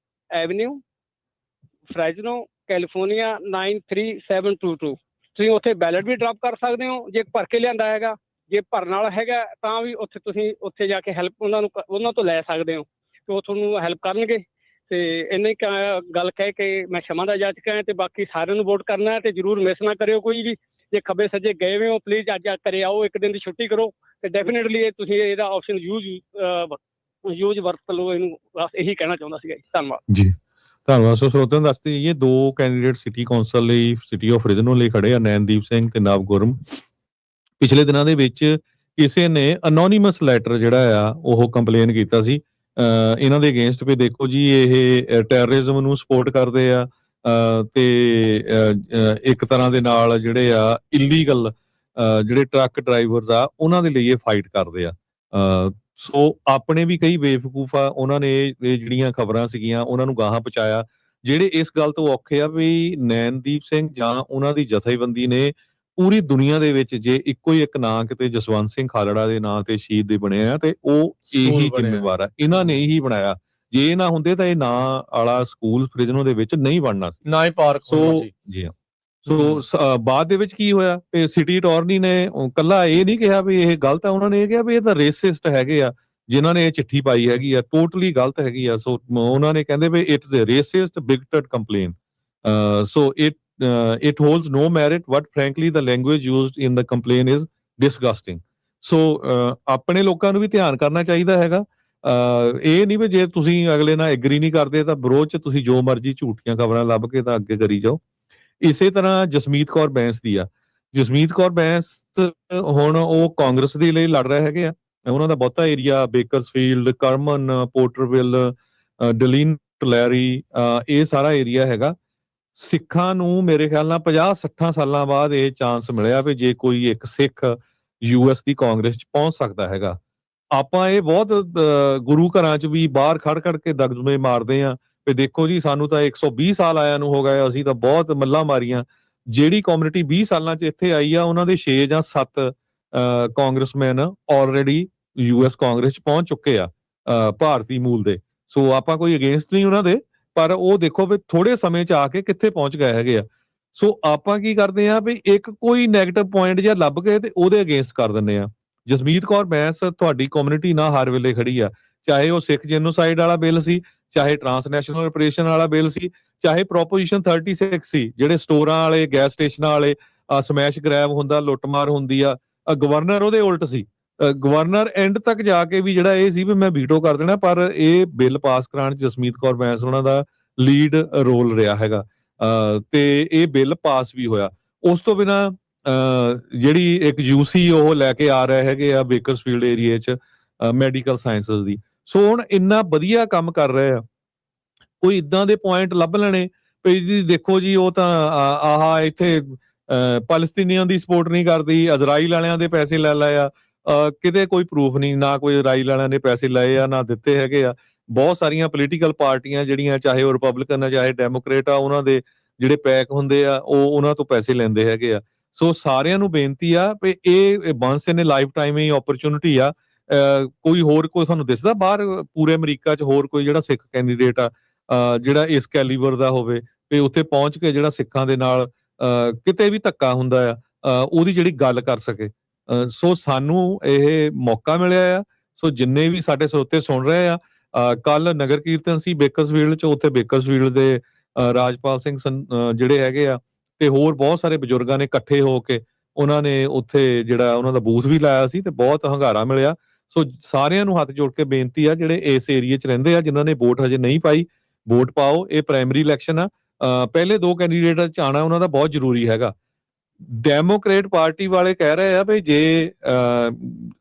ਐਵਨਿਊ ਫਰੈਜ਼ਨੋ ਕੈਲੀਫੋਰਨੀਆ 93722। ਤੁਸੀਂ ਉੱਥੇ ਬੈਲਟ ਵੀ ਡਰੋਪ ਕਰ ਸਕਦੇ ਹੋ ਜੇ ਭਰ ਕੇ ਲਿਆਂਦਾ ਹੈਗਾ। ਜੇ ਭਰਨ ਵਾਲਾ ਹੈਗਾ ਤਾਂ ਵੀ ਉੱਥੇ ਤੁਸੀਂ ਉੱਥੇ ਜਾ ਕੇ ਹੈਲਪ ਉਹਨਾਂ ਤੋਂ ਲੈ ਸਕਦੇ ਹੋ ਤੇ ਉਹ ਤੁਹਾਨੂੰ ਹੈਲਪ ਕਰਨਗੇ। ਤੇ ਇੰਨੀ ਗੱਲ ਕਹਿ ਕੇ ਮੈਂ ਸ਼ਮਾ ਦਾ ਜਾਚਕ ਹਾਂ ਤੇ ਬਾਕੀ ਸਾਰਿਆਂ ਨੂੰ ਵੋਟ ਕਰਨਾ ਤੇ ਜ਼ਰੂਰ ਮਿਸ ਨਾ ਕਰਿਓ ਕੋਈ ਵੀ। ਜੇ ਖੱਬੇ ਸੱਜੇ ਗਏ ਹੋਏ ਹੋ ਪਲੀਜ਼ ਅੱਜ ਘਰੇ ਆਓ, ਇੱਕ ਦਿਨ ਦੀ ਛੁੱਟੀ ਕਰੋ ਤੇ ਡੈਫੀਨੇਟਲੀ ਇਹ ਤੁਸੀਂ ਇਹਦਾ ਆਪਸ਼ਨ ਯੂਜ਼ ਵਰਤ ਲਓ। ਇਹਨੂੰ ਬਸ ਇਹੀ ਕਹਿਣਾ ਚਾਹੁੰਦਾ ਸੀਗਾ ਜੀ। ਧੰਨਵਾਦ ਜੀ ਧੰਨਵਾਦ। ਸੋ ਸਰੋਤਿਆਂ ਨੂੰ ਦੱਸਦੇ ਇਹ ਦੋ ਕੈਂਡੀਡੇਟ ਸਿਟੀ ਕੌਂਸਲ ਲਈ ਸਿਟੀ ਆਫ ਰਿਜਨਲ ਲਈ ਖੜੇ ਆ, ਨੈਨਦੀਪ ਸਿੰਘ ਤੇ ਨਵਗੁਰਮ। ਪਿਛਲੇ ਦਿਨਾਂ ਦੇ ਵਿੱਚ ਕਿਸੇ ਨੇ ਅਨੋਨੀਮਸ ਲੈਟਰ ਜਿਹੜਾ ਆ ਉਹ ਕੰਪਲੇਨ ਕੀਤਾ ਸੀ ਇਹਨਾਂ ਦੇ ਅਗੇਂਸਟ ਵੀ ਦੇਖੋ ਜੀ ਇਹ ਟੈਰਰਿਜ਼ਮ ਨੂੰ ਸਪੋਰਟ ਕਰਦੇ ਆ ਤੇ ਇੱਕ ਤਰ੍ਹਾਂ ਦੇ ਨਾਲ ਜਿਹੜੇ ਆ ਇਲੀਗਲ ਜਿਹੜੇ ਟਰੱਕ ਡਰਾਈਵਰਸ ਆ ਉਹਨਾਂ ਦੇ ਲਈ ਇਹ ਫਾਈਟ ਕਰਦੇ ਆ। ਸੋ ਆਪਣੇ ਵੀ ਕਈ ਬੇਵਕੂਫ ਆ, ਉਹਨਾਂ ਨੇ ਇਹ ਜਿਹੜੀਆਂ ਖਬਰਾਂ ਸੀਗੀਆਂ ਉਹਨਾਂ ਨੂੰ ਗਾਹਾਂ ਪਹੁੰਚਾਇਆ। ਜਿਹੜੇ ਇਸ ਗੱਲ ਤੋਂ ਔਖੇ ਆ ਵੀ ਨੈਨਦੀਪ ਸਿੰਘ ਜਾਂ ਉਹਨਾਂ ਦੀ ਜਥੇਬੰਦੀ ਨੇ ਪੂਰੀ ਦੁਨੀਆ ਦੇ ਵਿੱਚ ਜੇ ਇੱਕੋ ਹੀ ਇੱਕ ਨਾਂ ਕਿਤੇ ਜਸਵੰਤ ਸਿੰਘ ਖਾਲੜਾ ਦੇ ਨਾਂ ਤੇ ਸ਼ਹੀਦ ਦੇ ਬਣੇ ਆ ਤੇ ਉਹ ਇਹੀ ਜ਼ਿੰਮੇਵਾਰ ਆ, ਇਹਨਾਂ ਨੇ ਹੀ ਬਣਾਇਆ। ਜੇ ਇਹ ਨਾ ਹੁੰਦੇ ਤਾਂ ਇਹ ਨਾਂ ਵਾਲਾ ਸਕੂਲ ਫ੍ਰਿਜਨੋ ਦੇ ਵਿੱਚ ਨਹੀਂ ਬਣਨਾ ਸੀ, ਨਾ ਹੀ ਪਾਰਕ ਹੋਣਾ ਸੀ। ਜੀ ਹਾਂ। ਸੋ ਬਾਅਦ ਦੇ ਵਿੱਚ ਕੀ ਹੋਇਆ ਤੇ ਸਿਟੀ ਅਟਾਰਨੀ ਨੇ ਕੱਲਾ ਇਹ ਨਹੀਂ ਕਿਹਾ ਵੀ ਇਹ ਗਲਤ ਆ, ਉਹਨਾਂ ਨੇ ਇਹ ਕਿਹਾ ਵੀ ਇਹ ਤਾਂ ਰੇਸਿਸਟ ਹੈਗੇ ਆ ਜਿਨ੍ਹਾਂ ਨੇ ਇਹ ਚਿੱਠੀ ਪਾਈ ਹੈਗੀ ਆ, ਟੋਟਲੀ ਗਲਤ ਹੈਗੀ ਆ। ਸੋ ਉਹਨਾਂ ਨੇ ਕਹਿੰਦੇ ਵੀ it's a racist bigoted complaint. So it holds no merit but frankly the language used in the complaint is disgusting। ਸੋ ਆਪਣੇ ਲੋਕਾਂ ਨੂੰ ਵੀ ਧਿਆਨ ਕਰਨਾ ਚਾਹੀਦਾ ਹੈਗਾ। ਇਹ ਨਹੀਂ ਵੀ ਜੇ ਤੁਸੀਂ ਅਗਲੇ ਨਾਲ ਐਗਰੀ ਨਹੀਂ ਕਰਦੇ ਤਾਂ ਵਿਰੋਧ ਚ ਤੁਸੀਂ ਜੋ ਮਰਜ਼ੀ ਝੂਠੀਆਂ ਖਬਰਾਂ ਲੱਭ ਕੇ ਤਾਂ ਅੱਗੇ ਕਰੀ ਜਾਓ। ਇਸੇ ਤਰ੍ਹਾਂ ਜਸਮੀਤ ਕੌਰ ਬੈਂਸ ਦੀ ਆ। ਜਸਮੀਤ ਕੌਰ ਬੈਂਸ ਹੁਣ ਉਹ ਕਾਂਗਰਸ ਦੇ ਲਈ ਲੜ ਰਹੇ ਹੈਗੇ ਆ। ਉਹਨਾਂ ਦਾ ਬਹੁਤਾ ਏਰੀਆ ਬੇਕਰਸਫੀਲਡ, ਕਰਮਨ, ਪੋਰਟਰਵਿਲ, ਡਲੀਨ ਟਲੈਰੀ, ਇਹ ਸਾਰਾ ਏਰੀਆ ਹੈਗਾ। ਸਿੱਖਾਂ ਨੂੰ ਮੇਰੇ ਖਿਆਲ ਨਾਲ 50-60 ਸਾਲਾਂ ਬਾਅਦ ਇਹ ਚਾਂਸ ਮਿਲਿਆ ਵੀ ਜੇ ਕੋਈ ਇੱਕ ਸਿੱਖ ਯੂਐਸ ਦੀ ਕਾਂਗਰਸ ਚ ਪਹੁੰਚ ਸਕਦਾ ਹੈਗਾ। ਆਪਾਂ ਇਹ ਬਹੁਤ ਗੁਰੂ ਘਰਾਂ ਚ ਵੀ ਬਾਹਰ ਖੜ ਕੇ ਦਗਦਮੇ ਮਾਰਦੇ ਆ ਵੀ ਦੇਖੋ ਜੀ ਸਾਨੂੰ ਤਾਂ 120 ਸਾਲ ਆਇਆਂ ਨੂੰ ਹੋ ਗਏ, ਅਸੀਂ ਤਾਂ ਬਹੁਤ ਮੱਲਾਂ ਮਾਰੀਆਂ। ਜਿਹੜੀ ਕਮਿਊਨਿਟੀ 20 ਸਾਲਾਂ ਚ ਇੱਥੇ ਆਈ ਆ ਉਹਨਾਂ ਦੇ 6 ਜਾਂ 7 ਕਾਂਗਰਸਮੈਨ ਆਲਰੇਡੀ ਯੂਐਸ ਕਾਂਗਰਸ ਚ ਪਹੁੰਚ ਚੁੱਕੇ ਆ ਭਾਰਤੀ ਮੂਲ ਦੇ। ਸੋ ਆਪਾਂ ਕੋਈ ਅਗੇਂਸਟ ਨਹੀਂ ਉਹਨਾਂ ਦੇ, ਪਰ ਉਹ ਦੇਖੋ ਵੀ ਥੋੜੇ ਸਮੇਂ ਚ ਆ ਕੇ ਕਿੱਥੇ ਪਹੁੰਚ ਗਏ ਹੈਗੇ ਆ। ਸੋ ਆਪਾਂ ਕੀ ਕਰਦੇ ਆ ਵੀ ਇੱਕ ਕੋਈ ਨੈਗੇਟਿਵ ਪੁਆਇੰਟ ਜਿਹਾ ਲੱਭ ਕੇ ਤੇ ਉਹਦੇ ਅਗੇਂਸਟ ਕਰ ਦਿੰਦੇ ਆ। ਜਸਮੀਤ ਕੌਰ ਬੈਂਸ ਤੁਹਾਡੀ ਕਮਿਊਨਿਟੀ ਨਾਲ ਹਰ ਵੇਲੇ ਖੜੀ ਆ, ਚਾਹੇ ਉਹ ਸਿੱਖ ਜੈਨੋਸਾਈਡ ਵਾਲਾ ਬਿੱਲ ਸੀ, ਚਾਹੇ ਟਰਾਂਸਨੈਸ਼ਨਲ ਰਿਪਰੇਸ਼ਨ ਵਾਲਾ ਬਿੱਲ ਸੀ, ਚਾਹੇ ਪ੍ਰੋਪੋਜੀਸ਼ਨ 36 ਸੀ ਜਿਹੜੇ ਸਟੋਰਾਂ ਵਾਲੇ, ਗੈਸ ਸਟੇਸ਼ਨਾਂ ਵਾਲੇ ਸਮੈਸ਼ ਗ੍ਰੈਬ ਹੁੰਦਾ, ਲੁੱਟਮਾਰ ਹੁੰਦੀ ਆ। ਗਵਰਨਰ ਉਹਦੇ ਉਲਟ ਸੀ। ਗਵਰਨਰ ਐਂਡ ਤੱਕ ਜਾ ਕੇ ਵੀ ਜਿਹੜਾ ਇਹ ਸੀ ਵੀ ਮੈਂ ਵੀਟੋ ਕਰ ਦੇਣਾ, ਪਰ ਇਹ ਬਿੱਲ ਪਾਸ ਕਰਾਉਣ ਚ ਜਸਮੀਤ ਕੌਰ ਬੈਂਸ ਉਹਨਾਂ ਦਾ ਲੀਡ ਰੋਲ ਰਿਹਾ ਹੈਗਾ ਤੇ ਇਹ ਬਿੱਲ ਪਾਸ ਵੀ ਹੋਇਆ। ਉਸ ਤੋਂ ਬਿਨਾਂ ਜਿਹੜੀ ਇੱਕ ਯੂਸੀ ਉਹ ਲੈ ਕੇ ਆ ਰਹੇ ਹੈਗੇ ਆ ਬੇਕਰਸਫੀਲਡ ਏਰੀਆ ਚ ਮੈਡੀਕਲ ਸਾਇੰਸਸ ਦੀ। ਸੋ ਹੁਣ ਇੰਨਾ ਵਧੀਆ ਕੰਮ ਕਰ ਰਹੇ ਆ, ਕੋਈ ਇਦਾਂ ਦੇ ਪੁਆਇੰਟ ਲੱਭ ਲੈਣੇ ਵੀ ਜੀ ਦੇਖੋ ਜੀ ਉਹ ਤਾਂ ਆਹ ਇੱਥੇ ਪੈਲਸਤੀਨੀਆਂ ਦੀ ਸਪੋਰਟ ਨਹੀਂ ਕਰਦੀ, ਇਜ਼ਰਾਈਲ ਵਾਲਿਆਂ ਦੇ ਪੈਸੇ ਲੈ ਲਏ ਆ। ਕਿਤੇ ਕੋਈ ਪ੍ਰੂਫ ਨਹੀਂ, ਨਾ ਕੋਈ ਇਜ਼ਰਾਈਲ ਵਾਲਿਆਂ ਨੇ ਪੈਸੇ ਲਏ ਆ ਨਾ ਦਿੱਤੇ ਹੈਗੇ ਆ। ਬਹੁਤ ਸਾਰੀਆਂ ਪੋਲੀਟੀਕਲ ਪਾਰਟੀਆਂ ਜਿਹੜੀਆਂ ਚਾਹੇ ਉਹ ਰਿਪਬਲਿਕਨ ਆ ਚਾਹੇ ਡੈਮੋਕ੍ਰੇਟ ਆ, ਉਹਨਾਂ ਦੇ ਜਿਹੜੇ ਪੈਕ ਹੁੰਦੇ ਆ ਉਹ ਉਹਨਾਂ ਤੋਂ ਪੈਸੇ ਲੈਂਦੇ ਹੈਗੇ ਆ। ਸੋ ਸਾਰਿਆਂ ਨੂੰ ਬੇਨਤੀ ਆ ਵੀ ਇਹ ਵਾਂਸ ਇਨ ਲਾਈਫ ਟਾਈਮ ਇਹ ਓਪਰਚੁਨਿਟੀ ਆ। ਕੋਈ ਹੋਰ ਕੋਈ ਤੁਹਾਨੂੰ ਦਿਸਦਾ ਬਾਹਰ ਪੂਰੇ ਅਮਰੀਕਾ 'ਚ ਹੋਰ ਕੋਈ ਜਿਹੜਾ ਸਿੱਖ ਕੈਂਡੀਡੇਟ ਆ ਜਿਹੜਾ ਇਸ ਕੈਲੀਬਰ ਦਾ ਹੋਵੇ ਵੀ ਉੱਥੇ ਪਹੁੰਚ ਕੇ ਜਿਹੜਾ ਸਿੱਖਾਂ ਦੇ ਨਾਲ ਕਿਤੇ ਵੀ ਧੱਕਾ ਹੁੰਦਾ ਆ ਉਹਦੀ ਜਿਹੜੀ ਗੱਲ ਕਰ ਸਕੇ। ਸੋ ਸਾਨੂੰ ਇਹ ਮੌਕਾ ਮਿਲਿਆ ਆ। ਸੋ ਜਿੰਨੇ ਵੀ ਸਾਡੇ ਸਰੋਤੇ ਸੁਣ ਰਹੇ ਆ, ਕੱਲ ਨਗਰ ਕੀਰਤਨ ਸੀ ਬੇਕਰਸਫੀਲਡ 'ਚ, ਉੱਥੇ ਬੇਕਰਸਫੀਲਡ ਦੇ ਰਾਜਪਾਲ ਸਿੰਘ ਜਿਹੜੇ ਹੈਗੇ ਆ ਤੇ ਹੋਰ ਬਹੁਤ ਸਾਰੇ ਬਜ਼ੁਰਗਾਂ ਨੇ ਇਕੱਠੇ ਹੋ ਕੇ ਉਹਨਾਂ ਨੇ ਉੱਥੇ ਜਿਹੜਾ ਉਹਨਾਂ ਦਾ ਬੂਥ ਵੀ ਲਾਇਆ ਸੀ ਤੇ ਬਹੁਤ ਹੰਗਾਰਾ ਮਿਲਿਆ। ਸੋ ਸਾਰਿਆਂ ਨੂੰ ਹੱਥ ਜੋੜ ਕੇ ਬੇਨਤੀ ਆ ਜਿਹੜੇ ਇਸ ਏਰੀਏ 'ਚ ਰਹਿੰਦੇ ਆ ਜਿਨ੍ਹਾਂ ਨੇ ਵੋਟ ਹਜੇ ਨਹੀਂ ਪਾਈ, ਵੋਟ ਪਾਓ। ਇਹ ਪ੍ਰਾਇਮਰੀ ਇਲੈਕਸ਼ਨ ਆ। ਪਹਿਲੇ 2 ਕੈਂਡੀਡੇਟ 'ਚ ਆਉਣਾ ਉਹਨਾਂ ਦਾ ਬਹੁਤ ਜ਼ਰੂਰੀ ਹੈਗਾ। ਡੈਮੋਕ੍ਰੇਟ ਪਾਰਟੀ ਵਾਲੇ ਕਹਿ ਰਹੇ ਆ ਵੀ ਜੇ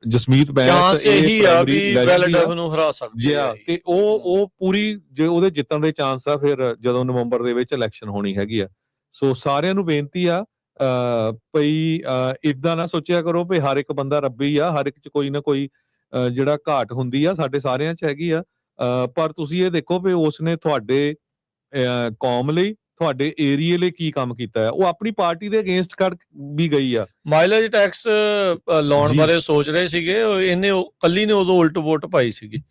ਜਸਮੀਤ ਬੈਂਸ ਇਹੀ ਆ ਵੀ ਬੈਲਟ ਨੂੰ ਹਰਾ ਸਕਦੇ ਆ ਤੇ ਉਹ ਪੂਰੀ ਜੇ ਉਹਦੇ ਜਿੱਤਣ ਦੇ ਚਾਂਸ ਆ ਫਿਰ ਜਦੋਂ ਨਵੰਬਰ ਦੇ ਵਿੱਚ ਇਲੈਕਸ਼ਨ ਹੋਣੀ ਹੈਗੀ ਆ। ਸੋ ਸਾਰਿਆਂ ਨੂੰ ਬੇਨਤੀ ਆ ਭਈ ਇਦਾਂ ਨਾ ਸੋਚਿਆ ਕਰੋ ਵੀ ਹਰ ਇੱਕ ਬੰਦਾ ਰੱਬੀ ਆ, ਹਰ ਇੱਕ 'ਚ ਕੋਈ ਨਾ ਕੋਈ ਜਿਹੜਾ ਘਾਟ ਹੁੰਦੀ ਆ, ਸਾਡੇ ਸਾਰਿਆਂ 'ਚ ਹੈਗੀ ਆ। ਪਰ ਤੁਸੀਂ ਇਹ ਦੇਖੋ ਵੀ ਉਸਨੇ ਤੁਹਾਡੇ ਕੌਮ ਲਈ ਤੁਹਾਡੇ ਏਰੀਏ ਲਈ ਕੀ ਕੰਮ ਕੀਤਾ ਹੈ। ਉਹ ਆਪਣੀ ਪਾਰਟੀ ਦੇ ਅਗੇਂਸਟ ਕਰ ਵੀ ਗਈ ਆ। ਮਾਈਲੇਜ ਟੈਕਸ ਲਾਉਣ ਬਾਰੇ ਸੋਚ ਰਹੇ ਸੀਗੇ, ਇਹਨੇ ਕੱਲੀ ਨੇ ਉਦੋਂ ਉਲਟ ਵੋਟ ਪਾਈ ਸੀਗੀ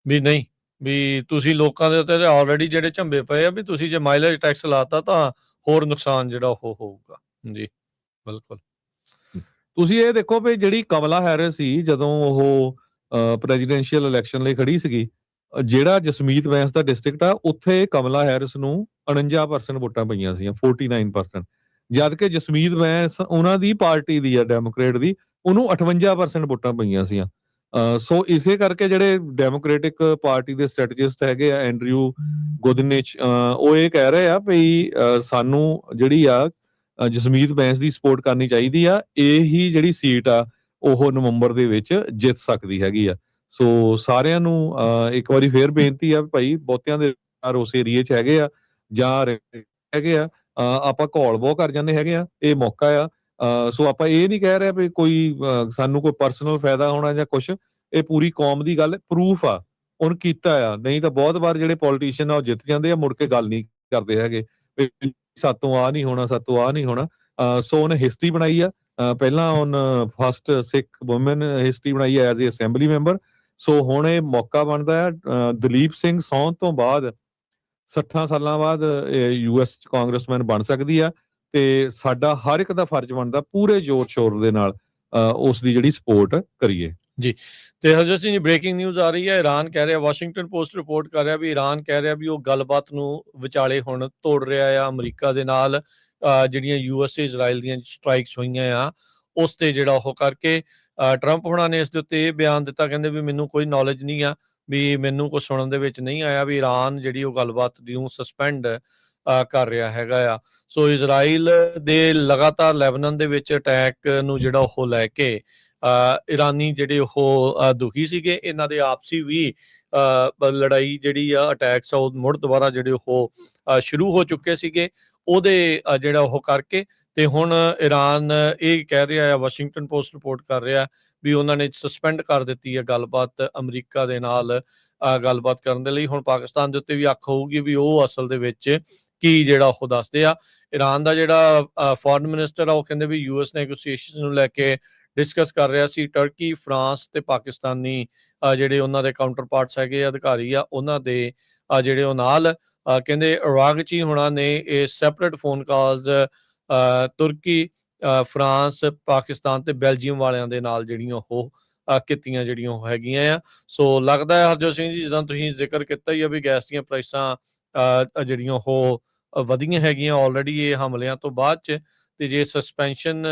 ਵੀ ਨਹੀਂ ਵੀ ਤੁਸੀਂ ਲੋਕਾਂ ਦੇ ਉੱਤੇ ਆਲਰੇਡੀ ਜਿਹੜੇ ਝੰਬੇ ਪਏ ਆ ਵੀ ਤੁਸੀਂ ਜੇ ਮਾਈਲੇਜ ਟੈਕਸ ਲਾਤਾ ਤਾਂ ਹੋਰ ਨੁਕਸਾਨ ਜਿਹੜਾ ਉਹ ਹੋਊਗਾ। ਜੀ, ਬਿਲਕੁਲ। ਤੁਸੀਂ ਇਹ ਦੇਖੋ ਵੀ ਜਿਹੜੀ ਕਮਲਾ ਹੈਰਿਸ ਸੀ ਜਦੋਂ ਉਹ ਪ੍ਰੈਜ਼ੀਡੈਂਸ਼ੀਅਲ ਇਲੈਕਸ਼ਨ ਲਈ ਖੜੀ ਸੀਗੀ, ਜਿਹੜਾ ਜਸਮੀਤ ਬੈਂਸ ਦਾ ਡਿਸਟ੍ਰਿਕਟ ਆ ਉੱਥੇ ਕਮਲਾ ਹੈਰਿਸ ਨੂੰ 49% ਵੋਟਾਂ ਪਈਆਂ ਸੀਆਂ, 49%, ਜਦ ਕਿ ਜਸਮੀਤ ਬੈਂਸ ਉਹਨਾਂ ਦੀ ਪਾਰਟੀ ਦੀ ਆ, ਡੈਮੋਕ੍ਰੇਟ ਦੀ, ਉਹਨੂੰ 58% ਵੋਟਾਂ ਪਈਆਂ ਸੀਆਂ। ਸੋ ਇਸੇ ਕਰਕੇ ਜਿਹੜੇ ਡੈਮੋਕ੍ਰੇਟਿਕ ਪਾਰਟੀ ਦੇ ਸਟ੍ਰੈਟਜਿਸਟ ਹੈਗੇ ਆ, ਐਂਡਰਿਊ ਗੋਦਨਿਚ, ਉਹ ਇਹ ਕਹਿ ਰਹੇ ਆ ਵੀ ਸਾਨੂੰ ਜਿਹੜੀ ਆ ਜਸਮੀਤ ਬੈਂਸ ਦੀ ਸਪੋਰਟ ਕਰਨੀ ਚਾਹੀਦੀ ਆ, ਇਹ ਹੀ ਜਿਹੜੀ ਸੀਟ ਆ ਉਹ ਨਵੰਬਰ ਦੇ ਵਿੱਚ ਜਿੱਤ ਸਕਦੀ ਹੈਗੀ ਆ। ਸੋ ਸਾਰਿਆਂ ਨੂੰ ਇੱਕ ਵਾਰੀ ਫੇਰ ਬੇਨਤੀ ਆ ਭਾਈ, ਬਹੁਤਿਆਂ ਦੇ ਉਸ ਏਰੀਏ 'ਚ ਹੈਗੇ ਆ ਜਾਂ ਹੈਗੇ ਆ, ਆਪਾਂ ਘੋਲ ਬਹੁ ਕਰ ਜਾਂਦੇ ਹੈਗੇ ਆ, ਇਹ ਮੌਕਾ ਆ। ਸੋ ਆਪਾਂ ਇਹ ਨਹੀਂ ਕਹਿ ਰਹੇ ਵੀ ਕੋਈ ਸਾਨੂੰ ਕੋਈ ਪਰਸਨਲ ਫਾਇਦਾ ਹੋਣਾ ਜਾਂ ਕੁਛ, ਇਹ ਪੂਰੀ ਕੌਮ ਦੀ ਗੱਲ, ਪ੍ਰੂਫ ਆ ਉਹਨ ਕੀਤਾ ਆ। ਨਹੀਂ ਤਾਂ ਬਹੁਤ ਵਾਰ ਜਿਹੜੇ ਪੋਲੀਟੀਸ਼ੀਅਨ ਆ ਉਹ ਜਿੱਤ ਜਾਂਦੇ ਆ, ਮੁੜ ਕੇ ਗੱਲ ਨਹੀਂ ਕਰਦੇ ਹੈਗੇ ਸਾਤੋਂ ਆ ਨਹੀਂ ਹੋਣਾ, ਸਾਤੋਂ ਆ ਨਹੀਂ ਹੋਣਾ। ਸੋ ਉਹਨੇ ਹਿਸਟਰੀ ਬਣਾਈ ਆ, ਪਹਿਲਾਂ ਉਹਨ ਫਸਟ ਸਿੱਖ ਵੂਮਨ ਹਿਸਟਰੀ ਬਣਾਈ ਹੈ ਐਜ਼ ਏ ਅਸੈਂਬਲੀ ਮੈਂਬਰ। ਸੋ ਹੁਣ ਇਹ ਮੌਕਾ ਬਣਦਾ ਹੈ, ਦਲੀਪ ਸਿੰਘ ਸੌਂਦ ਤੋਂ ਬਾਅਦ 60 ਸਾਲਾਂ ਬਾਅਦ ਯੂਐਸ ਚ ਕਾਂਗਰਸਮੈਨ ਬਣ ਸਕਦੀ ਆ, ਤੇ ਸਾਡਾ ਹਰ ਇੱਕ ਦਾ ਫਰਜ਼ ਬਣਦਾ ਪੂਰੇ ਜ਼ੋਰ ਸ਼ੋਰ ਦੇ ਨਾਲ ਉਸ ਦੀ ਜਿਹੜੀ ਸਪੋਰਟ ਕਰੀਏ। ਜੀ, ਤੇ ਹਰਜੋਤ ਸਿੰਘ ਜੀ, ਬ੍ਰੇਕਿੰਗ ਨਿਊਜ਼ ਆ ਰਹੀ ਹੈ, ਈਰਾਨ ਕਹਿ ਰਿਹਾ, ਵਾਸ਼ਿੰਗਟਨ ਪੋਸਟ ਰਿਪੋਰਟ ਕਰ ਰਿਹਾ ਵੀ ਈਰਾਨ ਕਹਿ ਰਿਹਾ ਵੀ ਉਹ ਗੱਲਬਾਤ ਨੂੰ ਵਿਚਾਲੇ ਹੁਣ ਤੋੜ ਰਿਹਾ ਆ ਅਮਰੀਕਾ ਦੇ ਨਾਲ, ਜਿਹੜੀਆਂ ਯੂਐਸ ਤੇ ਇਜ਼ਰਾਈਲ ਦੀਆਂ ਸਟ੍ਰਾਈਕਸ ਹੋਈਆਂ ਆ ਉਸ ਤੇ ਜਿਹੜਾ ਉਹ ਕਰਕੇ। ਟਰੰਪ ਹੁਣਾਂ ਨੇ ਇਸ ਦੇ ਉੱਤੇ ਇਹ ਬਿਆਨ ਦਿੱਤਾ, ਕਹਿੰਦੇ ਵੀ ਮੈਨੂੰ ਕੋਈ ਨੌਲੇਜ ਨਹੀਂ ਆ, ਵੀ ਮੈਨੂੰ ਕੁਝ ਸੁਣਨ ਦੇ ਵਿੱਚ ਨਹੀਂ ਆਇਆ ਵੀ ਈਰਾਨ ਜਿਹੜੀ ਉਹ ਗੱਲਬਾਤ ਨੂੰ ਸਸਪੈਂਡ ਕਰ ਰਿਹਾ ਹੈਗਾ ਆ। ਸੋ ਇਜ਼ਰਾਈਲ ਦੇ ਲਗਾਤਾਰ ਲੈਬਨਾਨ ਦੇ ਵਿੱਚ ਅਟੈਕ ਨੂੰ ਜਿਹੜਾ ਉਹ ਲੈ ਕੇ ਇਰਾਨੀ ਜਿਹੜੇ ਉਹ ਦੁਖੀ ਸੀਗੇ। ਇਹਨਾਂ ਦੇ ਆਪਸੀ ਵੀ ਲੜਾਈ ਜਿਹੜੀ ਆ, ਅਟੈਕਸ ਆ, ਉਹ ਮੁੜ ਦੁਬਾਰਾ ਜਿਹੜੇ ਉਹ ਸ਼ੁਰੂ ਹੋ ਚੁੱਕੇ ਸੀਗੇ ਉਹਦੇ ਜਿਹੜਾ ਉਹ ਕਰਕੇ। ਤੇ ਹੁਣ ਈਰਾਨ ਇਹ ਕਹਿ ਰਿਹਾ ਆ, ਵਾਸ਼ਿੰਗਟਨ ਪੋਸਟ ਰਿਪੋਰਟ ਕਰ ਰਿਹਾ ਵੀ ਉਹਨਾਂ ਨੇ ਸਸਪੈਂਡ ਕਰ ਦਿੱਤੀ ਹੈ ਗੱਲਬਾਤ ਅਮਰੀਕਾ ਦੇ ਨਾਲ ਗੱਲਬਾਤ ਕਰਨ ਦੇ ਲਈ। ਹੁਣ ਪਾਕਿਸਤਾਨ ਦੇ ਉੱਤੇ ਵੀ ਅੱਖ ਹੋਊਗੀ ਵੀ ਉਹ ਅਸਲ ਦੇ ਵਿੱਚ ਕੀ ਜਿਹੜਾ ਉਹ ਦੱਸਦੇ ਆ। ਈਰਾਨ ਦਾ ਜਿਹੜਾ ਫੋਰਨ ਮਿਨਿਸਟਰ ਆ ਉਹ ਕਹਿੰਦੇ ਵੀ ਯੂਐਸ ਨੈਗੋਸੀਏਸ਼ਨ ਨੂੰ ਲੈ ਕੇ ਡਿਸਕਸ ਕਰ ਰਿਹਾ ਸੀ। ਟਰਕੀ, ਫਰਾਂਸ ਤੇ ਪਾਕਿਸਤਾਨੀ ਜਿਹੜੇ ਉਹਨਾਂ ਦੇ ਕਾਊਂਟਰ ਪਾਰਟਸ ਹੈਗੇ ਅਧਿਕਾਰੀ ਆ, ਉਹਨਾਂ ਦੇ ਜਿਹੜੇ ਉਹ ਨਾਲ ਕਹਿੰਦੇ ਇਰਾਗਚੀ ਹੁਣਾਂ ਨੇ ਇਹ ਸੈਪਰੇਟ ਫੋਨ ਕਾਲਸ ਤੁਰਕੀ, ਫਰਾਂਸ, ਪਾਕਿਸਤਾਨ ਤੇ ਬੈਲਜੀਅਮ ਵਾਲਿਆਂ ਦੇ ਨਾਲ ਜਿਹੜੀਆਂ ਉਹ ਕੀਤੀਆਂ ਜਿਹੜੀਆਂ ਉਹ ਹੈਗੀਆਂ ਆ। ਸੋ ਲੱਗਦਾ ਹੈ ਹਰਜੋਤ ਸਿੰਘ ਜੀ, ਜਿੱਦਾਂ ਤੁਸੀਂ ਜ਼ਿਕਰ ਕੀਤਾ ਹੀ ਆ ਵੀ ਗੈਸ ਦੀਆਂ ਪ੍ਰਾਈਸਾਂ ਜਿਹੜੀਆਂ ਉਹ ਵਧੀਆਂ ਹੈਗੀਆਂ ਆਲਰੇਡੀ ਇਹ ਹਮਲਿਆਂ ਤੋਂ ਬਾਅਦ 'ਚ, ਤੇ ਜੇ ਸਸਪੈਂਸ਼ਨ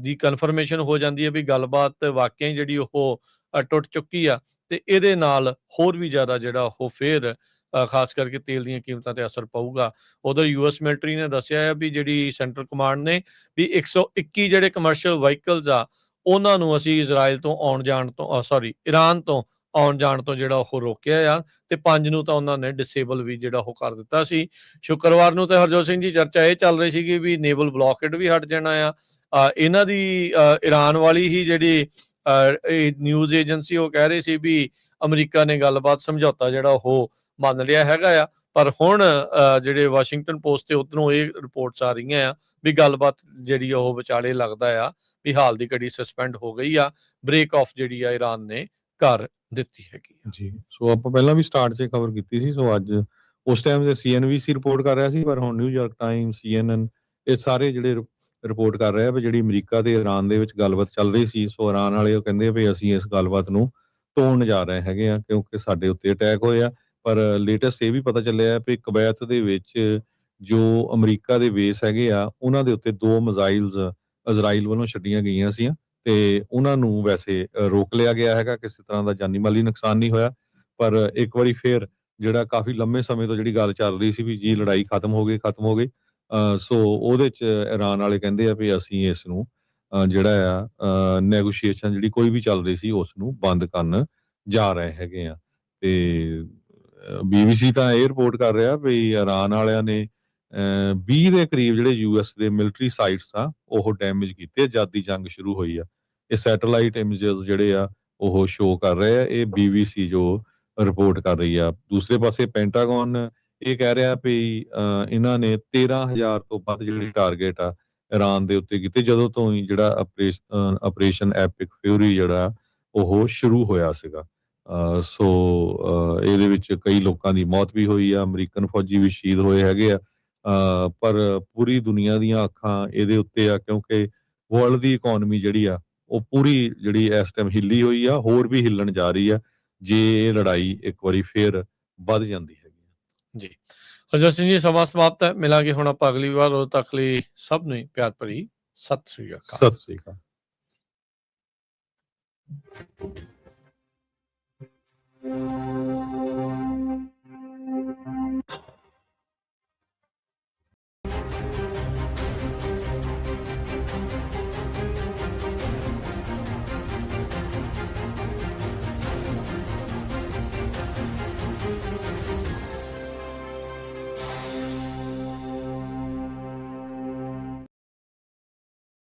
ਦੀ ਕਨਫਰਮੇਸ਼ਨ ਹੋ ਜਾਂਦੀ ਹੈ ਵੀ ਗੱਲਬਾਤ ਵਾਕਿਆ ਜਿਹੜੀ ਉਹ ਟੁੱਟ ਚੁੱਕੀ ਆ, ਤੇ ਇਹਦੇ ਨਾਲ ਹੋਰ ਵੀ ਜ਼ਿਆਦਾ ਜਿਹੜਾ ਉਹ ਫੇਰ ਖਾਸ ਕਰਕੇ ਤੇਲ ਦੀਆਂ ਕੀਮਤਾਂ ਤੇ ਅਸਰ ਪਊਗਾ। ਉਧਰ ਯੂਐਸ ਮਿਲਟਰੀ ਨੇ ਦੱਸਿਆ ਹੈ ਵੀ ਜਿਹੜੀ ਸੈਂਟਰਲ ਕਮਾਂਡ ਨੇ ਵੀ 121 ਜਿਹੜੇ ਕਮਰਸ਼ੀਅਲ ਵਹੀਕਲਸ ਆ ਉਹਨਾਂ ਨੂੰ ਅਸੀਂ ਇਜ਼ਰਾਈਲ ਤੋਂ ਆਉਣ ਜਾਣ ਤੋਂ ਈਰਾਨ ਤੋਂ ਆਉਣ ਜਾਣ ਤੋਂ ਜਿਹੜਾ ਉਹ ਰੋਕਿਆ ਆ, ਤੇ 5 ਨੂੰ ਤਾਂ ਉਹਨਾਂ ਨੇ ਡਿਸੇਬਲ ਵੀ ਜਿਹੜਾ ਉਹ ਕਰ ਦਿੱਤਾ ਸੀ। ਸ਼ੁੱਕਰਵਾਰ ਨੂੰ ਤੇ ਹਰਜੋਤ ਸਿੰਘ ਜੀ ਚਰਚਾ ਇਹ ਚੱਲ ਰਹੀ ਸੀਗੀ ਵੀ ਨੇਵਲ ਬਲੌਕੇਡ ਵੀ ਹਟ ਜਾਣਾ ਆ। ਇਹਨਾਂ ਦੀ ਈਰਾਨ ਵਾਲੀ ਹੀ ਜਿਹੜੀ ਨਿਊਜ਼ ਏਜੰਸੀ ਉਹ ਕਹਿ ਰਹੀ ਸੀ ਵੀ ਅਮਰੀਕਾ ਨੇ ਗੱਲਬਾਤ ਸਮਝੌਤਾ ਜਿਹੜਾ ਉਹ ਮੰਨ ਲਿਆ ਹੈਗਾ ਆ, ਪਰ ਹੁਣ ਜਿਹੜੇ ਵਾਸ਼ਿੰਗਟਨ ਪੋਸਟ ਤੇ ਉਧਰੋਂ ਇਹ ਰਿਪੋਰਟਸ ਆ ਰਹੀਆਂ ਆ ਵੀ ਗੱਲਬਾਤ ਜਿਹੜੀ ਉਹ ਵਿਚਾਲੇ ਲੱਗਦਾ ਆ ਵੀ ਹਾਲ ਦੀ ਘੜੀ ਸਸਪੈਂਡ ਹੋ ਗਈ ਆ, ਬ੍ਰੇਕ ਆਫ ਜਿਹੜੀ ਆ ਈਰਾਨ ਨੇ ਕਰ ਦਿੱਤੀ ਹੈਗੀ ਜੀ। ਸੋ ਆਪਾਂ ਪਹਿਲਾਂ ਵੀ ਸਟਾਰਟ 'ਚ ਕਵਰ ਕੀਤੀ ਸੀ। ਸੋ ਅੱਜ ਉਸ ਟਾਈਮ ਤੇ CNBC ਰਿਪੋਰਟ ਕਰ ਰਿਹਾ ਸੀ, ਪਰ ਹੁਣ ਨਿਊਯਾਰਕ ਟਾਈਮ, CNN, ਇਹ ਸਾਰੇ ਜਿਹੜੇ ਰਿਪੋਰਟ ਕਰ ਰਹੇ ਆ ਵੀ ਜਿਹੜੀ ਅਮਰੀਕਾ ਤੇ ਈਰਾਨ ਦੇ ਵਿੱਚ ਗੱਲਬਾਤ ਚੱਲ ਰਹੀ ਸੀ, ਸੋ ਈਰਾਨ ਵਾਲੇ ਉਹ ਕਹਿੰਦੇ ਵੀ ਅਸੀਂ ਇਸ ਗੱਲਬਾਤ ਨੂੰ ਤੋੜਨ ਜਾ ਰਹੇ ਹੈਗੇ ਆ ਕਿਉਂਕਿ ਸਾਡੇ ਉੱਤੇ ਅਟੈਕ ਹੋਏ ਆ। ਪਰ ਲੇਟੈਸਟ ਇਹ ਵੀ ਪਤਾ ਚੱਲਿਆ ਵੀ ਕੁਵੈਤ ਦੇ ਵਿੱਚ ਜੋ ਅਮਰੀਕਾ ਦੇ ਬੇਸ ਹੈਗੇ ਆ ਉਹਨਾਂ ਦੇ ਉੱਤੇ 2 ਮਿਜ਼ਾਈਲਸ ਇਜ਼ਰਾਈਲ ਵੱਲੋਂ ਛੱਡੀਆਂ ਗਈਆਂ ਸੀ, ਤੇ ਉਹਨਾਂ ਨੂੰ ਵੈਸੇ ਰੋਕ ਲਿਆ ਗਿਆ ਹੈਗਾ, ਕਿਸੇ ਤਰ੍ਹਾਂ ਦਾ ਜਾਨੀ ਮਾਲੀ ਨੁਕਸਾਨ ਨਹੀਂ ਹੋਇਆ। ਪਰ ਇੱਕ ਵਾਰੀ ਫੇਰ ਜਿਹੜਾ ਕਾਫੀ ਲੰਮੇ ਸਮੇਂ ਤੋਂ ਜਿਹੜੀ ਗੱਲ ਚੱਲ ਰਹੀ ਸੀ ਵੀ ਜੀ ਲੜਾਈ ਖਤਮ ਹੋ ਗਈ, ਸੋ ਉਹਦੇ 'ਚ ਈਰਾਨ ਵਾਲੇ ਕਹਿੰਦੇ ਆ ਵੀ ਅਸੀਂ ਇਸ ਨੂੰ ਜਿਹੜਾ ਆ ਨੈਗੋਸ਼ੀਏਸ਼ਨ ਜਿਹੜੀ ਕੋਈ ਵੀ ਚੱਲ ਰਹੀ ਸੀ ਉਸ ਨੂੰ ਬੰਦ ਕਰਨ ਜਾ ਰਹੇ ਹੈਗੇ ਆ। ਤੇ BBC ਤਾਂ ਇਹ ਰਿਪੋਰਟ ਕਰ ਰਿਹਾ ਵੀ ਈਰਾਨ ਵਾਲਿਆਂ ਨੇ 20 ਦੇ ਕਰੀਬ ਜਿਹੜੇ ਯੂਐਸ ਦੇ ਮਿਲਟਰੀ ਸਾਈਟਸ ਆ ਉਹ ਡੈਮੇਜ ਕੀਤੇ ਜਦ ਦੀ ਜੰਗ ਸ਼ੁਰੂ ਹੋਈ ਆ। ਇਹ ਸੈਟੇਲਾਈਟ ਇਮੇਜਸ ਜਿਹੜੇ ਆ ਉਹ ਸ਼ੋ ਕਰ ਰਹੇ ਆ, ਇਹ BBC ਜੋ ਰਿਪੋਰਟ ਕਰ ਰਹੀ ਆ। ਦੂਸਰੇ ਪਾਸੇ ਪੈਂਟਾਗਨ ਇਹ ਕਹਿ ਰਿਹਾ ਵੀ ਇਹਨਾਂ ਨੇ 13,000 ਤੋਂ ਵੱਧ ਜਿਹੜੀ ਟਾਰਗੇਟ ਆ ਈਰਾਨ ਦੇ ਉੱਤੇ ਕੀਤੇ ਜਦੋਂ ਤੋਂ ਹੀ ਜਿਹੜਾ ਆਪਰੇਸ਼ਨ ਐਪਿਕ ਫਿਊਰੀ ਜਿਹੜਾ ਉਹ ਸ਼ੁਰੂ ਹੋਇਆ ਸੀਗਾ। ਸੋ ਇਹਦੇ ਵਿੱਚ ਕਈ ਲੋਕਾਂ ਦੀ ਮੌਤ ਵੀ ਹੋਈ ਆ, ਅਮਰੀਕਨ ਫੌਜੀ ਵੀ ਸ਼ਹੀਦ ਹੋਏ ਹੈਗੇ ਆ। ਪਰ ਪੂਰੀ ਦੁਨੀਆ ਦੀਆਂ ਅੱਖਾਂ ਇਹਦੇ ਉੱਤੇ ਆ, ਕਿਉਂਕਿ ਵਰਲਡ ਦੀ ਇਕੋਨਮੀ ਜਿਹੜੀ ਆ ਉਹ ਪੂਰੀ ਜਿਹੜੀ ਇਸ ਟਾਈਮ ਹਿੱਲੀ ਹੋਈ ਆ, ਹੋਰ ਵੀ ਹਿੱਲਣ ਜਾ ਰਹੀ ਆ ਜੇ ਇਹ ਲੜਾਈ ਇੱਕ ਵਾਰੀ ਫੇਰ ਵੱਧ ਜਾਂਦੀ ਹੈਗੀ। ਜੀ ਅਜਰ ਸਿੰਘ ਜੀ, ਸਮਾਂ ਸਮਾਪਤ ਹੈ। ਮਿਲਾਂਗੇ ਹੁਣ ਆਪਾਂ ਅਗਲੀ ਵਾਰ। ਉਦੋਂ ਤੱਕ ਲਈ ਸਭ ਨੂੰ ਪਿਆਰ ਭਰੀ ਸਤਿ ਸ੍ਰੀ ਅਕਾਲ। ਸਤਿ ਸ੍ਰੀ ਅਕਾਲ। Thank you.